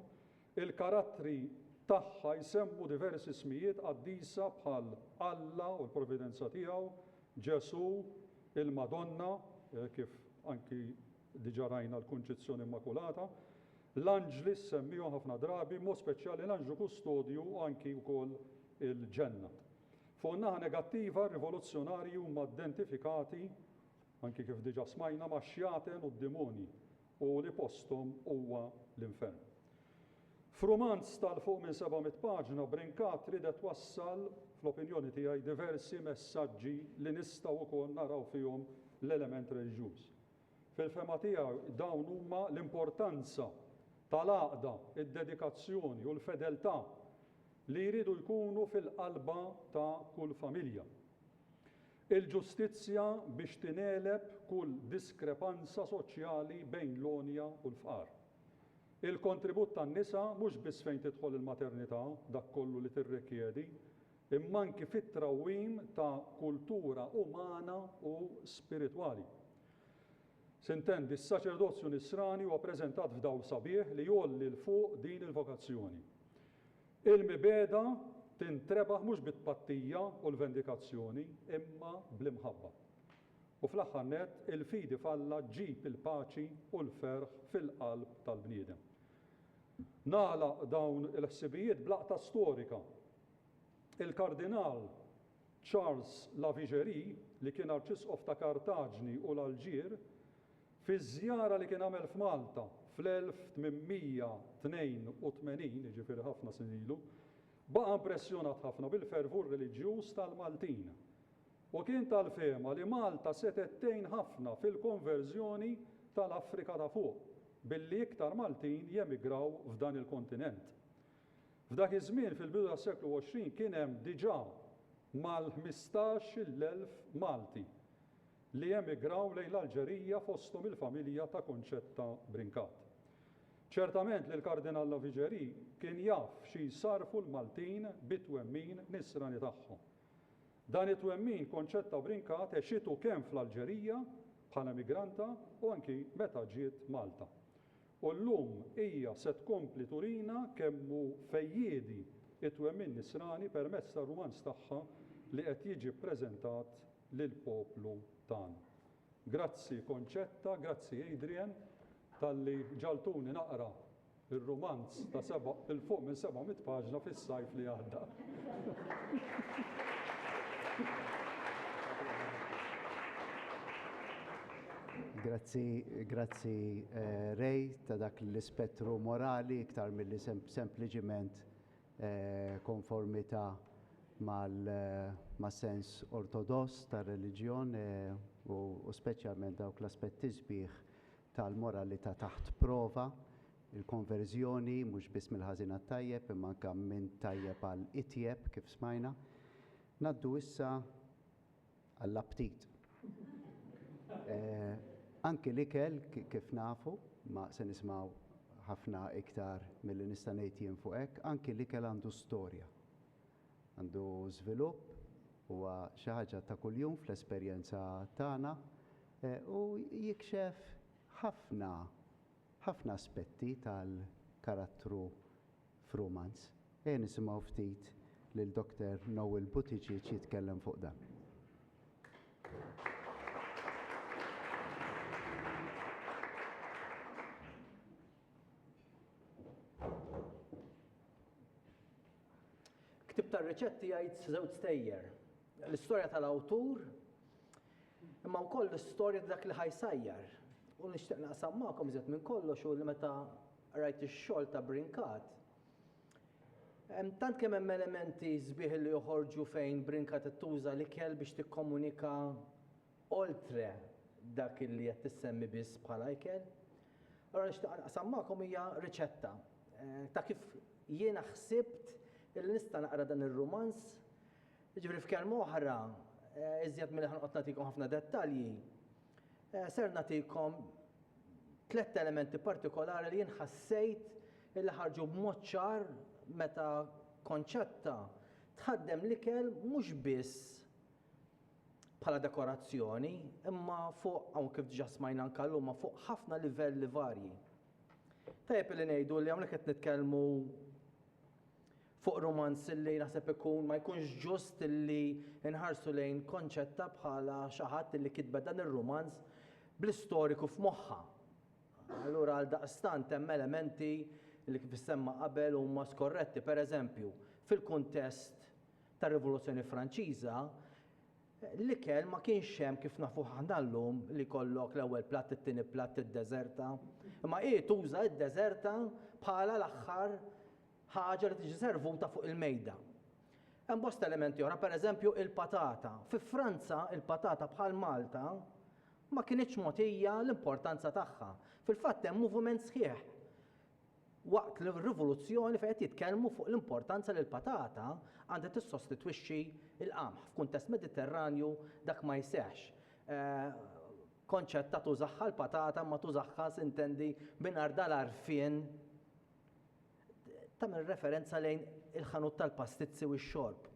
Il-karattri tagħha jsemmu diversi smijiet qaddisa bħal Alla u l-Provvidenza tiegħu, Ġesu, il-Madonna, kif anki diġà rajna l-Kunċizzjoni Immakulata, l-Anġli semmihom ħafna drabi, mod speċjali l-Anġlu Kustodju u anki wkoll il-Ġenna. Fuq naħa negattiva, r-rivoluzzjonarji huma identifikati, anki kif diġà smajna, ma' xjaten u d-dimoni u li posthom huwa l-infern. F'romanz tal-fuq minn 700 paġna, Brinkat ridet wassal, fl-opinjoni tiegħi, diversi messaġġi li nistgħu wkoll naraw fihom l-element reliġjuż. Fil-fema tiegħi dawn huma l-importanza tal-għaqda, id-dedikazzjoni u l-fedeltà li jridu jkunu fil-qalba ta' kull familja. Il-ġustizzja biex tineleb kull diskrepanza soċjali bejn l-onja u l-fqar. Il-kontribut tan-nisa mhux biss fejn tidħol il-maternità dak kollu li tirrikjedi, imma anki fit-trawwim ta' kultura umana u spiritwali. Sintendi, s-saċerdozzju nisrani huwa ppreżentat f'dawl sabiħ li jolli l-fuq din il-vokazzjoni. Il-mibeda tintrebaħ mhux bit-pattija u l-vendikazzjoni, imma bl-imħabba. U fl-aħħar nett il-fidi falla ġib il-paċi u l-ferħ fil-qalb tal-bniedem. Nagħlaq dawn il-ħsibijiet blaqta storika. Il-kardinal Charles Lavigerie li kien arċisqof ta' Kartaġni u l-Alġir fi żjara li kien għamel f'Malta fl-1882, jiġifieri ħafna snin ilu, baqa' impressjonat ħafna bil-fervur reliġjuż tal-Maltin. U kien tal-fehma li Malta setet tgħin ħafna fil-konverżjoni tal-Afrika ta' fuq, billi iktar Maltin jemigraw f'dan il-kontinent. F'dak iż-żmien fil-bidu tas-seklu 20 kien hemm diġà mal-15,000 Malti li emigraw lejn l-Alġerija fosthom il-familja ta' Konċetta Brinkat. Ċertament li l-Kardinal Lavigerie kien jaf xi jsarfu l-Maltin bit-twemmin nisrani tagħhom. Dan it-twemmin Konċetta Brinkat għexitu kemm fl-Alġerija bħala migranta u anki meta ġiet Malta. U llum hija se tkompli turina kemm hu fejjiedi it-twemmin nisrani permezz tar-rumanz tagħha li qed jiġi ppreżentat lill-poplu tagħna. Grazzi Konċetta, grazzi Adrian talli ġaltuni naqra ir-romanz ta' il-fuq minn 700 paġna fis-sajf li għadda. Grazzi Rej ta' dak l-ispettru morali iktar milli sempliċiment konformità mas-sens ortodoss tar-reliġjon u speċjalment dawk l-aspetti sbieħ tal-moralità taħt prova, il-konverżjoni mhux biss mill-ħażin għat-tajjeb imma anke minn tajjeb għal itjeb kif smajna. Ngħaddu issa għall-aptit. Anki l-ikel kif nafu, ma se nisimgħu ħafna iktar milli nista' ngħid jien fuq hekk, anki l-ikel għandu storja. Għandu żvilupp huwa xi ħaġa ta' kuljum fl-esperjenza tagħna u jikxef ħafna aspetti tal-karattru f'romanz. Nisimgħu ftit lil Dr. Noel Buttigieg jitkellem fuq dan. Ktib tar-riċetti jgħid żewġ stejjer. L-istorja tal-awtur imma wkoll l-istorja dak li ħajsajjar. U nixtieq naqsam magħkom iżjed minn kollox u li meta rajt ix-xogħol ta' Brinkat. Tant kemm hemm elementi sbieħ li joħorġu fejn Brinkat tuża l-ikel biex tikkomunika oltre dak li qed tissemmi biss bħala ikel. Allora nixtieq naqsam magħkom hija riċetta ta' kif jiena ħsibt li nista' naqra dan ir-rumans. Jiġifieri f'kelma oħra, iżjed milli ħanqod nagħtikom ħafna dettalji, ser nagħtikom 3 elementi partikolari li jien ħassejt illi ħarġu b'mod ċar meta Konċetta tħaddem l-ikel mhux biss bħala dekorazzjoni, imma fuq hawn kif diġà smajna anke llum fuq ħafna livelli varji. Tajjeb li ngħidu li hawnhekk qed nitkellmu fuq romanz li naħseb ikun ma jkunx ġust li nħarsu lejn Konċetta bħala xi ħadd li kitbet dan ir-romanz bl-istoriku f'moħħha. Allura għal daqstant hemm elementi li kif issemma qabel huma skorretti. Pereżempju, fil-kuntest tar-Rivoluzzjoni Franċiża, l-ikel ma kienx hemm kif nafu ħafna llum li jkollok l-ewwel platt, it-tieni platt, id-deżerta. Imma tuża d-deżerta bħala l-aħħar ħaġa li tiġi servuta fuq il-mejda. Hemm bosta elementi oħra, pereżempju il-patata. Fi Franza il-patata bħal Malta ma kienitx mogħtija l-importanza tagħha. Fil-fatt hemm moviment sħiħ waqt l-rivoluzzjoni fejn qed jitkellmu fuq l-importanza li l-patata għandha tissostitwixxi l-qamħ. F'kuntest Mediterranju dak ma jseħħx. Konċetta tużaħħa l-patata ma tużaħħa sintendi mingħajr dal-għarfien tagħmel referenza lejn il-ħanut tal-pastizzi u x-xorb.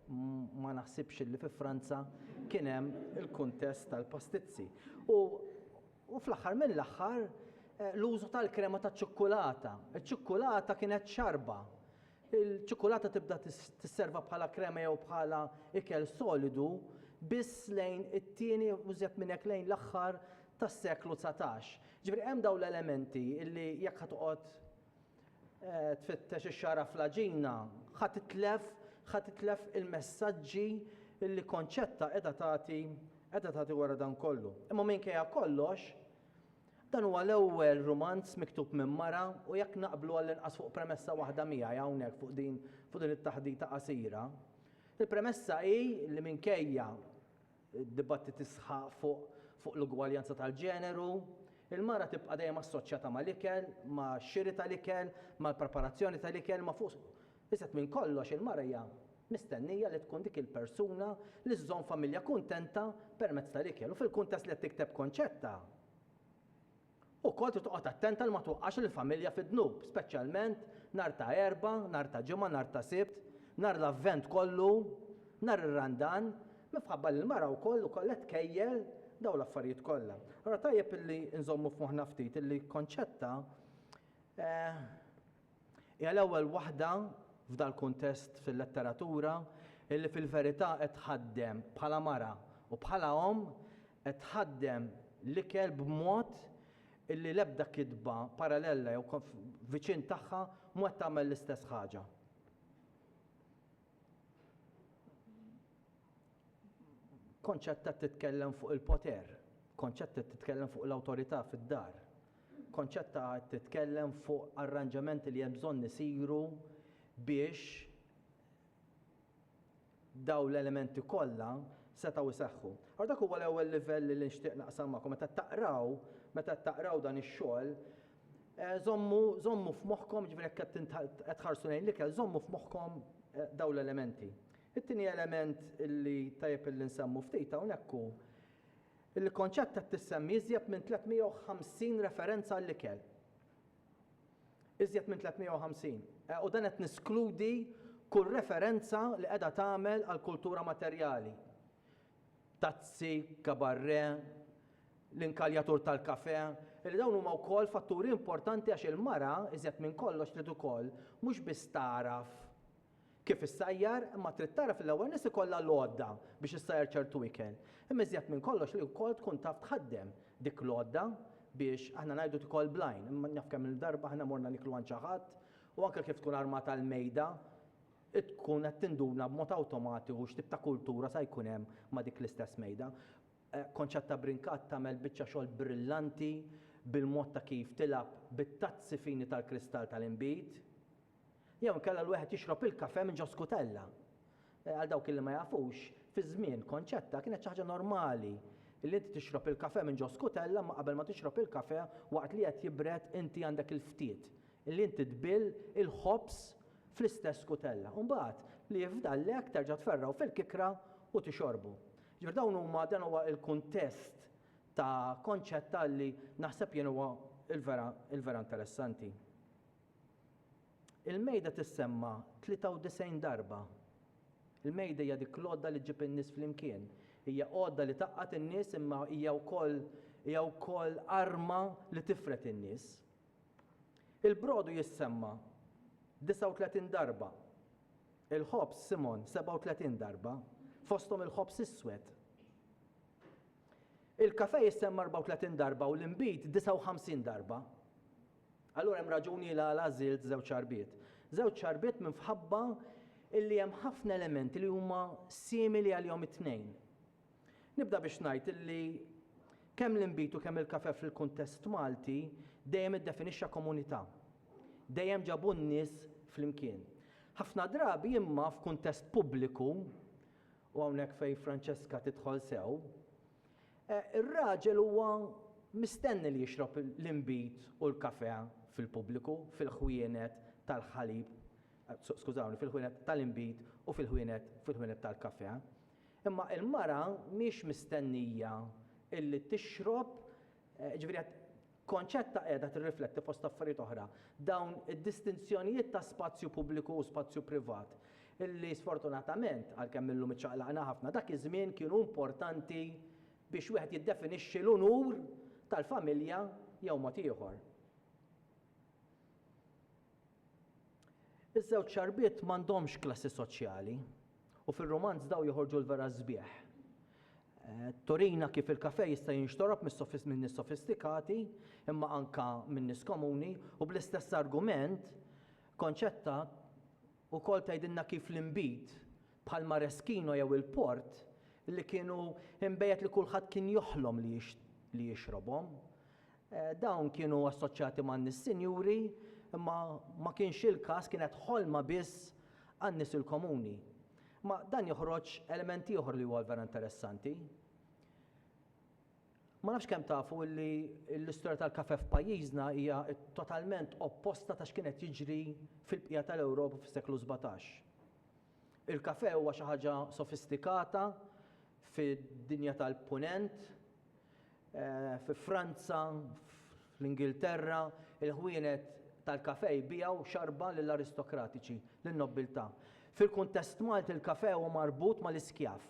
Ma naħsibx li fi Franza kien hemm il-kuntest tal-pastizzi. U fl-aħħar mill-aħħar l-użu tal-krema ta' ċokkolata. Il-ċokkolata kienet xarba. Il-ċokkolata tibda tisserva bħala krema jew bħala ikel solidu biss lejn it-tieni użjed minn hekk lejn l-aħħar tas-seklu 19. Ġifieri hemm dawn l-elementi illi jekk ħatoqgħod tfittex ix-xara fl-aġina ħatitlef il-messaġġi illi Konċetta qiegħda tagħti wara dan kollu. Imma minkejja kollox, dan huwa l-ewwel romanz miktub minn mara u jekk naqblu għall-inqas fuq premessa waħda miegħi hawnhekk fuq din it-taħdita qasira. Il-premessa hi li minkejja d-dibattiti sħaq fuq l-ugwaljanza tal-ġeneru, il-mara tibqa' dejjem assoċjata mal-ikel, max-xiri tal-ikel, mal-preparazzjoni tal-ikel, ma fuq iżgħet minn kollox il-mara hija mistennija li tkun dik il-persuna li żżomm familja kuntenta permezz tal-ikel. U fil-kuntest li qed tikteb Konċetta, ukoll toqgħod attenta li ma twaqqax il-familja fid-dnub, speċjalment nhar ta' erba', nhar ta' ġimgħa, nhar ta' sibt, nhar l-avvent kollu, nhar ir-randan, minħabba li l-mara wkoll qed tkejjel dawn l-affarijiet kollha. Allura tajjeb illi nżommu f'moħħna ftit illi Konċetta hija l-ewwel waħda f'dal kuntest fil-letteratura illi fil-verità qed tħaddem bħala mara u bħala omm qed tħaddem l-ikel b'mod illi l-ebda kitba parallella jew viċin tagħha mhu qed tagħmel l-istess ħaġa. Konċetta titkellem fuq il-poter, Konċetta titkellem fuq l-awtorità fid-dar, Konċetta titkellem fuq arranġamenti li hemm bżonn isiru biex daw l-elementi kollha setgħu jseħħu. Għal dak huwa l-ewwel livell li nixtieq naqsam magħkom meta taqraw dan ix-xogħol, żommu f'moħħkom ġifieri qed tħarsu lejn l-ikel, żommu f'moħħkom daw l-elementi. It-tieni element illi tajjeb illi nsemmu ftit hawnhekk hu illi Konċetta tissemmi iżjed minn 350 referenza għall-ikel. Iżjed minn 350. U dan qed niskludi kull referenza li qiegħda tagħmel għall-kultura materjali. Tazzi, kabarre, l-inkaljatur tal-kafè, li dawn huma wkoll fatturi importanti għax il-mara iżjed minn kollox trid ukoll mhux biss taraf kif issajjar, imma trid taraf l-ewwel nies ikollha l-għodda biex issajjar ċertu ikel. Imma iżjed minn kollox li wkoll tkun taf tħaddem dik l-għodda biex aħna ngħidu tikoll blajn, imma naf kemm il-darba aħna morna niklu għand xi ħadd u anke kif tkun armata l-mejda tkun qed tinduna b'mod awtomatiku x'tip ta' kultura se jkun hemm ma' dik l-istess mejda. Konċetta Brinkat tagħmel biċċa xogħol brillanti bil-mod ta' kif tilab bit-tazzi fini tal-kristall tal-inbit. Jew inkella l-wieħed jixrob il-kafè minn ġo skutella. Għal dawk li ma jafux, fi żmien Konċetta kienet xi ħaġa normali illi inti tixrob il-kafè minn ġo skutella ma qabel ma tixrob il-kafè waqt li qed jibred inti għandek il-ftiet. Illi inti tbill il-ħobs fl-istess skutella. Mbagħad li jifdallek terġa' tferraw fil-kikra u tixorbu. Ġifier dawn huma dan huwa l-kuntest ta' konċetta li naħseb jien huwa il-vera interessanti. Il-mejda tissemma 93 darba. Il-mejda hija dik l-għodda li ġib in-nies flimkien. Hija għodda li taqqat in-nies imma hija wkoll arma li tifret in-nies. Il-brodu jissemma 39 darba. Il-ħobs Simon 37 darba, fosthom il-ħobs iswed. Il-kafè jissemma 34 darba u l-imbit 59 darba. Allura hemm raġuni li għażilt żewġ ċarbiet. Żewġ ċarbiet minħabba illi hemm ħafna elementi li huma simili għalihom it-tnejn. Nibda biex ngħid illi kemm l-imbit u kemm il-kafè fil-kuntest Malti dejjem iddefinixxa komunità. Dejjem ġabu n-nies flimkien. Ħafna drabi imma f'kuntest pubbliku u hawnhekk fejn Franceska tidħol sew, ir-raġel huwa mistenni li jixrob l-imbit u l-kafè fil-pubbliku, fil-ħwienet tal-ħalib, skużawni, fil-ħwienet tal-imbit u fil-ħwienet tal-kafè. Imma il-mara mhix mistennija illi tixrob, ġifieri konċetta qiegħda tirrifletti fost affarijiet oħra. Dawn id-distinzjonijiet ta' spazju pubbliku u spazju privat illi sfortunatament għalkemm illum iċċaqlaqna ħafna dak iż-żmien kienu importanti biex wieħed jiddefinixxi l-unur tal-familja jew mod ieħor. Iż-żewġ ċarbiet m'għandhomx klassi soċjali u fir-romanz daw joħorġu l-vera żbieħ. Torina kif il-kafè jista' jinxtorob minn nies sofistikati imma anka minn nies komuni u bl-istess argument konċetta wkoll tgħidilna kif l-imbit bħal Mareskino jew il-Port li kienu imbejjed li kulħadd kien joħlom li jixrobhom. Dawn kienu assoċjati man nies sinjuri imma ma kienx il-każ kienet ħolma biss għan-nies il-komuni. Ma dan joħroġ elementi oħra li huwa vera interessanti. Ma nafx kemm tafu li l-istorja tal-kafè f'pajjiżna hija totalment opposta ta' x'kienet jiġri fil-bqija tal-Ewropa fis-seklu 17. Il-kafè huwa xi ħaġa sofistikata fid-dinja tal-punent, fi Franza, fl-Ingilterra, il-ħwienet tal-kafè jbiegħu xarba lill-aristokratiċi, lin-nobiltà. Fil-kuntest Malti il-kafè huwa marbut mal-iskjaf.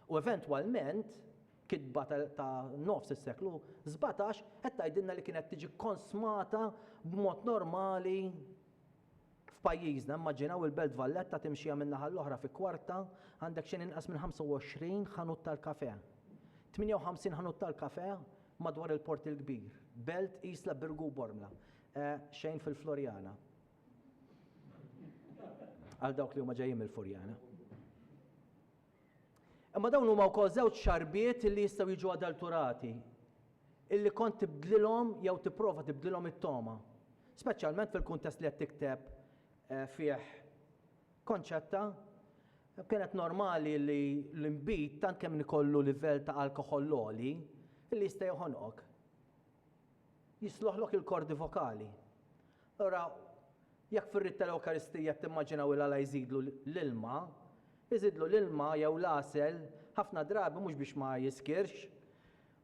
U eventwalment kitba ta' nofs is-seklu 17 qed tgħidilna li kienet tiġi konsmata b'mod normali f'pajjiżna. Immaġinaw il-Belt Valletta timxija minn naħa l-oħra fi kwarta għandek xejn inqas minn 25 ħanut tal-kafè. 58 ħanut tal-kafè madwar il-Port il-Kbir. Belt Isla Birgu Bormla. Xejn fil-Florjana. Għal dawk li huma ġejjin mill-Furjana. Imma dawn huma wkoll żewġ xarbiet li jistgħu jiġu adulturati, illi kont tibdlilhom jew tipprova tibdlilhom it-toma. Speċjalment fil-kuntest li qed tikteb fih konċetta, kienet normali li l-imbit tant kemm ikollu livell ta' alkoħol għoli illi jista' joħonqok. Jisloħlok il-kordi vokali. Ora, jekk fir-ritt tal-Ewkaristija timmaġinaw il-għala jżidlu l-ilma, jżidlu l-ilma jew l-asel ħafna drabi mhux biex ma jiskirx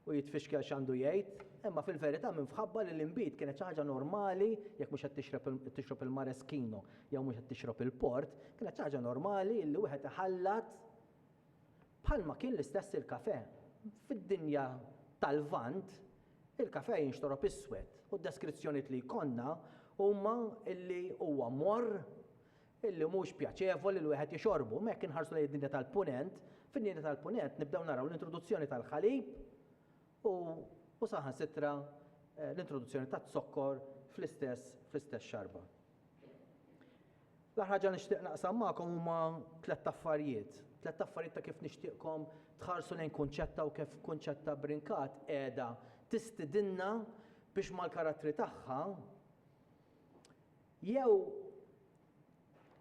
u jitfixkel x'għandu jgħid, imma fil-verità minħabba li l-imbit kienet xi ħaġa normali jekk mhux qed tixrob il-Mareskino jew mhux qed tixrob il-Port, kienet xi ħaġa normali li wieħed iħallat bħalma kien l-istess il-kafè. Fid-dinja tal-Vant il-kafè jinxtorob iswed u d-deskrizzjonijiet li jkollna huma illi huwa morr illi mhux pjaċevoli li wieħed jixorbu. Mek inħarsu lejn id-dinja tal-punent, fin-dinja tal-punent nibdew naraw l-introduzzjoni tal-ħalib u saħansitra l-introduzzjoni tat-zokkor fl-istess xarba. L-aħħar ħaġa nixtieq naqsam magħkom huma tliet affarijiet ta' kif nixtieqkom tħarsu lejn kunċetta u kif kunċetta Brinkat qiegħda tistidinna biex mal-karattri tagħha jew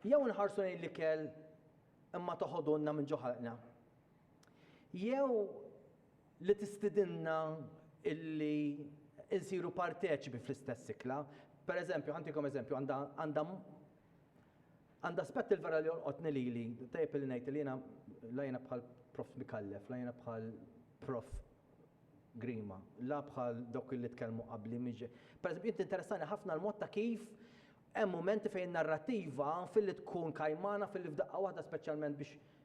nħarsu lejn l-ikel imma toħodunna minn ġoħalqna. Jew li tistidinna illi insiru parteċipi fl-istess sikla. Per eżempju, ħantikom eżempju, għandha aspett il-vera li jolqotni lili, tajjeb li ngħid li jiena lajna bħal prof Mikallef, lajna bħal prof Grima, la bħal dawk li tkellmu qabli miġi. Per eżempju, inti interessani ħafna l-mod ta' kif hemm momenti fejn narrattiva fil-li tkun kajmana fil-li f'daqqa waħda speċjalment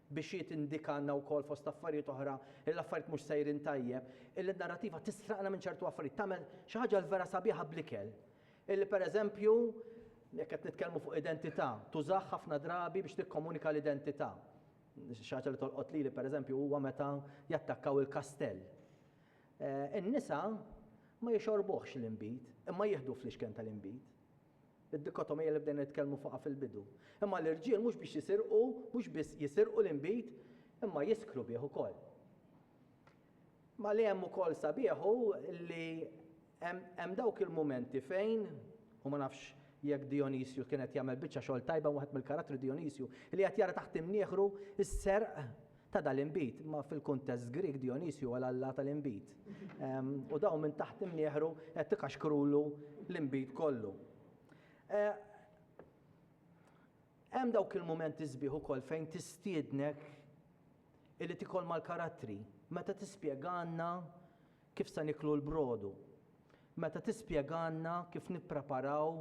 biex jitindikanna wkoll fost affarijiet oħra l-affarijiet mhux sejrin tajjeb, il-narrattiva tisraqna minn ċertu affarijiet, tagħmel xi ħaġa l-vera sabiħa bl-ikel. Illi pereżempju jekk qed nitkellmu fuq identità, tużaħ ħafna drabi biex tikkomunika l-identità. Xi ħaġa li tolqot lili pereżempju huwa meta jattakkaw il-kastell. In-nisa ma jixorbuħx l-inbit, imma jieħdu fl-ixken tal-inbit. Id-dikotomija li bdejna nitkellmu fuqha fil-bidu. Imma l-irġiel mhux biex jisirqu, mhux biss jisirqu l-inbit, imma jiskru bih ukoll. Ma li hemm ukoll sabiħu li hemm dawk il-mumenti fejn, u ma nafx jekk Dionisju kienet jagħmel biċċa xogħol tajba waħed mill-karattri Dionisju li qed jara taħt imnieħru s-serq ta' dal-inbit, ma fil-kuntest Grik Dionisju għal Alla tal-inbit. U daw minn taħt imnieħru qed tikaxkrulu l-inbit kollu. Hemm dawk il-mumenti sbieħ ukoll fejn tistiednek illi tikolma l-karattri, meta tispjeganna kif se niklu l-brodu, meta tispjeganna kif nippreparaw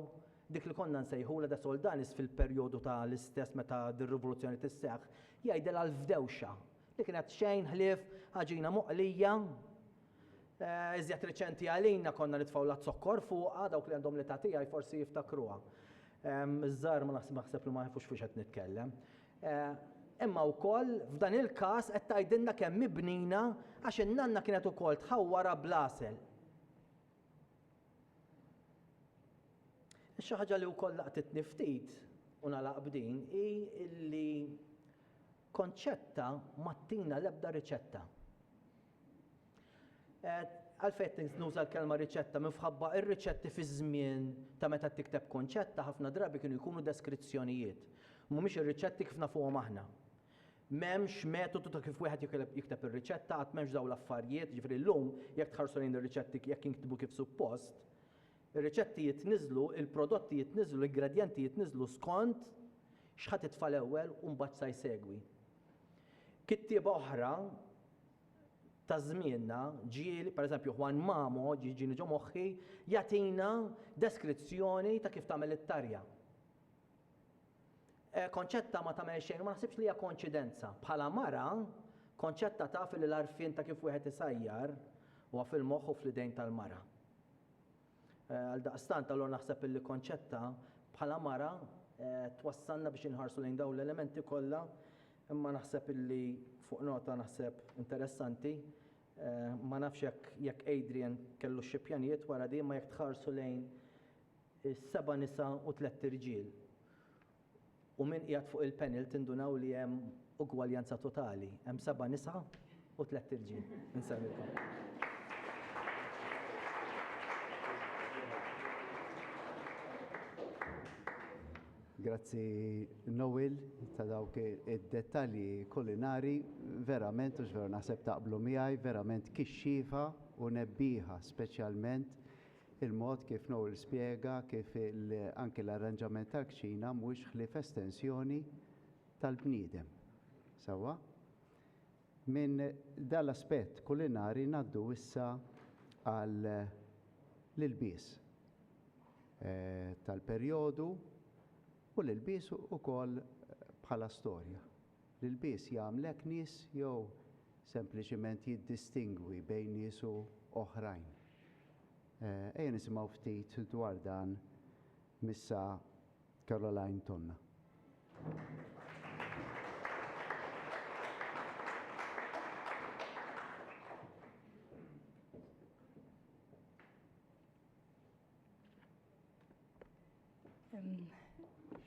dik li konna nsejħula da Soldanis fil-perjodu tal-istess meta dir-rivoluzzjoni tisseħħ, jgħidilha l-fdewxa li kienet xejn ħlief ħaġina muqlija. Iżjed riċenti għalina konna nitfgħu l-zokkor fuqha dawk li għandhom l-età tiegħi forsi jiftakruha. Iż-żgħar ma naħseb li ma jafux fiex qed nitkellem. Imma wkoll f'dan il-każ qed tgħidilna kemm mibnina għax in-nanna kienet ukoll tħawwara blasel. Xi ħaġa li wkoll laqtitni ftit u nagħlaq b'din hi li konċetta ma ttina l-ebda riċetta. Għalfejn nuża l-kelma riċetta minħabba ir-riċetti fi żmien ta' meta tikteb konċetta ħafna drabi kienu jkunu deskrizzjonijiet. Mhumiex ir-riċetti kif nafuhom aħna. M'hemmx metodu ta' kif wieħed jikteb ir-riċetta, qatt m'hemmx dawn l-affarijiet, ġifieri llum jekk tħarsu lejn ir-riċetti jekk jinktubu kif suppost, ir-riċetti jitniżlu, il-prodotti jitniżlu, l-ingredjenti jitniżlu skont x'ħadd titfa' l-ewwel u mbagħad sa jsegwi. Kittieba oħra ta' żmienna ġieli, pereżempju Juan Mamo ġieni ġo moħħi jagħtina deskrizzjoni ta' kif tagħmel it-tarja. Konċetta ma tagħmel xejn, ma naħsibx li hija konċidenza. Bħala mara, konċetta taf li l-arfien ta' kif wieħed isajjar huwa fil-moħħ u fl-idejn tal-mara. Għaldaqstant allura naħseb li konċetta bħala mara twassalna biex inħarsu lejn dawn l-elementi kollha, imma naħseb illi fuq nota naħseb interessanti, ma nafx jekk Adrian kellu xi pjanijiet wara di, ma jekk tħarsu lejn is-7 nisa u 3 irġiel. U min qiegħed fuq il-panel tindunaw li hemm ugwaljanza totali, hemm 7 nisa u 3 irġiel. Insemmilkom. Grazzi Noel ta' dawk id-dettalji kulinari, verament, u ġveru naħseb taqblu miegħi, verament kixxifa u nebbieħa, speċjalment il-mod kif Noel spjega kif anke l-arranġament tal-kċina mhux ħlief estensjoni tal-bniedem. Sewwa? Minn dal-aspett kulinari ngħaddu issa għal l-ilbies tal-perjodu u l-ilbies ukoll bħala storja. L-ilbies jagħmlek nies jew sempliċement jiddistingwi bejn nies u oħrajn. Ejja nisimgħu ftit dwar dan missa Caroline Tonna.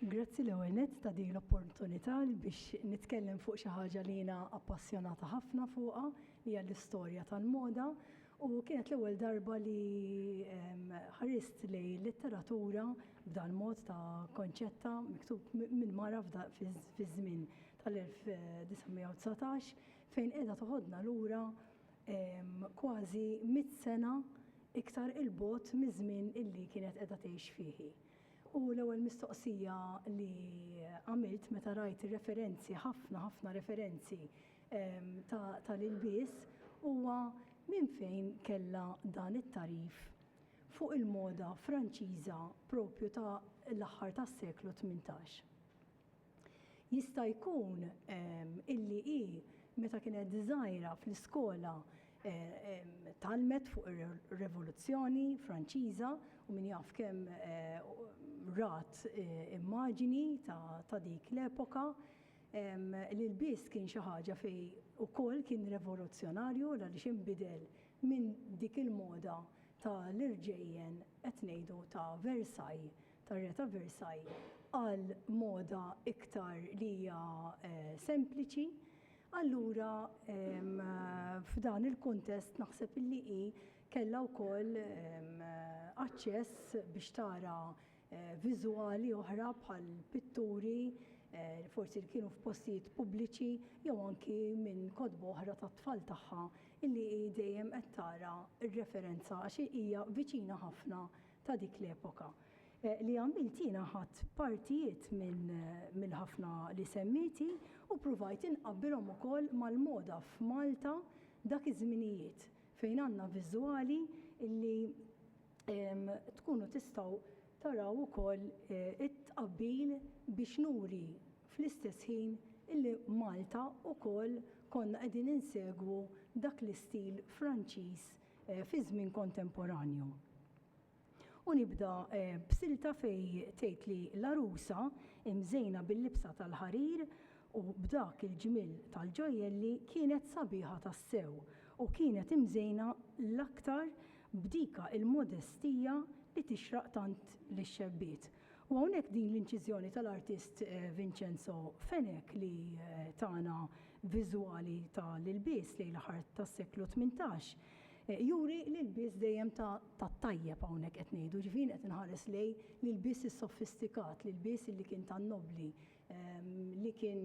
Grazzi l-ewwel nett ta' din l-opportunità biex nitkellem fuq xi ħaġa li jiena appassjonata ħafna fuqha li hija l-istorja tal-moda u kienet l-ewwel darba li ħarist lejn litteratura b'dan mod ta' konċetta miktub minn mara fi żmien tal-1919 fejn qiegħda toħodna lura kważi 100 sena iktar il-bot miż-żmien illi kienet qiegħda tgħix fih. U l-ewwel mistoqsija li għamilt meta rajt referenzi, ħafna referenzi tal-ilbies huwa minn fejn kellha dan it-tarif fuq il-moda Franċiża propju ta' l-aħħar tas-seklu 18. Jista' jkun illi hi meta kienet żgħira fl-iskola talmet fuq ir-Rivoluzzjoni Franċiża u min jaf kemm rat immaġini ta' dik l-epoka li l-biss kien xi ħaġa fejn ukoll kien rivoluzzjonarju għaliex inbidel minn dik il-moda ta' l-irġejjen qed ngħidu ta' Versailles, tar-re ta' Versailles, għal moda iktar li hija sempliċi. Allura f'dan il-kuntest naħseb illi hi kellha wkoll aċċess biex tara viżwali oħra bħal pitturi forsi li kienu f'postijiet pubbliċi jew anki minn kotba oħra tat-tfal tagħha illi hi dejjem qed tara r-referenza għax hija viċina ħafna ta' dik l-epoka. Li għamilt jiena ħadd partijiet minn ħafna li semmiti u provajt inqabbilhom ukoll mal-moda f'Malta dak iż-żminijiet fejn għandna viżwali illi tkunu tistgħu taraw ukoll it-tqabbil biex nuri fl-istess ħin illi Malta ukoll konna qegħdin insegwu dak l-istil Franċiż fi żmien kontemporanju. U nibda b'silta fejn tgħid li l-arusa imżejna bil-libsa tal-ħarir u b'dak il-ġmil tal-ġojjelli kienet sabiħa tas-sew u kienet imżejna l-aktar b'dika il-modestija li tixraq tant lix-xebbiet. U hawnhekk din l-inċiżjoni tal-artist Vincenzo Fenek li tagħna viżwali tal-ilbies lejn l-aħħar tas-seklu 18 juri li l-ilbies dejjem tat-tajjeb hawnhekk qed ngħidu, ġifieri qed inħares lejn l-ilbies is-sofistikat, l-ilbies li kien tan-nobli, li kien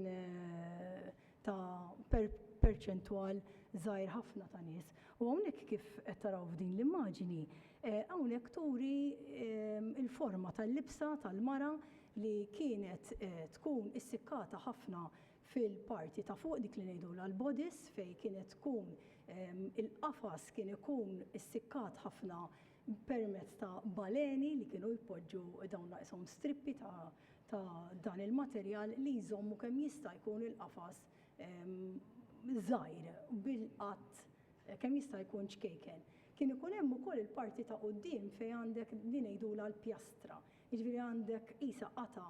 ta' perċentwal żgħir ħafna ta' nies. U hawnhekk kif qed taraw f'din l-immaġini, hawnhekk turi il-forma tal-libsa tal-mara li kienet tkun issikkata ħafna fil-parti ta' fuq dik li ngħidulha l-bodice fejn kienet tkun il-qafas kien ikun issikkat ħafna permezz ta' baleni li kienu jpoġġu dawn naqshom strippi ta' dan il-materjal li jżommu kemm jista' jkun il-qafas żgħir bil-qatt kemm jista' jkun ċkejken. Kien ikun hemm ukoll il-parti ta' quddiem fejn għandek li ngħidulha l-pjastra. Jiġifieri għandek qisha qata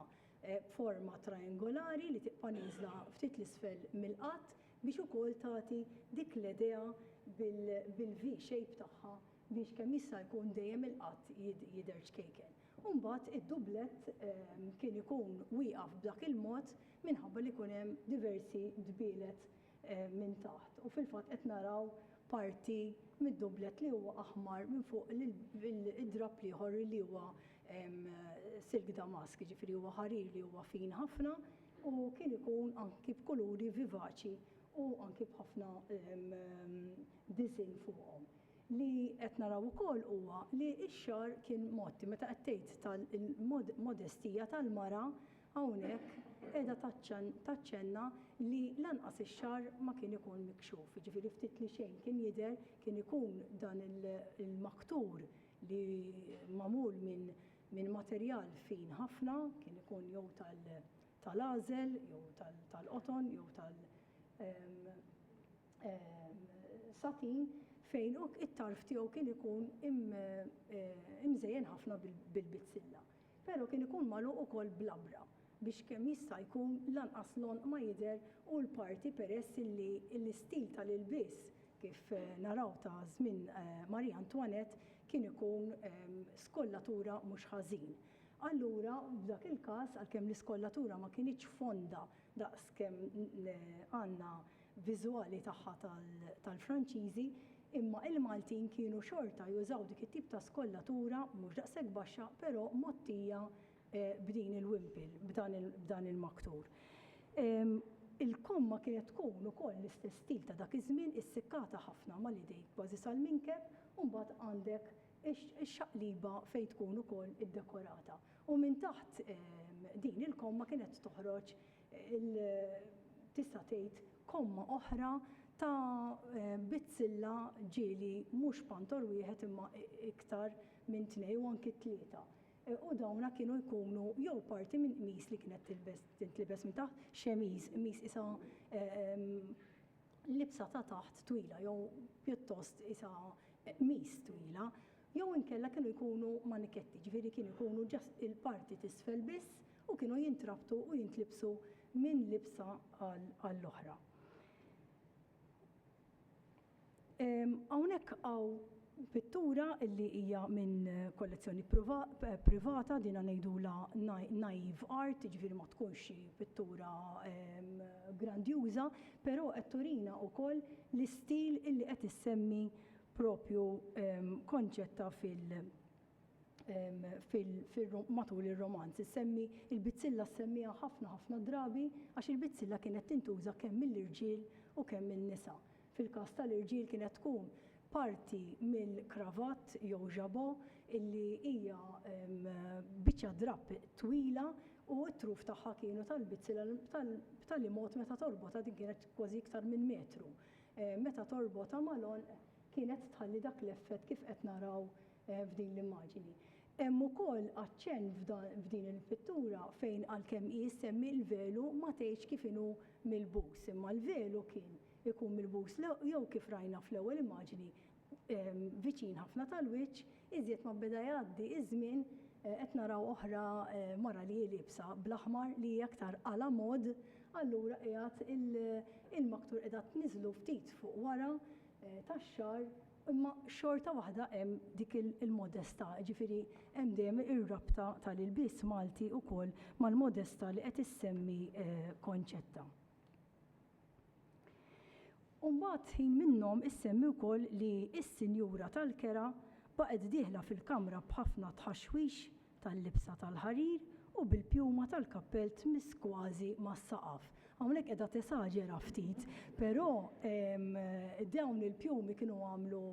forma triangolari li tibqa' nieżla ftit l-isfel mill-qatt biex ukoll tagħti dik l-idea bil-V shape tagħha biex kemm jista' jkun dejjem il-qatt jidher ċkejken. U mbagħad id-dublet kien ikun wieqaf b'dak il-mod minħabba li jkun hemm diversi dbielet minn taħt. U fil-fatt qed naraw parti mid-dublet li huwa aħmar minn fuq id-drap ieħor li huwa silk damask, ġifieri huwa ħarir li huwa fin ħafna u kien ikun anki b'kuluri vivaċi u anki b'ħafna disin fuqhom. Li qed naraw ukoll huwa li x-xar kien motti meta qed tgħid tal-modestija tal-mara hawnhekk qiegħda taċċenna li lanqas ix-xar ma kien ikun mikxuf, jiġifieri ftit li xejn kien jidher kien ikun dan il-maktur li magħmul minn materjal fin ħafna, kien ikun jew tal-għażel, jew tal-qoton, jew tal-satin fejn it-tarf tiegħu kien ikun imżejjen ħafna bil-bizzilla. Però kien ikun magħluq ukoll bl-abra biex kemm jista' jkun lanqas lon ma jidher u l-parti peress li l-istil tal-ilbies kif naraw ta' żmien Marie Antoinette kien ikun skollatura mhux ħażin. Allura f'dak il-każ għalkemm l-iskollatura ma kienx fonda daqskemm għandna viżwali tagħha tal-Franċiżi, imma il-Maltin kienu xorta jużaw dik it-tip ta' skollatura mhux daqshekk baxxa, però mottija b'din il-wimpel, b'dan il-maktur. Il-komma kienet tkun ukoll l-istess stil ta' dak iż-żmien issikkata ħafna mal-idej kważi sal-minkeb u mbagħad għandek ix-xaqliba fejn tkun ukoll iddekorata. U minn taħt din il-komma kienet toħroġ tista' tgħid komma oħra ta' bitzilla ġieli mhux pantor wieħed imma iktar minn tnejn u anki tlieta. U dawna kienu jkunu jew parti minn qmis li kienet tintlibes minn taħt xemiż, qmis isa libsa ta' taħt twila jew pjuttost isa qmis twila, jew inkella kienu jkunu maniketti, ġifieri kienu jkunu ġast il-parti t'isfel biss u kienu jintrabtu u jintlibsu minn libsa għall-oħra. Hawnhekk hawn pittura li hija minn kollezzjoni privata dina ngħidula naive art, ġifieri ma tkunx xi pittura grandjuża, però qed turina wkoll l-istil illi qed issemmi propju konċetta matul ir-romanz. Issemmi il-bitzilla semmija ħafna drabi għax il-bitzilla kienet tintuża kemm mill-irġiel u kemm min-nisa. Fil-każ tal-irġiel kienet tkun parti mill-kravatt jew ġabò illi hija biċċa drapp twila u t-truf tagħha kienu tal-bitzilla b'tali mod meta torbota din kienet kważi iktar minn metru. Meta torbota mal-on kienet tħalli dak l-effett kif qed naraw f'din l-immaġini. Hemm ukoll aċċenn f'din il-pittura fejn għalkemm jissemmi l-velu ma tgħidx kif inhu mill-bus, imma l-velu kien ikun mill-bus jew kif rajna fl-ewwel immaġini viċin ħafna tal-wiċċ, iżjed ma beda jgħaddi iż-żmien qed naraw oħra mara li libsa bl-aħmar li hija aktar ala mod, allura qiegħed il-maktur qiegħda tniżlu ftit fuq wara tax-xahar imma xorta waħda hemm dik il-modesta, ġifieri hemm dejjem ir-rabta tal-ilbies Malti wkoll mal-modesta li qed issemmi konċetta. Mbagħad ħin minnhom issemmi wkoll li s-Sinjura tal-Kera baqgħet dieħla fil-kamra b'ħafna tħaxwix tal-libsa tal-ħarir u bil-pjuma tal-kappell tmiss kważi mas-saqaf. Hawnhekk qiegħda tesaġera ftit, però dawn il-pjumi kienu għamlu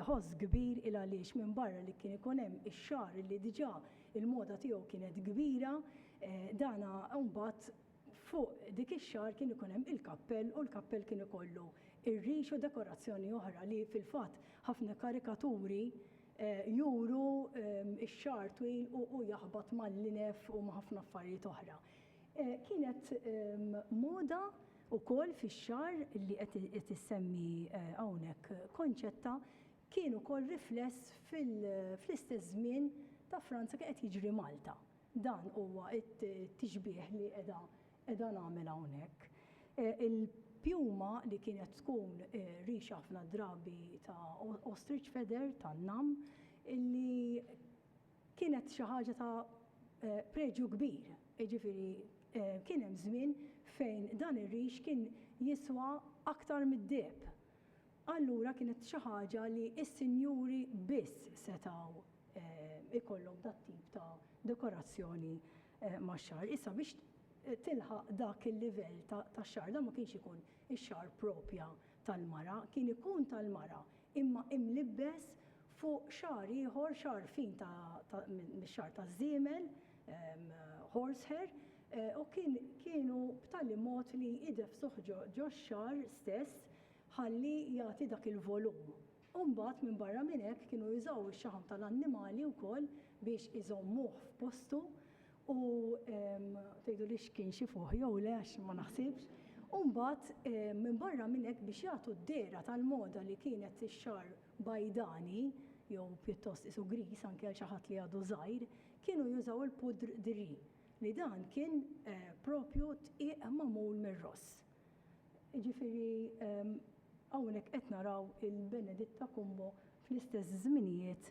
ħoss kbir il għaliex minn barra li kien ikun hemm ix-xahar li diġà il-moda tiegħu kienet kbira, dana mbagħad fuq dik ix-xahar kien ikun hemm il-kappell u l-kappell kien ikollu ir-rix u dekorazzjoni oħra li fil-fatt ħafna karikaturi juru x-xahar twil u jaħbad mal-linef u ma' ħafna affarijiet oħra. Kienet moda wkoll fix-xahar li qed issemmi hawnhekk konċetta kien ukoll rifless fl-istess żmien ta' Franza kien qed jiġri Malta. Dan huwa t-tixbieħ li qiegħda nagħmel hawnhekk. Il-pjuma li kienet tkun rixa ħafna drabi ta' ostrich feather tan-nam illi kienet xi ħaġa ta' preġu kbir. Jiġifieri kien hemm żmien fejn dan ir-rix kien jiswa aktar mid-deheb. Allura kienet xi ħaġa li s-sinjuri biss setgħu ikollhom dat tip ta' dekorazzjoni max-xahar. Issa biex tilħaq dak il-livell tax-xahar, dan ma kienx ikun ix-xahar propja tal-mara, kien ikun tal-mara imma imlibbes fuq xahar ieħor, xahar fin mix-xahar taż-żiemel, horsehair, u kienu b'tali mod li idefsuh ġo x-xahar stess ħalli jagħti dak il-volum. U mbagħad minn barra minn hekk kienu jużaw ix-xaħam tal-annimali wkoll biex iżommuh f'postu u tgħidu li x'kien xi fuq jew le għax ma naħsibx. U mbagħad minn barra minn hekk biex jagħtu d-dera tal-moda li kienet ix-xahar bajdani jew pjuttost isu gris anke għal xi ħadd li għadu żgħir, kienu jużaw il-pudr diri li dan kien propju tqiq magħmul mir-ross. Jiġifieri hawnhekk qed naraw il-Beneditta Kumbo fl-istess żminijiet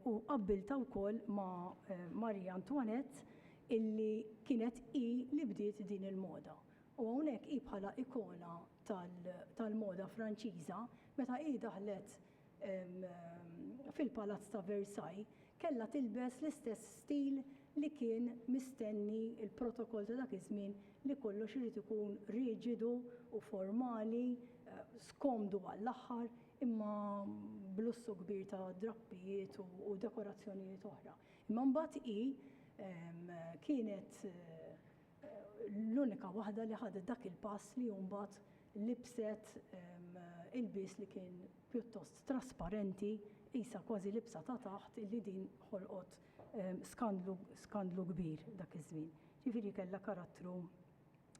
u qabbilta wkoll ma' Marie Antoinette illi kienet li bdiet din il-moda. U hawnhekk hi bħala ikona tal-moda Franċiża meta hi daħlet fil-Palazz ta' Versailles kellha tilbes l-istess stil li kien mistenni il-protokoll ta' dak iż-żmien li kollox irid ikun riġidu u formali, skomdu għall-aħħar, imma blussu kbir ta' drappijiet u dekorazzjonijiet oħra. Imma mbagħad kienet l-unika waħda li ħadet dak il-pass li mbagħad libset il-bis li kien pjuttost trasparenti, isa kważi libsa ta' taħt illi din ħolqot skandlu kbir dak iż-żmien. Ġifieri kellha karattru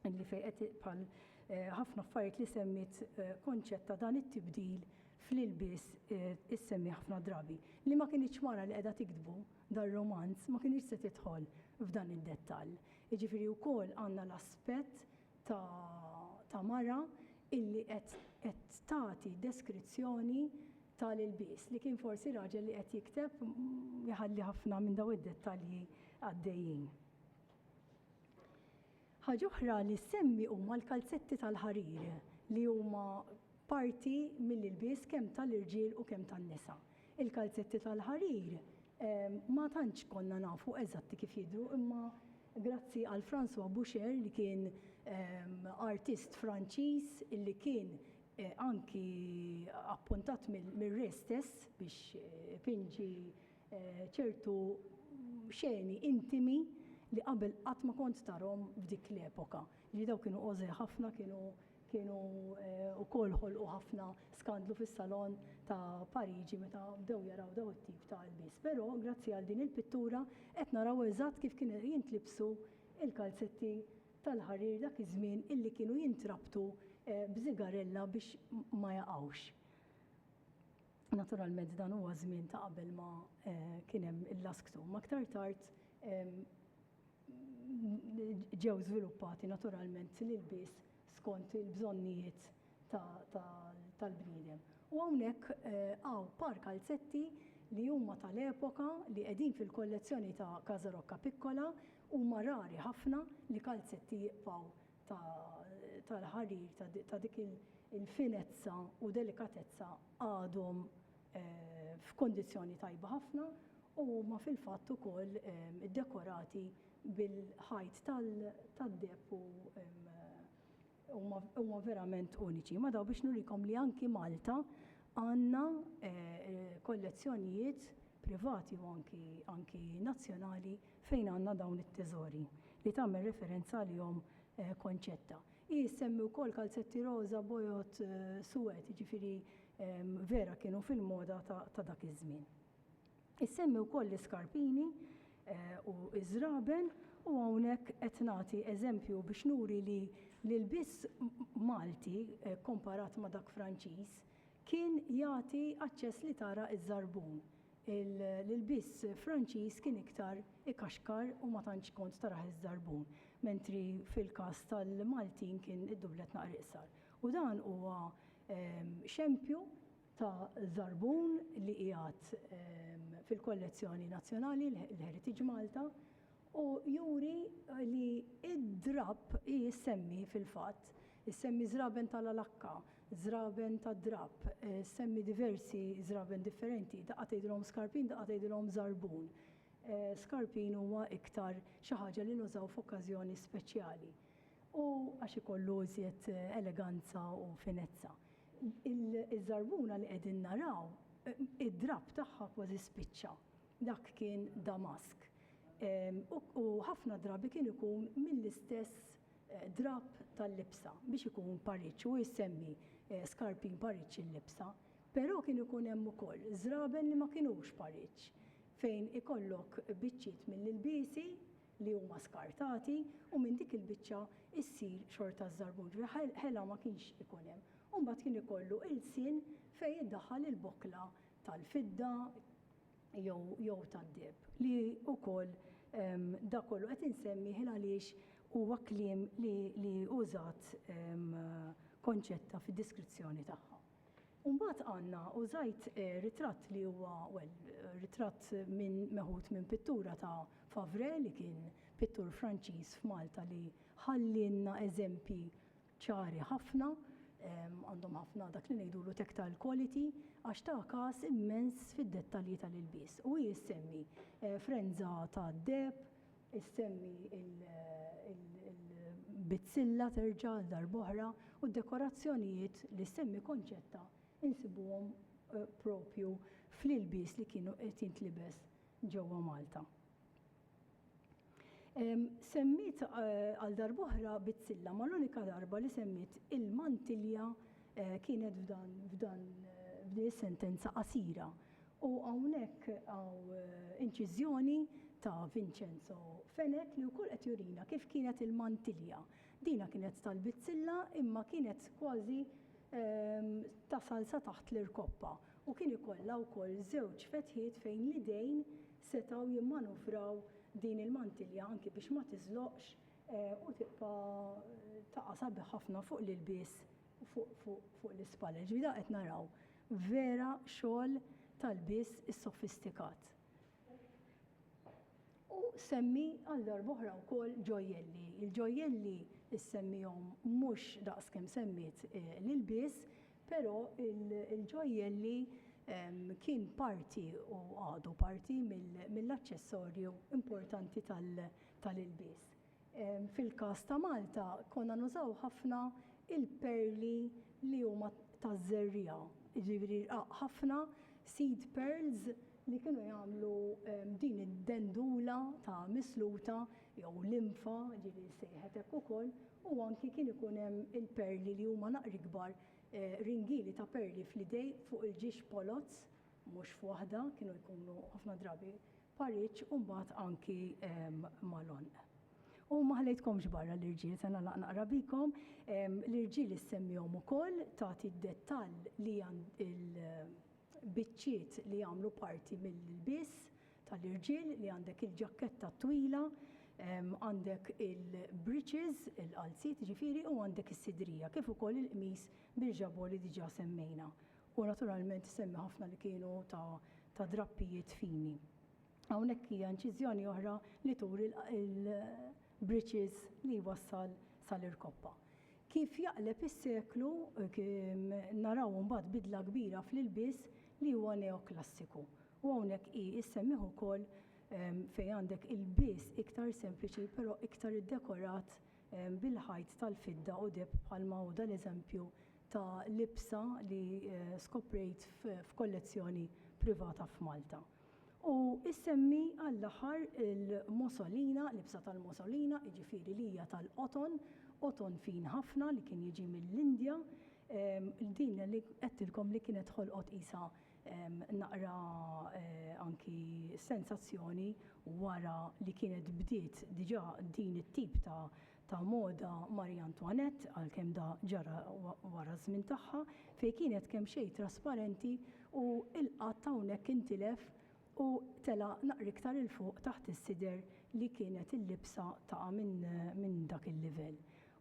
li fejn bħal ħafna affarijiet li semmit konċett ta' dan it-tibdil fl-ilbies issemmi ħafna drabi. Li ma kienx mara li qiegħda tikdbu dar romanz ma kienx se tidħol f'dan id-dettall. Jiġifieri wkoll għandna l-aspett ta' mara illi qed tagħti deskrizzjoni tal-ilbies li kien forsi raġel li qed jikteb jħalli ħafna minn daw id-dettalji għaddejjin. Ħaġa oħra li semmi huma l-kalzetti tal-ħarir li huma parti mill-ilbies kemm tal-irġiel u kemm tan-nisa. Il-kalzetti tal-ħarir ma tantx konna nafu eżatti kif jidhru, imma grazzi għal François Boucher li kien artist Franċiż illi kien anki appuntat mir-re stess biex pinġi ċertu xeni intimi li qabel qatt ma kont tarhom f'dik l-epoka. Li daw kienu ożej ħafna, kienu wkoll ħolqu ħafna skandlu fis-salon ta' Pariġi meta bdew jaraw daw it-tip ta' ilbies. Però grazzi għal din il-pittura qed naraw eżatt kif kienu jintlibsu il-kalzetti tal-ħarir dak iż-żmien illi kienu jintrabtu b'żigarella biex ma jaqgħux. Naturalment dan huwa żmien ta' qabel ma kien hemm il-lasktum. Aktar tard ġew żviluppati naturalment l-ilbies skont il-bżonnijiet tal-bniedem. U hawnhekk hawn par kalzetti li huma tal-epoka li qegħdin fil-kollezzjoni ta' Casa Rocca Piccola huma rari ħafna li kalzetti jibqgħu tal-ħarir ta' dik il-finezza u delikatezza għadhom f'kondizzjoni tajba ħafna u ma fil-fatt ukoll iddekorati bil-ħajt tad-deb u huma verament uniċi. Ma daw biex nurikom li anki Malta għandna kollezzjonijiet privati u anki nazzjonali fejn għandna dawn it-teżori li tagħmel referenza għalihom konċetta. Jissemmi wkoll kalzetti roża, bojot, suwed, jiġifieri vera kienu fil-moda ta' dak iż-żmien. Issemmi wkoll l-iskarpini u iż-żraben u hawnhekk qed nagħti eżempju biex nuri li l-ilbies Malti komparat ma' dak Franċiż kien jagħti aċċess li tara iż-żarbun. L-ilbies Franċiż kien iktar ikaxkar u ma tantx kont taraħ iż-żarbun, mentri fil-każ tal-Maltin kien id-dublet naqra iqsar. U dan huwa xempju ta' żarbun li qiegħed fil-kollezzjoni nazzjonali l-Heritage Malta u juri li id-drab jissemmi fil-fatt, jissemmi żraben tal-alakka, żraben tad-drab, semmi diversi żraben differenti, daqqa tgħidilhom skarpin, daqqa tgħidilhom żarbun. Skarpin huwa iktar xi ħaġa li nużaw f'okkażjoni speċjali u għax ikollu iżjed eleganza u finezza. Iż-żarbuna li qegħdin naraw, id-drab tagħha kważi spiċċa. Dak kien damask. U ħafna drabi kien ikun mill-istess drab tal-libsa biex ikun pariċ u jissemmi skarpin pariċ il-libsa, però kien ikun hemm ukoll żraben li ma kinux pariċ fejn ikollok biċċiet mill-ilbiesi li huma skartati u minn dik il-biċċa issir xorta żarbun. Ħela ma kienx ikun hemm. U mbagħad kien ikollu il-sien fejn iddaħħal il-bokla tal-fidda jew tad-deb li wkoll dak kollu qed insemmi għaliex huwa kliem li użat konċetta fid-diskrizzjoni tagħha. Mbagħad għandna użajt ritratt li huwa ritratt meħud minn pittura ta' Favre li kien pittur Franċiż f'Malta li ħallinna eżempji ċari ħafna għandhom ħafna dak li ngħidulu tactile quality għax ta' każ immens fid-dettalji tal-ilbies. U jissemmi frenza ta' deb, jissemmi il-bitzilla terġa' l-darb'oħra u d-dekorazzjonijiet li semmi konċetta insibuhom propju fl-ilbies li kienu qed jintlibes ġewwa Malta. Semmit għal darb'oħra bitzilla, ma l-unika darba li semmit il-mantilja kienet f'dan is-sentenza qasira. U hawnhekk hawn inċiżjoni ta' Vincenzo Fenek li wkoll qed jurina kif kienet il-mantilja. Dina kienet tal-bitzilla imma kienet kważi tasal sa taħt l-irkoppa u kien ikollha wkoll żewġ fetħiet fejn l-idejn setgħu jimmanuvraw din il-mantilja anki biex ma tiżloqx u tibqa' taqa' sabiħ ħafna fuq l-ilbies fuq l-ispallel. Ġvida qed naraw vera xogħol tal-bies is-sofistikat. U semmi għal darb'oħra wkoll ġojjelli. Il-ġojjelli issemmihom mhux daqskemm semmit l-ilbies, però il-ġojjelli kien parti u għadu parti mill-aċċessorju importanti tal-ilbies. Fil-każ ta' Malta konna nużaw ħafna il-perli li huma taż-żerrija, jiġifieri ħafna seed pearls li kienu jagħmlu din id-dendula ta' misluta jew limfa ġieli sejħet hekk ukoll u anki kien ikun hemm il-perli li huma naqri kbar ringili ta' perli fl-idej fuq il-ġiex polots, mhux f'waħda, kienu jkunu ħafna drabi pariċ u mbagħad anki malon. U ma ħlejtkomx barra l-irġiel, se nagħlaq naqra bikom, l-irġiel issemmihom ukoll tagħti d-dettall li il-biċċiet li jagħmlu parti mill-ilbies tal-irġiel li għandek il-ġakketta twila, għandek il-breeches, il-qalziet ġifieri u għandek is-sidrija, kif ukoll il-qmis bil-ġabor li diġà semmejna. U naturalment semmi ħafna li kienu ta' drappijiet fini. Hawnhekk hija inċiżjoni oħra li turi il-breeches li wassal sal-irkoppa. Kif jaqleb is-seklu naraw mbagħad bidla kbira fl-ilbies li huwa neoklassiku. U hawnhekk issemmiħ ukoll fejn għandek il-bies iktar sempliċi però iktar iddekorat bil-ħajt tal-fidda u deb bħalma hu l-eżempju ta' libsa li skoprejt f'kollezzjoni privata f'Malta. U issemmi għall-aħħar il-Mussolina, libsa tal-Mussolina, jiġifieri li hija tal-qoton, qoton fin ħafna li kien jiġi mill-Indja, din li qedtilkom li kienet ħolqot isa naqra anki sensazzjoni wara li kienet bdiet diġà din it-tip ta' moda Marie Antoinette għalkemm da ġara wara żmien tagħha fejn kienet kemm xejn trasparenti u l-qatt hawnhekk intilef u tela naqra iktar il fuq taħt is-sider li kienet il-libsa taqa' minn dak il-livell.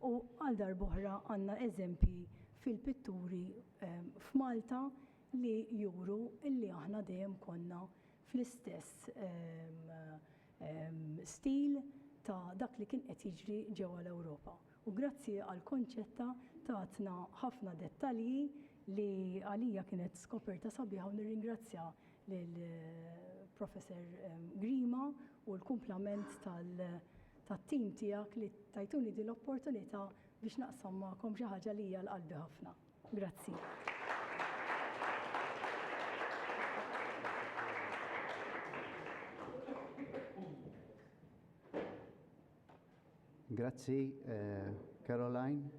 U għal darb'oħra għandna eżempji fil-pitturi f'Malta li juru illi aħna dejjem konna fl-istess stil ta' dak li kien qed jiġri ġewwa l-Ewropa. U grazzi għall konċetta tatna ħafna dettalji li għalija kienet skoperta sabiħa u nirringrazzja lil Professor Grima u l-kumplament tat-tim tiegħek li tajtuni din l-opportunità biex naqsam magħkom xi ħaġa li hija l-qalbi ħafna. Grazzi. Grazzi, Caroline,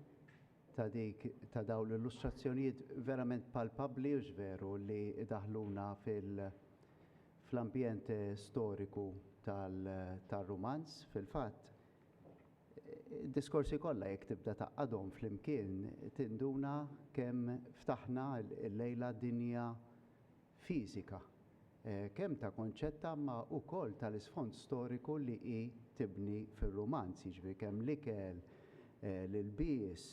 ta' daw l-illustrazzjonijiet verament palpabbli u veru li daħluna fl-ambjent storiku tal-romanz. Fil-fatt, diskorsi kollha jekk tibda taqadhom flimkien tinduna kemm ftaħna l-lejla dinja fiżika. Kemm ta' konċetta ma wkoll tal-isfond storiku li hi tibni fir-romanz, jiġri kemm l-ikel, l-ilbies,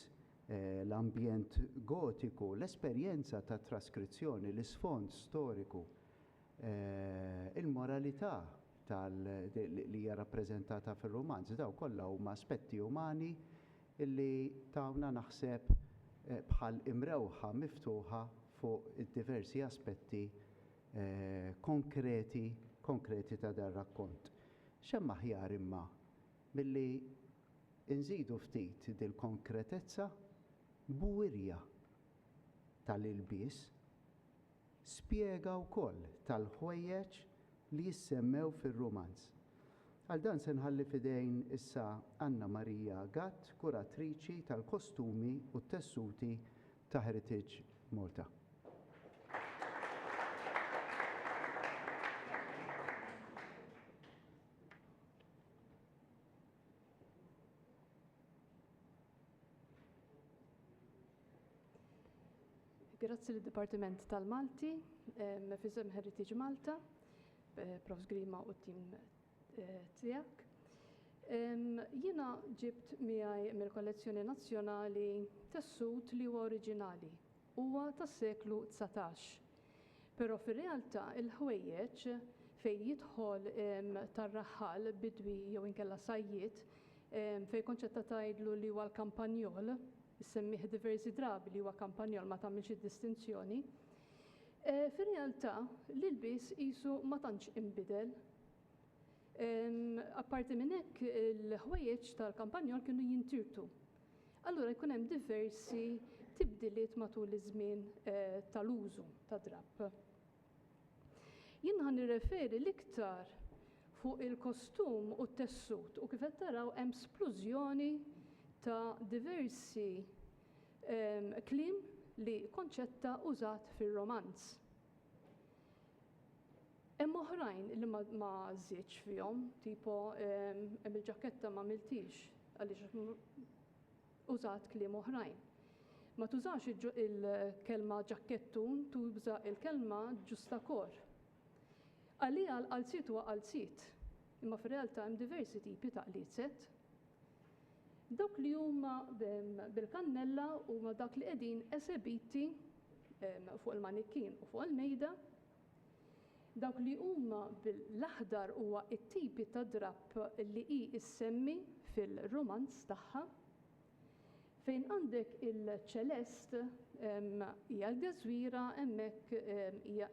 l-ambjent gotiku, l-esperjenza ta' traskrizzjoni, l-isfond storiku, il-moralità li hija rappreżentata fir-romanz, daw kollha huma aspetti umani illi tawna naħseb bħal imrewħa miftuħa fuq id-diversi aspetti konkreti ta' dar rakkont. Xemm aħjar imma milli nżidu ftit dil-konkretezza b'wirja tal-ilbies spjega wkoll tal-ħwejjeġ li jissemmew fir-rumanz. Għal dan se nħalli fidejn issa Anna Marija Gatt, kuratriċi tal-kostumi u t-tessuti ta' Heritage Malta. Grazzi l-Dipartiment tal-Malti, fisem Heritage Malta, Profs Grima u t-tim tijak. Jiena ġibt miegħi mill-kollezzjoni nazzjonali tessut li huwa oriġinali, huwa tas-seklu 19. Però fir-realtà il-ħwejjeġ fejn jidħol tar-raħħal bidwi jew inkella sajjiet fejn konċetta tgħidlu li huwa l-kampanjol, issemmih diversi drabi li huwa kampanjol ma tagħmilx id-distinzjoni. Fir-realtà l-ilbies qisu ma tantx inbidel. Apparti minn hekk il-ħwejjeġ tal-kampanjol kienu jintirtu. Allura jkun hemm diversi tibdiliet matul iż-żmien tal-użu tad-drab. Jien ħan nirreferi l-iktar fuq il-kostum u t-tessut u kif qed taraw hemm splużjoni ta' diversi kliem li konċetta użat fir-romanz. Hemm oħrajn li ma żiedx fihom, tipo hemm il-ġaketta ma miltix għaliex użat kliem oħrajn. Ma tużax il-kelma ġakettun, tuża il-kelma ġustakor. Għalija l-qalsit huwa qalsit, imma fir-realtà hemm diversi tipi ta' qliset. Dawk li huma bil-kannella huma dak li qegħdin esebiti fuq il-manikin u fuq il-mejda. Dawk li huma bil-aħdar huwa t-tipi ta' drab li hi issemmi fil-romanz tagħha. Fejn għandek il-ċelest hija l-gazwira hemmhekk hija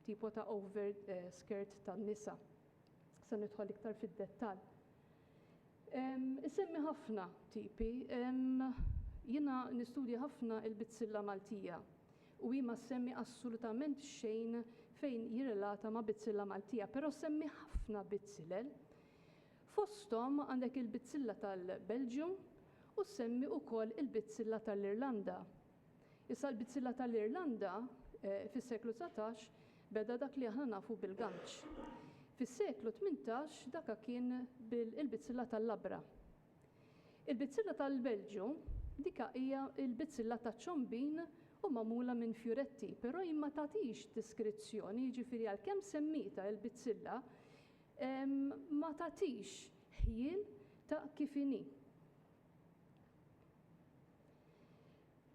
tipo ta' over skirt tan-nisa. Se nidħol iktar fid-dettall. Isemmi ħafna tipi. Jiena nistudja ħafna il-bizzilla Maltija u hi ma semmi assolutament xejn fejn jirrelata ma' bizzilla Maltija, però semmi ħafna bizzilel. Fosthom għandek il-bizzilla tal-Belġium u semmi wkoll il-bizzilla tal-Irlanda. Issa l-bizzilla tal-Irlanda fis-seklu 19 beda dak li aħna nafu bil-ganċ. Fis-seklu 18 dak kien il-bizzilla tal-Labra. Il-bizzilla tal-Belġium dika hija il-bizzilla taċ-ċombin u magħmula minn fjuretti, però ma tagħtix diskrizzjoni, jiġifieri għalkemm semmita l-bizzilla ma tagħtix ħiel ta' kif inhi.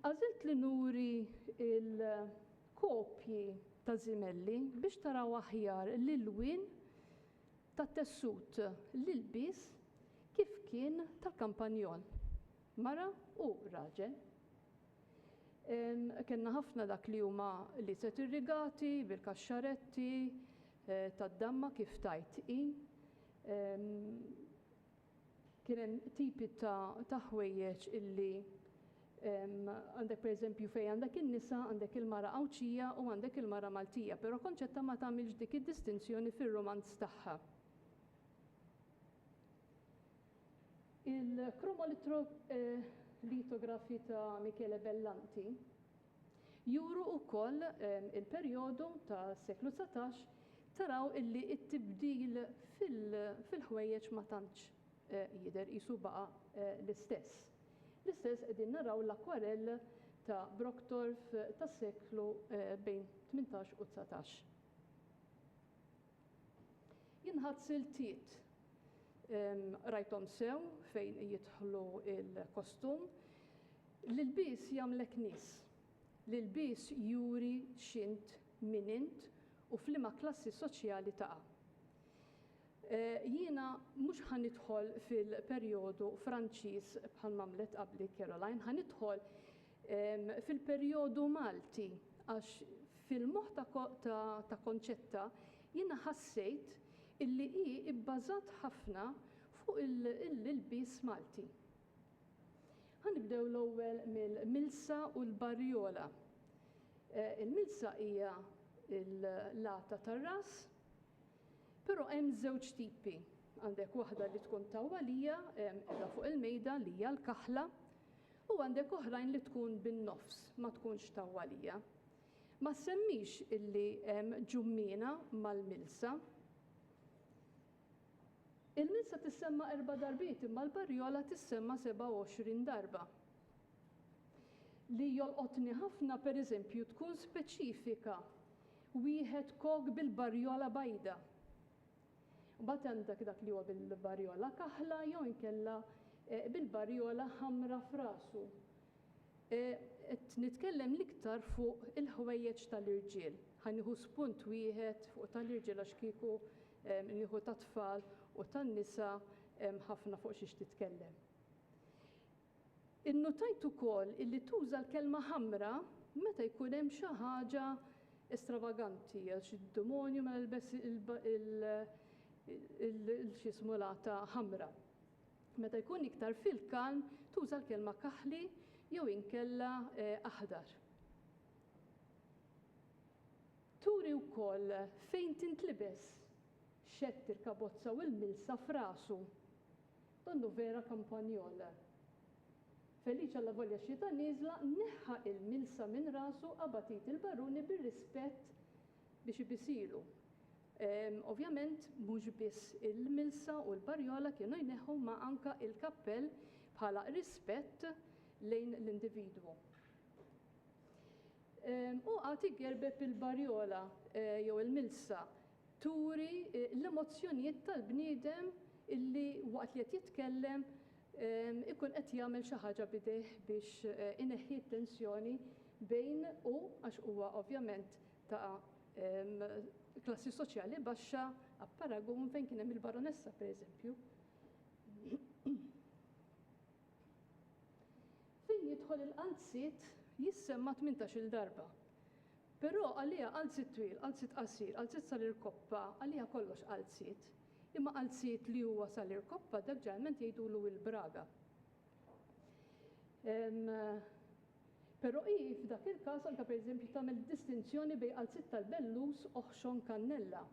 Għażilt li nuri il-kopji ta' Zimelli biex taraw aħjar l-ilwien tat-tessut l-ilbies kif kien tal-kampanjol, mara u raġel. Kenna ħafna dak li huma li set irrigati bil-kaxxaretti tad-damma kif tajt hi. Kien hemm tipi ta' ħwejjeġ illi għandek pereżempju fejn għandek in-nisa, għandek il-mara Awċija u għandek il-mara Maltija, però konċetta ma tagħmilx dik id-distinzjoni fir-romanz tagħha. Il-kromolitografi ta' Michele Bellanti juru wkoll il-perjodu ta' seklu 19 taraw illi t-tibdil fil-ħwejjeġ ma tantx jidher qisu baqa' l-istess. L-istess qegħdin naraw l-akwarell ta' Brockdorff tas-seklu bejn 18 u 19. Jinħadd siltiet rajthom sew fejn jidħlu il-kostum. L-ilbies jagħmlek nies. L-ilbies juri x'int min int u f'liema klassi soċjali taqa'. Jiena mhux ħanidħol fil-perjodu Franċiż bħal mamlet qabli Caroline, ħanidħol fil-perjodu Malti, għax fil-moħħ ta' Konċetta jiena ħassejt illi hi bbażat ħafna fuq il-bis Malti. Ħanibdew l-ewwel mill-Milsa u l-Barjola. Il-Milsa hija l-lata tar-ras, però hemm żewġ tipi. Għandek waħda li tkun tawwalija qiegħda fuq il-mejda li hija l-kaħla, u għandek oħrajn li tkun bin-nofs, ma tkunx tawwalija. Ma semmix illi hemm ġummina mal-Milsa. Il-Milsa tissemma 4 darbiet, imma l-Barjola tissemma 27 darba. Li jolqotni ħafna pereżempju tkun speċifika wieħed kok bil-Barjola bajda. Mbagħad għandek dak li huwa bil-Barjola kaħla jew inkella bil-Barjola ħamra f'rasu. Qed nitkellem l-iktar fuq il-ħwejjeġ tal-irġiel. Ħanieħu spunt wieħed fuq tal-irġiel għax kieku nieħu tat-tfal u tan-nisa ħafna fuq xiex titkellem. Innotajt ukoll illi tuża l-kelma ħamra meta jkun hemm xi ħaġa estravaganti, xi demonju ma nelbes il-xismu lata ħamra. Meta jkun iktar fil-kalm tuża l-kelma kaħli jew inkella aħdar. Turi wkoll fejn tintlibes xett il-kabozza u l-Milsa f'rasu. Donnu vera kampanjola. Feliċa alla volja xita niżla neħħa il-Milsa minn rasu qabatit il-baruni bir-rispett biex ibisilu. Ovvjament mhux biss il-Milsa u l-Barjola kienu jneħħu ma anka il-kappell bħala rispett lejn l-individwu. U għati gerbeb il-Barjola jew il-Milsa turi l-emozzjonijiet tal-bniedem illi waqt li qed jitkellem ikun qed jagħmel xi ħaġa bidejh biex ineħħi t-tensjoni bejn u għax huwa ovvjament ta' klassi soċjali baxxa apparagun fejn kien hemm il-baronessa pereżempju. Fejn jidħol il-qalzit jissemma 18-il darba. Però għalija qalzit twil, qalzit qasir, qalzit sal-irkoppa, għalija kollox qalzit. Imma qalzit li huwa sal-irkoppa dak ġeneralment jgħidulu il-braga. Però f'dak il-każ anke pereżempju tagħmel distinzjoni bejn qalzit tal-bellus oħxon kannella.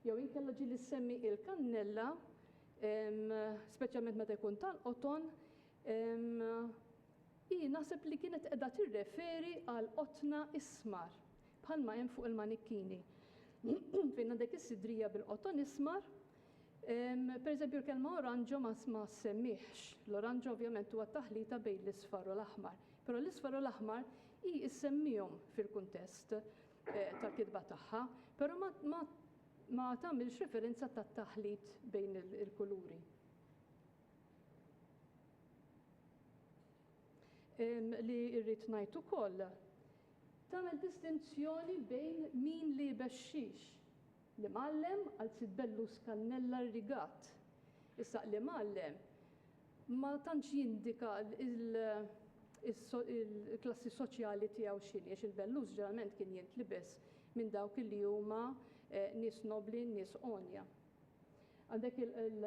Jew inkella ġieli semmi il-kannella, speċjalment meta jkun tal-qoton, naħseb li kienet qiegħda tirreferi għal qotna ismar bħalma hemm fuq il-manikkini. Fejn għandek is-sidrija bil-qoton ismar, pereżempju l-kelma oranġo ma semmiħx. L-oranġo ovvjament huwa taħlita bejn l-isfar u l-aħmar. Però l-isfar u l-aħmar issemmihom fil-kuntest tal-kitba tagħha, però ma tagħmilx referenza tat-taħlit bejn il-kuluri. Li rrid ngħid ukoll tagħmel distinzjoni bejn min li bexxix. Li mallem qalzit bellus kannella rigat. Issa li mallem ma tantx jindika il-klassi soċjali tiegħu x'inhi għax il-bellus ġeneralment kien jintlibes minn dawk li huma nies nobli, nies onja. Għandek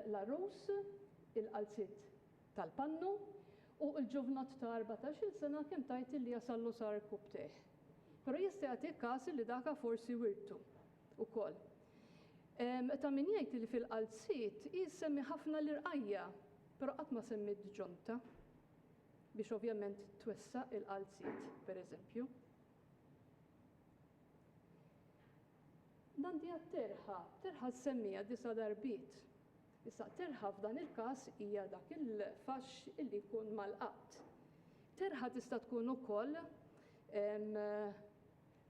l-arus, il-qalzit tal-pannu u l-ġuvnat ta' 14-il sena kemm tajt li jasallu sar kubteħ. Però jista' jagħtik każ li daka forsi wirtu ukoll. Ta' min jgħid li fil-qalzit jissemmi ħafna l-irqajja, però qatt ma semmit ġonta biex ovvjament twessaq il-qalzit, pereżempju. Għandi terħa semmija 9 darbiet. Issa terħa f'dan il-każ hija dak il-faxx illi jkun mal-qatt. Terħa tista' tkun ukoll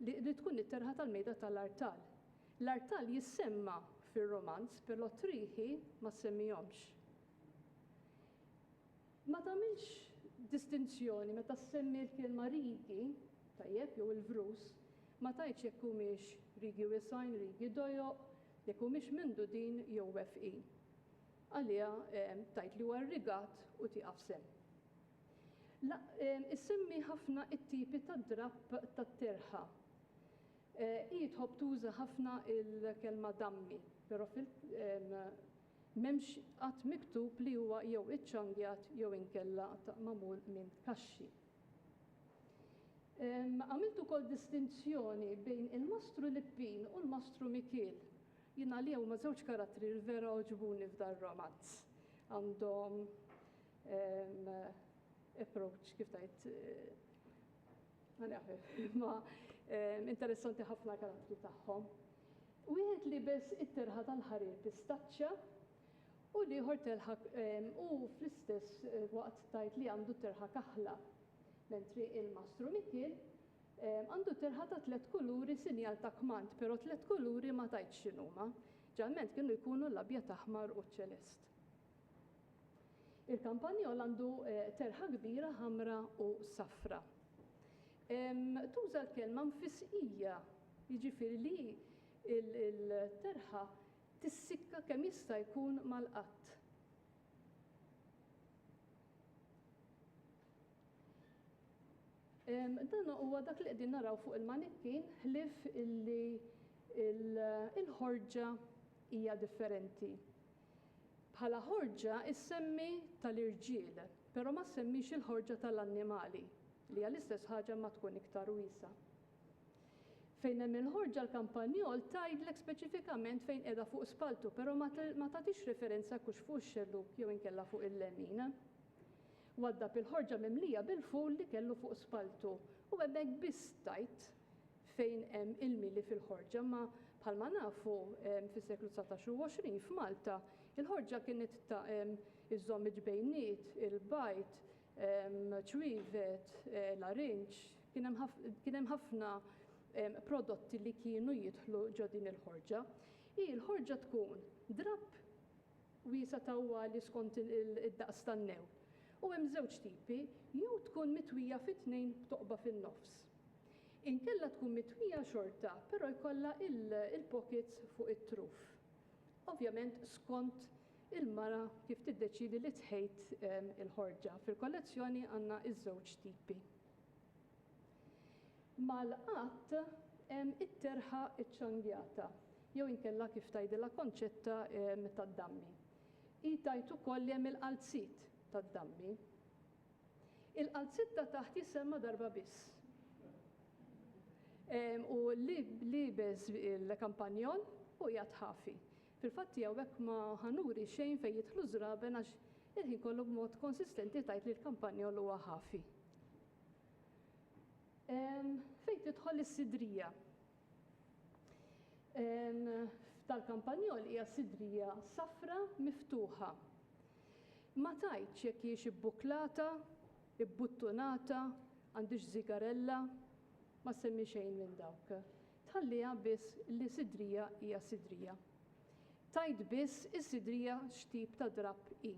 li tkun it-terħa tal-mejda tal-artal. L-artal jissemma fir-romanz, però triħi ma semmihomx. Ma tagħmilx distinzjoni meta semmi l-kelma rigi, tajjeb jew il-vrus, ma tajtx jekk humiex rigi wisajn, rigi dojoq, jekk humiex mindu din jew wefqin. Għalija tajt li huwa rigat u tieqaf sem. La, issemmi ħafna it-tipi ta' drab tat-terħa. Jitħob tuża ħafna il-kelma dammi, però m'hemmx qatt miktub li huwa jew iċċangjat jew inkella magħmul minn kaxxi. Għamiltu kol distinzjoni bejn il-Mastru Lippin u l-Mastru Mikiel. Jina li huma żewġ karattri li vera oġbuni f'dar romanz. Għandhom approach kif tajt ma interessanti ħafna karattri tagħhom. Wieħed li bes it-terħa tal-ħarir pistaċċa u liħor telħa u fl-istess waqt tajt li għandu terħa kaħla. Mentri il-Mastru Mikiel għandu terħa ta' 3 kuluri sinjal ta' kmand, però 3 kuluri ma tajt x'inhuma. Ġalment kienu jkunu l-abjad aħmar u ċelest. Il-kampanjol għandu terħa kbira ħamra u safra. Tuża l-kelma mfisqija, jiġifieri li il-terħa tissikka kemm jista' jkun mal-qatt. Dan huwa dak li qegħdin naraw fuq il-manikkin ħlief illi il-ħorġa hija differenti. Bħala ħorġa issemmi tal-irġiel, però ma semmix il-ħorġa tal-annimali, li hija l-istess ħaġa ma tkun iktar wiesa. Fejn hemm il-ħorġa l-kampanjol tgħidlek speċifikament fejn qiegħda fuq spaltu, però ma tagħtix referenza kux fuq ix-xelluk jew inkella fuq il-lemin. Waddab il-ħorġa mimlija bil-ful li kellu fuq spaltu u hemmhekk biss tajt fejn hemm il-mili fil-ħorġa, ma bħalma nafu fis-seklu 19 u 20 f'Malta il-ħorġa kienet iżomm ġbejniet, il-bajt, ċwievet, l-arinċ, kien hemm ħafna prodotti li kienu jidħlu ġo din il-ħorġa. Il-ħorġa tkun drab wiesa tawwali skont id-daqs tan-new. U hemm żewġ tipi, jew tkun mitwija fit-tnejn b'toqba fin-nofs. Inkella tkun mitwija xorta, però jkollha il-pockets fuq it-truf. Ovvjament skont il-mara kif tiddeċidi li tħejt il-ħorġa. Fil-kollezzjoni għandna iż-żewġ tipi. Mal-qatt hemm it-terħa iċċangjata, jew inkella kif tgħidilha konċetta tad-dammi. Tajt ukoll li hemm il-qalzit tad-dammi. Il-qalzit ta' taħt jisemma darba biss. U li beż il-kampanjol u jatħafi. Fil-fatt hawnhekk ma ħanuri xejn fejn jidħlu żraben għax il-ħin kollu b'mod konsistenti tajt li l-kampanjol huwa ħafi. Fejn tidħol is-sidrija. Tal-kampanjol hija sidrija safra miftuħa. Ma tajtx jekk hiex ibbuklata, ibbuttunata, għandix zigarella, ma semmi xejn minn dawk. Tħalliha biss li sidrija hija sidrija. Tajt biss is-sidrija x'tip ta' drab hi.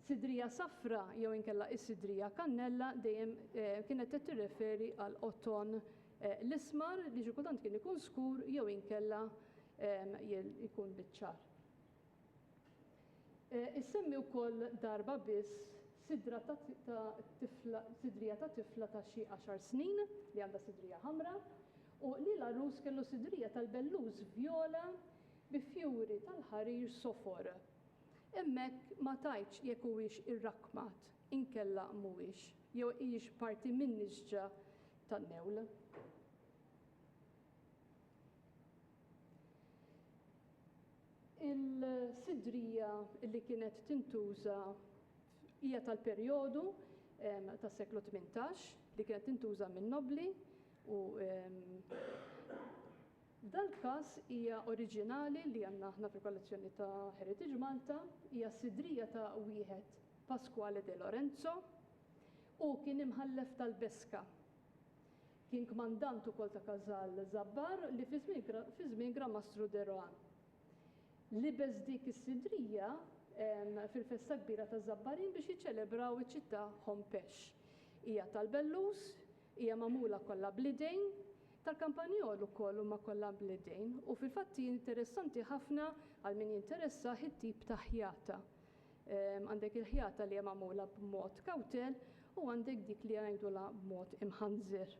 Sidrija safra jew inkella is-sidrija kannella dejjem kienet qed tirreferi għal qotton l-ismar li xi kultant kien ikun skur jew inkella ikun biċ-ċar. Issemmi wkoll darba biss sidrija ta' tifla ta' xi 10 snin li għandha sidrija ħamra u li l-arus kellu sidrija tal-belluż vjola bi fjuri tal-ħarir sofor. Hemmhekk ma tajtx jekk huwiex irrakmat, inkella mhuwiex, jew hijiex parti min-nisġa tan-newl. Il-sidrija li kienet tintuża hija tal-perjodu tas-seklu 18 li kienet tintuża min-nobli u dal-każ hija oriġinali li għandna aħna fil-kollezzjoni ta' Heritage Malta, hija sidrija ta' wieħed Pasquale de Lorenzo u kien imħallef tal-Beska. Kien kmandant ukoll ta' Kazal Zabbar li fi żmien Gramastru de Rohan. Libes dik is-sidrija fil-festa kbira ta' Zabbarin biex jiċċelebraw iċ-ċittà Hompex. Hija tal-belluż, hija magħmula kollha bl-idejn, tal-kampanjol ukoll huma kollha bl-idejn u fil-fatt interessanti ħafna għal min jinteressa it-tip ta' ħjata Għandek il-ħjata li hija magħmula b'mod kawtel u għandek dik li jgħidulha b'mod imħanżer.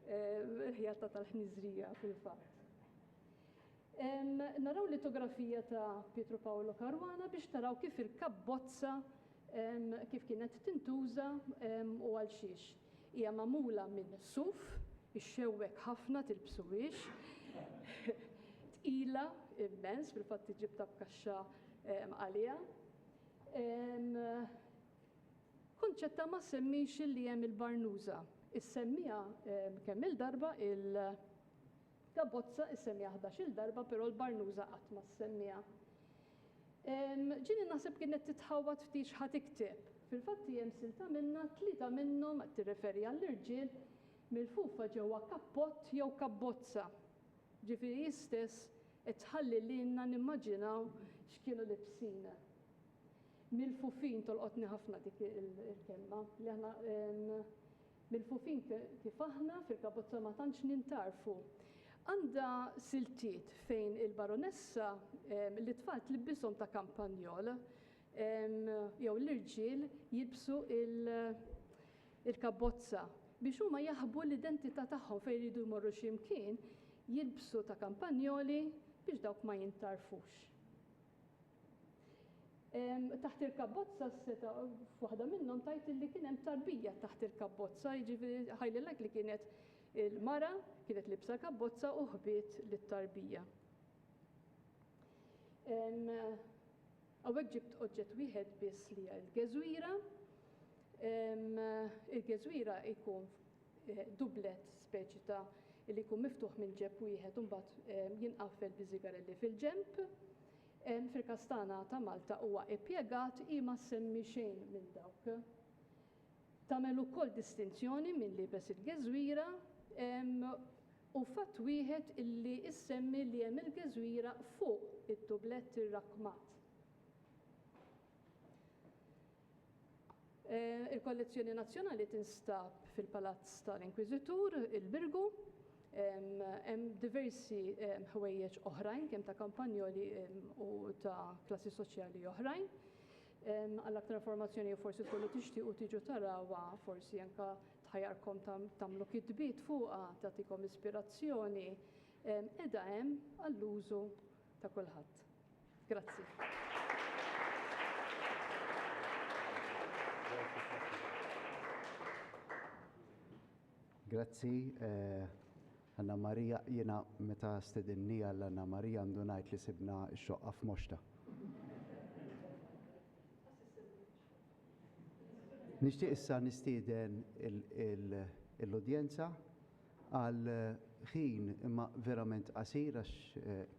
Il-ħjata tal-ħniżrija fil-fatt. Naraw litografija ta' Pietro Paolo Caruana biex taraw kif il-kabbozza kif kienet tintuża u għal xiex. Hija magħmula minn suf, ixxewwek ħafna tilbsuwiex, tqila immens fil-fatt tiġib b'kaxxa għalija. Konċetta ma semmix li hemm il-barnuża. Issemmija kemm il-darba il-kabbozza issemmija 11 il-darba, però l-barnuża qatt ma semmija. Ġini naħseb kienet titħawat ftit ħadd tikteb. Fil-fatt hemm silta minnha 3 minnhom qed tirreferi għall-irġiel mill-fufa ġewwa kappott jew kabbozza. Ġifieri stess qed tħalli lilna nimmaġinaw x'kienu libsina. Mill-fufin tolqotni ħafna dik il-kelma li aħna mill-fufin kif aħna fil-kabbozza ma tantx nintarfu. Għandha siltiet fejn il-baronessa li tfal tlibbishom ta' kampanjol jew l-irġiel jilbsu il-kabbozza biex huma jaħbu l-identità tagħhom fejn jridu jmorru x'imkien jilbsu ta' kampanjoli biex dawk ma jintarfux. Taħt il-kabbozza seta waħda minnhom tajt li kien hemm tarbija taħt il-kabbozza, jiġifieri ħajlilek li kienet il-mara kienet libsa kabbozza u ħbiet lit-tarbija. Hawnhekk ġibt oġġett wieħed biss li hija l-geżwira. Il-geżwira jkun dublet speċi ta' li jkun miftuħ minn ġebb wieħed u mbagħad jinqaffel bi żigarelli fil-ġenb. Fil-kastana ta' Malta huwa ippjegat ima semmi xejn minn dawk. Tagħmel ukoll distinzjoni minn libes il-geżwira u fatt wieħed illi issemmi li hemm il-geżwira fuq id-dublett irrakkmat. Il-kollezzjoni nazzjonali tinstab fil-Palazz tal-Inkwiżitur, il-Birgu. Hemm diversi ħwejjeġ oħrajn kemm ta' kampanjoli u ta' klassi soċjali oħrajn. Għall-aktar informazzjoni forsi tkunu tixtiequ tiġu tarawha, forsi anke tħajjarkom tagħmlu kitbiet fuqha, tagħtikom ispirazzjoni. Qiegħda hemm għall-użu ta' kulħadd. Grazzi. Grazzi. Anna Marija, jiena meta stedinni għall Anna Marija għandu ngħid li sibna x-xoqqa f'Moxta. Nixtieq issa nistieden l-udjenza għal ħin imma verament qasir għax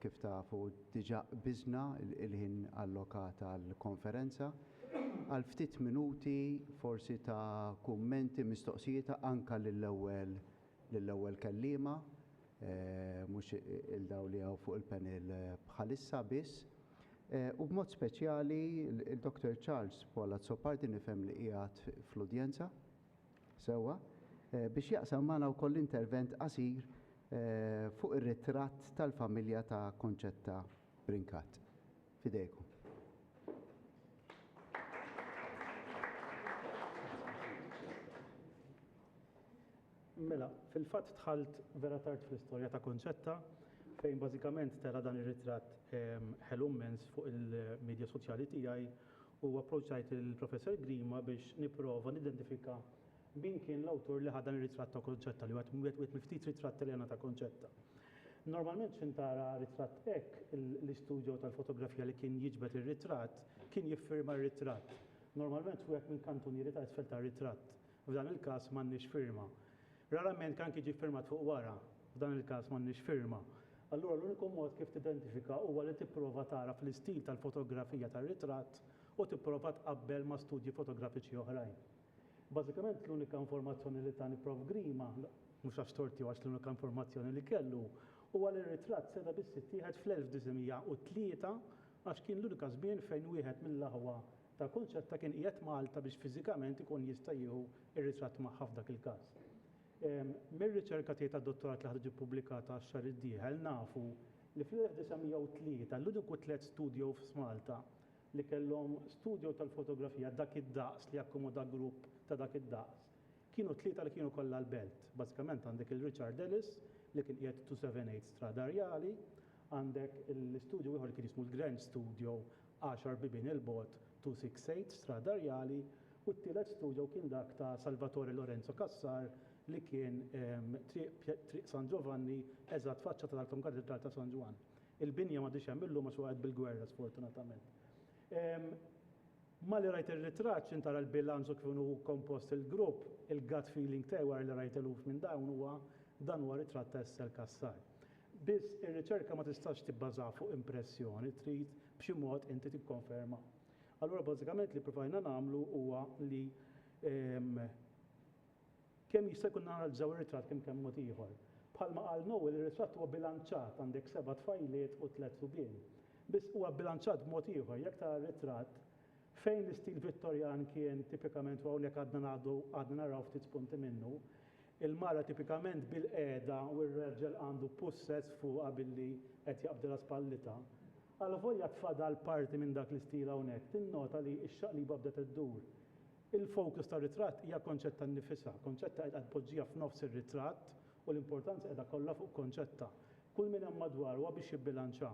kif tafu diġà biżna il-ħin allokata għall-konferenza għal ftit minuti forsi ta' kummenti mistoqsijiet anke lill-ewwel kelliema, mhux il-daw li hawn fuq il-panel bħalissa biss. U b'mod speċjali il-Dr. Charles Palazzo Pardi nifhem li qiegħed fl-udjenza sewwa biex jaqsam magħna wkoll intervent qasir fuq ir-ritratt tal-familja ta' Concetta Brincat. Fidejkom. Mela, fil-fatt dħalt vera tard fl-istorja ta' Concetta fejn bażikament tara dan ir-ritratt ħelummens fuq il-medja soċjali tiegħi u approċċajt il-Professor Grima biex nipprova nidentifika min kien l-awtur li ħadan ir-ritratt ta' Concetta li wieħed miftit ritratt li għandna ta' Concetta. Normalment x'in tara ritratt hekk l-istudju tal-fotografija li kien jiġbed ir-ritratt kien jiffirma r-ritratt. Normalment wieħed minn kantun jirita isfel ta' ritratt. F'dan il-każ m'għandniex firma. Rarament kan jiġi firmat fuq wara, f'dan il-każ m'għandniex firma. Allura l-uniku mod kif tidentifika huwa li tipprova tara fl-istil tal-fotografija tar-ritratt u tipprova tqabbel ma' studji fotografiċi oħrajn. Bażikament l-unika informazzjoni li tani Prof Grima, mhux għax torti għax l-unika informazzjoni li kellu, huwa li r-ritratt seda biss ittieħed fl-1903 għax kien l-unika żmien fejn wieħed mill-aħwa ta' Concetta kien qiegħed Malta biex fiżikament ikun jista' jieħu ir-ritratt magħha f'dak il-każ. Mir-riċerka tiegħi tad-dottorat li ħadd ġie ppubblikata x-xahar id-dieħel nafu li fl-1903 l-uniku 3 studio f'Malta li kellhom studio tal-fotografija dak id-daqs li akkomoda grupp ta' dak id-daqs. Kienu 3 li kienu kollha l-belt. Bażikament għandek il-Richard Ellis li kien qiegħed 278 Strada Rjali, għandek l-studio ieħor li kien jismu l-Grand Studio 10 bibien il-bot 268 Strada Rjali u t-tielet studio kien dak ta' Salvatore Lorenzo Cassar li kien triq San Giovanni eżatt faċċata tal-Katedral ta' San Ġwan. Il-binja ma diċ hemm illum ma xwaqgħet bil-gwerra sfortunatament. Ma li rajt ir-ritratt x'intara l-bilanċ kif hu kompost il-grupp, il-gut feeling tiegħi wara li rajt eluf minn dawn dan huwa ritratt ta' Essel Cassar. Biss ir-riċerka ma tistax tibbaża fuq impressjoni, trid b'xi mod inti tikkonferma. Allura bażikament li provajna nagħmlu huwa li kemm jista' jkun analizzaw ir-ritratt kemm mod ieħor. Bħalma qal Nowell ir-ritratt huwa bilanċat għandek 7 tfajliet u 3 subien. Biss huwa bilanċat b'mod ieħor jekk tara ritratt fejn l-istil Vittorjan kien tipikament u hawnhekk għadna naraw ftit spunti minnu, il-mara tipikament bil-qiegħda u r-reġel għandu pussess fuqha billi qed jaqbdilha spallita. Għalvolja tfadal parti minn dak l-istil hawnhekk, tinnota li x-xaqliba bdet iddur. Il-fokus tar-ritratt hija konċetta nnifisha, konċetta qiegħda tpoġġiha f'nofs ir-ritratt u l-importanza qiegħda kollha fuq konċetta. Kull min hemm madwar huwa biex jibbilanċa.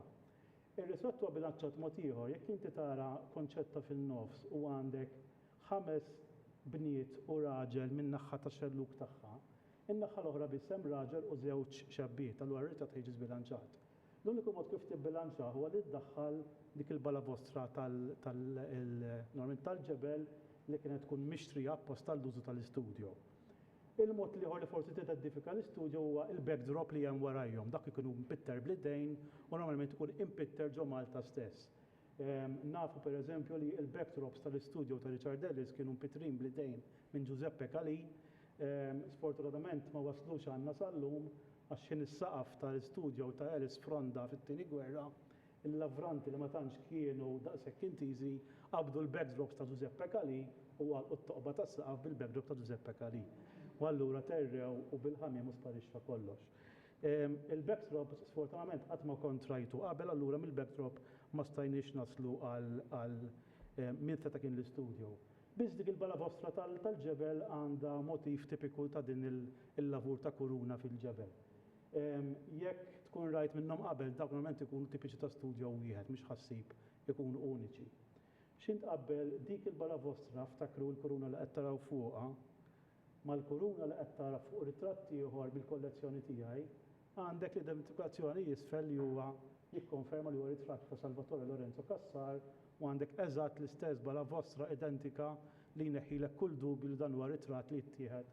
Ir-ritratt huwa bilanċat mod ieħor, jekk inti tara konċetta fin-nofs u għandek 5 bniet u raġel min-naħa tax-xelluk tagħha, in-naħa l-oħra biss hemm raġel u żewġ xabbiet, allura r-ritratt jiġi żbilanċat. L-uniku mod kif tibbilanċa huwa li tdaħħal dik il-balabostra tal-ġebel li kienet tkun mixtrija apposta tal-użu tal-istudju. Il-mod liħor li forsi tidentifika l-istudju huwa il-backdrop li hemm warajhom, dak ikunu mpitter bl-idejn u normalment ikun impitter ġo Malta stess. Nafu pereżempju li l-backdrops tal-istudju ta' Richard Ellis kienu mpitrin bl-idejn minn Giuseppe Calì, sfortunatament ma waslux għandna sal-lum għax xien is-saqaf tal-istudju ta' Ellis fronda fit-tieni gwerra, il-lavranti li ma tantx kienu daqshekk intiżi qabdu l-backdrops ta' Giuseppe Calì u għalqu t-toqba tas-saqaf bil-backdrop ta' Giuseppe Calì. U allura terrew u bil-ħamja sparixxa kollox. Il-backdrop sfortunatament qatt ma kont rajtu qabel, allura mill-backdrop ma stajniex naslu għal min seta' kien l-istudju. Biss dik il-balabostra tal-ġebel għandha motiv tipiku ta' din il-lavur ta' kuruna fil-ġebel. Jekk tkun rajt minnhom qabel dak normalment ikunu tipiċi ta' studju wieħed mhux ħassib ikunu uniċi. X'int qabel dik il-balabostra ftakru l-kuruna li qed taraw fuqha mal-kuruna li qed tara fuq ritratt ieħor bil-kollezzjoni tiegħi, għandek l-identifikazzjoni jisfel li huwa jikkonferma li huwa ritratt ta' Salvatore Lorenzo Cassar u għandek eżatt l-istess balabostra identika li jneħħilek kull dubju li dan huwa ritratt li ttieħed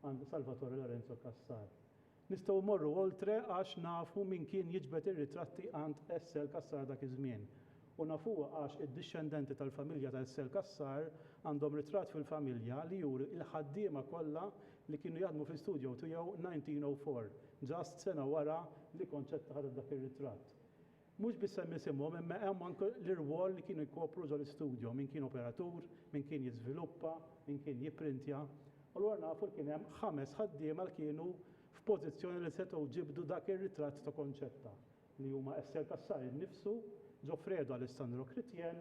għand Salvatore Lorenzo Cassar. Nistgħu mmorru oltre għax nafu min kien jiġbed ir-ritratti għand Essel Cassar dak iż-żmien. U nafuha għax id-discendenti tal-familja ta' Essel Cassar għandhom ritratt fil-familja li juri il-ħaddiema kollha li kienu jaħdmu fl-istudju tiegħu 1904, ġast sena wara li Konċetta ħadet dak ir-ritratt. Mhux biss hemm isimhom, imma hemm anke l-irwol li kienu jkopru ġol istudju, min kien operatur, min kien jiżviluppa, min kien jipprintja. Allura nafu li kien hemm 5 ħaddiema li kienu f'pożizzjoni li setgħu ġibdu dak ir-ritratt ta' Konċetta li huma Essel Cassar innifsu, Gioffredo Alessandro Critien,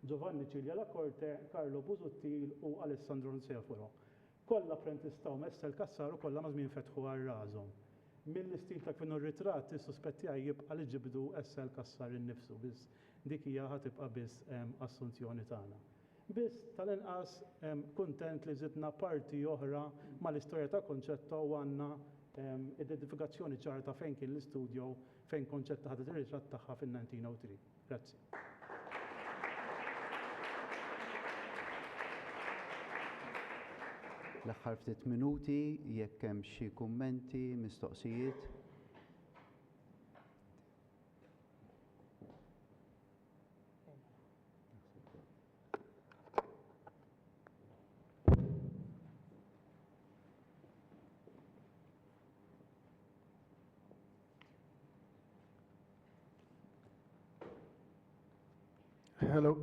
Giovanni Cilja La Corte, Carlo Busuttil u Alessandro Nseforo. Kollha apprentisttaw Essel Cassar u kollha ma żmien fetħu għal rashom. Mill-istil ta' kienu r-ritratt is-suspettija jibqa' li ġibdu Essel Cassar innifsu biss dik hija ħatibqa' biss assunzjoni tagħna. Biss tal-inqas kuntent li żidna parti oħra mal-istorja ta' Konċetta u għandna identifikazzjoni ċara ta' fejn kien l-istudju fejn Konċetta ħadet ir-ritratt tagħha fin-1903. Grazzi. L-aħħar ftit minuti jekk hemm xi kummenti, mistoqsijiet. Hello.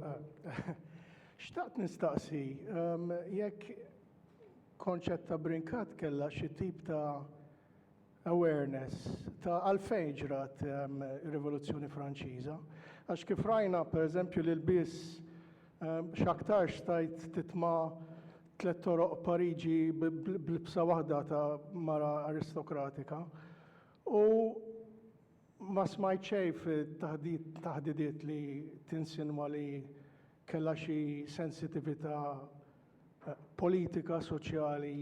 Xtaqt nistaqsi, jekk Konċetta Brinkat kellha xi tip ta' awareness ta' għalfejn ġrat ir-Rivoluzzjoni Franċiża. Għax kif rajna pereżempju li l-biss x'aktar xtajt titma' 3 toroq Pariġi bl-bsa waħda ta' mara aristokratika. U ma smajt xejn fit-taħdidiet li tinsinwa li kellha xi sensitività politika, soċjali.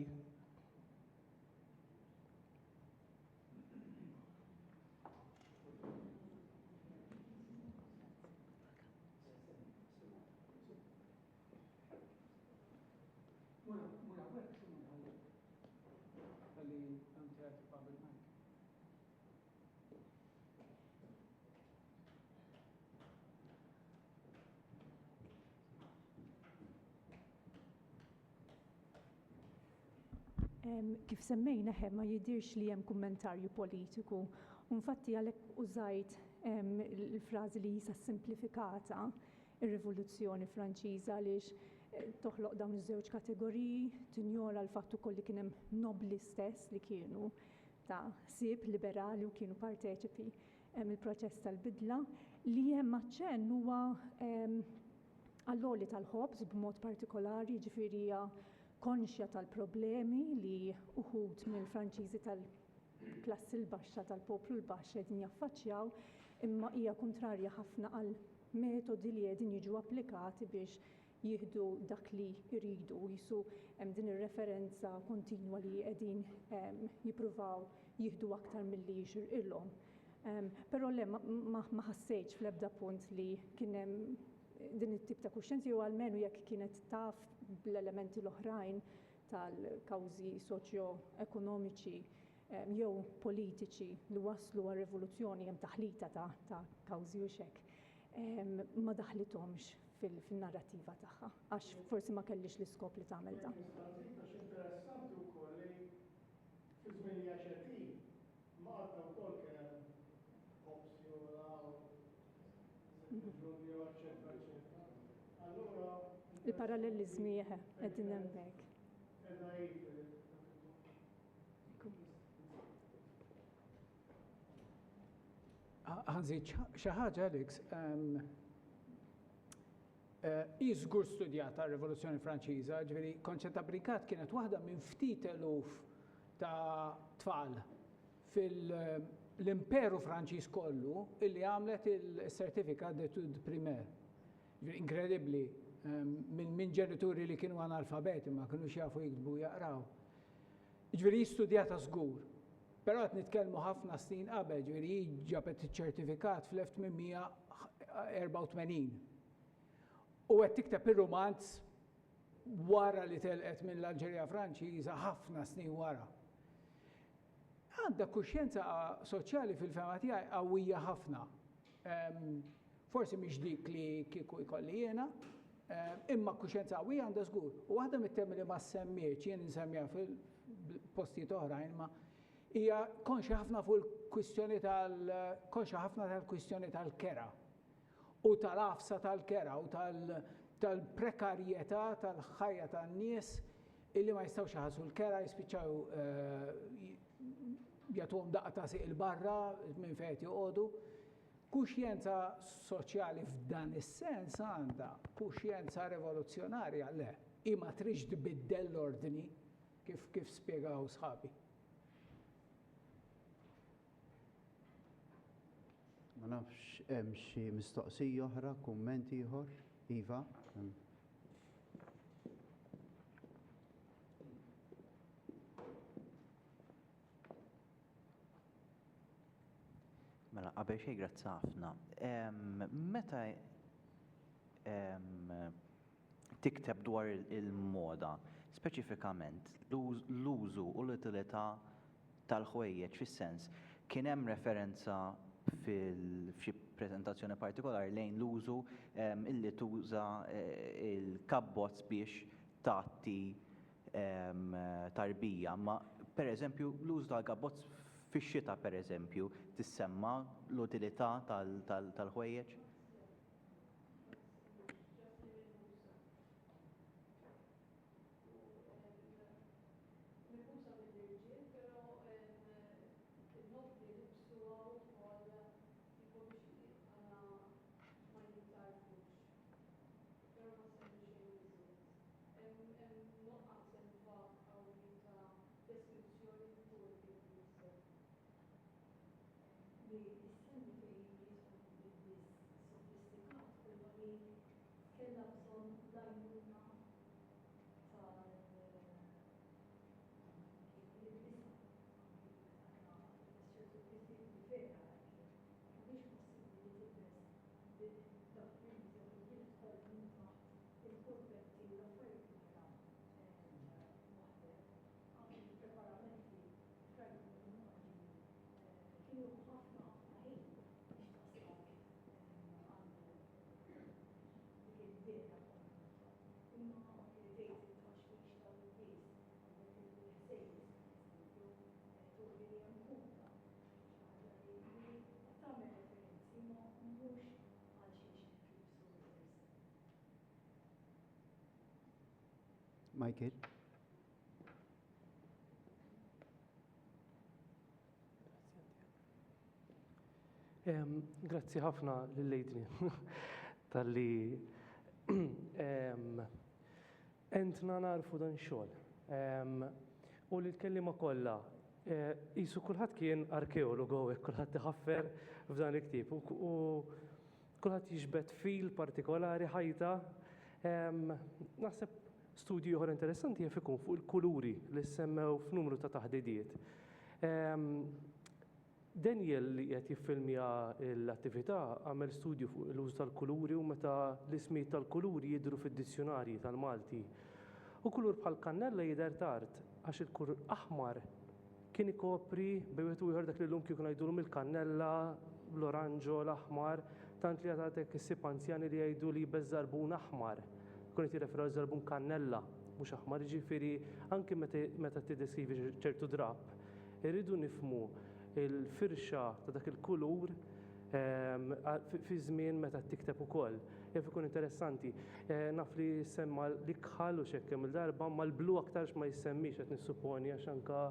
Kif semmejna ma jidirx li hemm kummentarju politiku. Infatti għalhekk użajt il-frażi li jisa simplifikata ir-Rivoluzzjoni Franċiża għaliex toħloq dawn iż-żewġ kategoriji, tinjora l-fatt ukoll li kien hemm nobli stess li kienu ta' ħsieb liberali u kienu parteċipi il-proċess tal-bidla li hemm aċċenn huwa għall-għoli tal-ħobż b'mod partikolari, ġifieri hija konxja tal-problemi li uħud mill-Franċiżi tal-klassi l-baxxa tal-poplu l-baxxa qegħdin jaffaċċjaw, imma hija kontrarja ħafna għal metodi li qegħdin jiġu applikati biex jieħdu dak li jridu. Jisu hemm din ir-referenza kontinwa li qegħdin jippruvaw jieħdu aktar milli jixirqilhom. Però le ma ħassejtx fl-ebda punt li kien hemm din it-tip ta' kuxjenzi u għalmenu jekk kienet taf bl-elementi l-oħrajn tal-kawżi soċjo-ekonomiċi jew politiċi li waslu għal rivoluzzjoni hemm taħlita ta' kawżi u xek. Ma daħlithomx fil-narrattiva tagħha għax forsi ma kellix l-iskop li tagħmel dan. Interessanti wkoll li fi-żmien jaċertin ma għadna wkoll kien hemm opzjonaw il-parallelizmi qegħdin hemmhekk. Ħanżid xi ħaġa Alex, żgur studjata r-Rivoluzzjoni Franċiża, ġifieri konċett ta' Brinkat kienet waħda minn ftit eluf ta' tfal fil-Imperu Franċiż kollu illi għamlet il-Certificat d'études primaires. Inkredibbli, minn ġenituri li kienu analfabeti ma kienux jafu jiktbu jaqraw. Ġifieri studjata żgur. Però qed nitkellmu ħafna snin qabel, ġifieri ġabet iċ-ċertifikat fl-1884. U qed tikteb ir-romanz wara li telqet minn l-Alġerija Franċiża ħafna snin wara. Għandha kuxjenza soċjali fil-fema tiegħi qawwija ħafna. Forsi mhix dik li kieku jkolli jiena, imma kuxjenza qawwija għandha żgur. U waħda mit-temi li ma semmietx jien insemmiha fil-postijiet oħrajn ma hija konxja ħafna fuq il-kwistjoni tal-kwistjoni tal-kera u tal-afsa tal-kera u tal-prekarjetà tal-ħajja tan-nies illi ma jistgħux jaħassu l-kera jispiċċaw jagħtuhom daqqa ta' siq il-barra minn fejn joqogħdu. Kuxjenza soċjali f'dan is-sens għandha kuxjenza rivoluzzjonarja le, imma trix tbiddel l-ordni kif spjegaw sħabi. Ma nafx hemm xi mistoqsija oħra, kumment ieħor, Iva. Mela, qabel xejn grazzi ħafna. Meta tikteb dwar il-moda, speċifikament l-użu u l-utilità tal-ħwejjeġ fis-sens kien hemm referenza f'xi preżentazzjoni partikolari lejn l-użu illi tuża il-kabbozz biex tagħti tarbija, ma pereżempju l-użu tal-kabbozz fix-xita pereżempju tissemma l-utilità tal-ħwejjeġ? li s-semmi fejn jidħol bid-bis sofistikat huwa li kellha bżonn l-għajnuna tal-nisa. ċertu kristi vera mhix possibbli li tibes dak li jidħol minn taħt il-kurbetti u l-affarijiet oħra waħdek. Anki il-preparamenti kienu ħafna ħin biex taslak għand dik id-dieta imma tgħid it-taxwix tal-wies għandek il-ħsejjes turi li hemm punta xi ħaġa li tagħmel referenzi ma mhux għal xi Michael? Grazzi ħafna lill-Lejdri tal-li entna narfu dan xogħol. U li l-kellima kollha qisu kulħadd kien arkeologu hekk kulħadd iħaffer f'dan il-ktieb u kulħadd jiġbed fil partikolari ħajta. Naħseb studju oħra interessanti jaf ikun fuq il-kuluri li semmew f'numru ta' taħdidiet. Daniel li qed jiffilmja l-attività għamel studju fuq l-użu tal-kuluri u meta l-ismijiet tal-kuluri jidhru fid-dizzjonarji tal-Malti. U kulur bħal kannella jidher tard għax il-kulur aħmar kien ikopri bejwet u ieħor dak li llum kieku ngħidulhom il-kannella, l-oranġo, l-aħmar, tant li għatek is-sib anzjani li jgħidu li beż-żarbun aħmar. Kun qed jirreferu żarbun kannella mhux aħmar, jiġifieri anke meta tiddeskrivi ċertu drab, irridu nifhmu il-firxa ta' dak il-kulur fi żmien meta tikteb ukoll. Jaf ikun interessanti. Naf li semma l-ikħal u xekkem il-darba, ma l-blu aktarx ma jissemmix qed nissupponi għax anka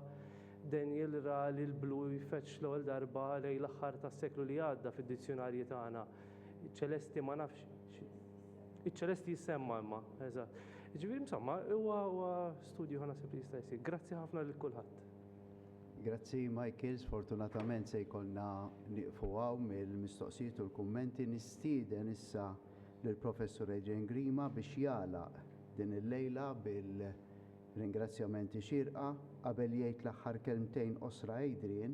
Daniel ra li l-blu jfetx l-ewwel darba lejn l-aħħar tas-seklu li għadda fid-dizzjonarji tagħna. Iċ-ċelesti ma nafx. Iċ-ċelesti jissemma imma, eżatt. Ġifieri insomma huwa studju ħanasib li jista' jsir. Grazzi ħafna lil kulħadd. Grazzi Michael, sfortunatament se jkollna nieqfu hawn mill-mistoqsijiet u l-kummenti. Nistieden issa lill-Professur Adrian Grima biex jagħlaq din il-lejla bil-ringrazzjamenti xierqa qabel jgħid l-aħħar kelmtejn qosra Adrian,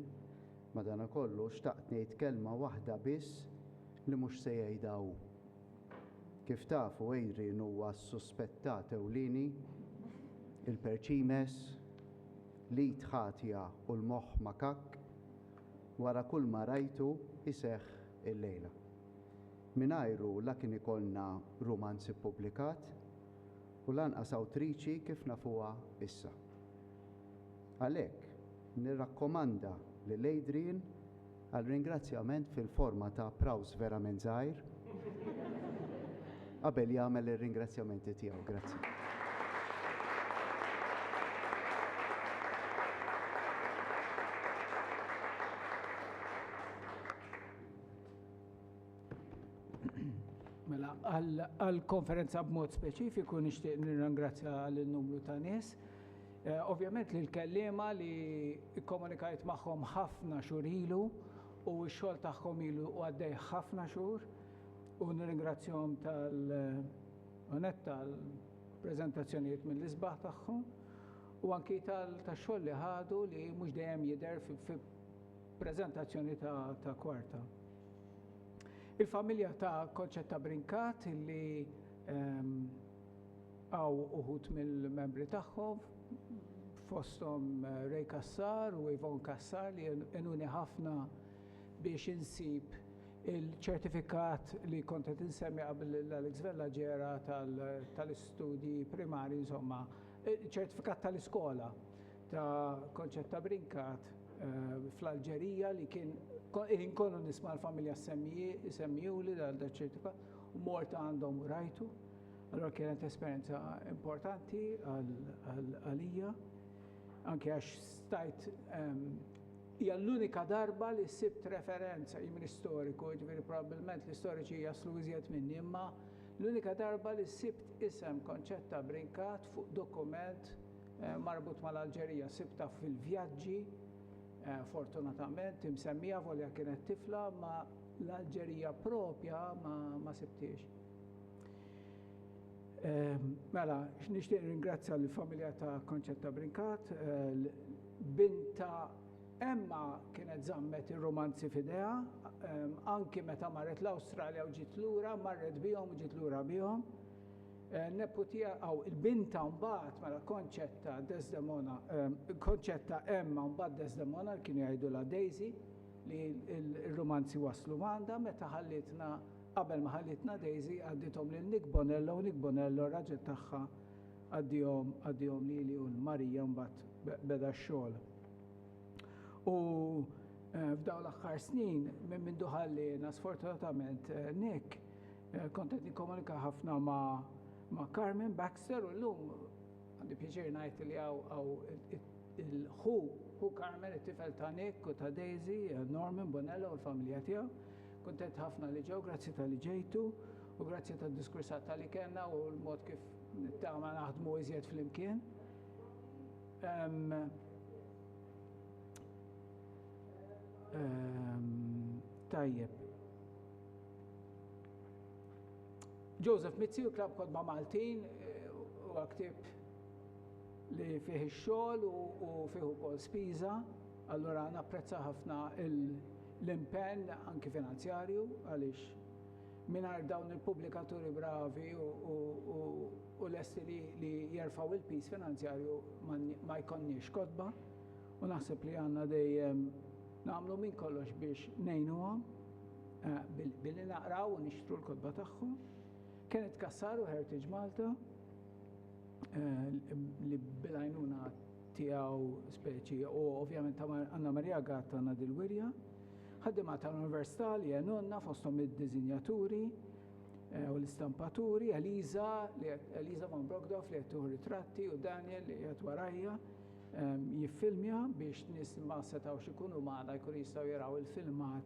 madankollu xtaqt ngħid kelma waħda biss li mhux se jgħidha hu. Kif tafu Adrian huwa s-suspettat ewlieni, il-perċimes, l-id ħatja u l-moħħ makak, wara kull ma rajtu iseħħ il-lejla. Mingħajru la kien ikollna romanzi ppubblikat u lanqas awtriċi kif nafuha issa. Għalhekk nirrakkomanda lil Adrian għal ringrazzjament fil-forma ta' applaws verament żgħir qabel jagħmel ir-ringrazzjamenti tiegħu. Grazzi. Mela, għal-konferenza b'mod speċifiku nixtieq nirringrazzja l-numru ta' nies. Ovvjament li l-kellima li komunikajt magħhom ħafna xhur ilu u x-xogħol tagħhom ilu għaddej ħafna xhur u nirringrazzjahom tal-preżentazzjonijiet mill-isbaħ tagħhom u anki tax-xogħol li ħadu li mhux dejjem jidher fi preżentazzjoni ta' kwarta. Il-familja ta' Konċetta Brinkat li għaw uħut mill-membri tagħhom fosthom Ray Kassar u Yvonne Kassar li enuni ħafna biex insib il-ċertifikat li kont qed insemmi qabel l-Alex Vella ġera tal-istudji primari, insomma, ċertifikat tal-iskola ta' Konċetta Brinkat fl-Alġerija li kien kollu nisma l-familja semmiju li dal-ċertifikat u morta għandhom u rajtu. Allora kienet esperienza importanti għalija, anke għax stajt hija l-unika darba li sibt referenza jimri storiku, ġifieri probabbilment l-istoriċi jaslu iżjed minni, imma l-unika darba li sibt isem Konċetta Brinkat fuq dokument marbut mal-Alġerija, sibta fil-vjaġġi Fortunatament imsemmija volja kienet tifla ma l-Alġerija propja ma sibtiex. Mela, nixtieq ringrazzja l-familja ta' Konċetta Brinkat, binta Emma kienet żammet ir-romanzi f'idejha, anki meta marret l-Awstralja u ġiet lura, marret bihom u ġiet lura bihom. Neputija il-binta mbagħad mela Konċetta Desdemona, Konċetta Emma mbagħad Desdemona kienu jgħidulha Daisy li l-romanzi waslu m'għandha meta ħallitna qabel ma ħallitna Daisy għaddithom lil Nick Bonello u Nick Bonello raġel tagħha għaddihom lili u l-Marija mbagħad beda x-xogħol. U f'dawn l-aħħar snin minn ħallina sfortunatament Nick kont qed nikkomunika ħafna ma' Carmen Baxter u llum għandi pjaċir ngħid li hawn il-ħu Carmen it-tifel ta' Nick u ta' Daisy, Norman Bonello u l-familja tiegħu. Kuntent ħafna li ġew, grazzi tal-li ġejtu u grazzi tad-diskursat tal-li kellna u l-mod kif nittama naħdmu iżjed flimkien. Tajjeb. Joseph Mizzi u Klab Kodba Maltin u għaktib li fih ix-xogħol u fih ukoll spiża, allura napprezza ħafna l-impenn anki finanzjarju għaliex mingħajr dawn il-pubblikaturi bravi u lesti li jerfgħu il-pis finanzjarju ma jkollniex kodba u naħseb li għandna dejjem nagħmlu minn kollox biex ngħinuhom billi naqraw u nixtru l-kodba tagħhom. Kienet Kassaru Heritage Malta li bil-għajnuna tiegħu speċi u ovvjament Anna Maria Gatta għandna dil-wirja. Ħaddima tal-Università li għenunna fosthom id-diżinjaturi u l-istampaturi, Eliza von Brogdorf li qed tieħu ritratti u Daniel li qed warajja jiffilmja biex nies ma setgħux ikunu magħna jkunu jistgħu jaraw il-filmat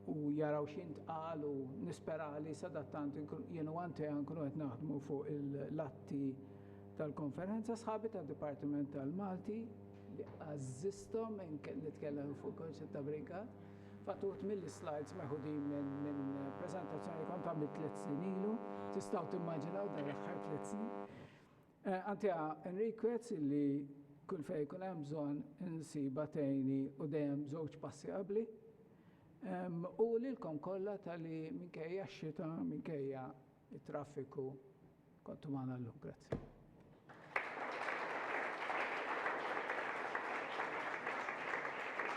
u jaraw x'intqal u nispera li sadattant jien u għanti nkunu qed naħdmu fuq l-atti tal-konferenza sħabi tad-Dipartiment tal-Malti li għażisthom nitkellem fuq Konċetta Brinkat. Fatut mill-slides meħudin minn preżentazzjoni kont għamilt 3 snin ilu, tistgħu timmaġinaw dan l-aħħar 3 snin. Għantija Enriquez li kull fejn jkun hemm bżonn insiba tgħinni u dejjem żewġ passi qabli. U lilkom kollha tal-li minkejja x-xita, minkejja it-traffiku kontu magħna llum. Grazzi.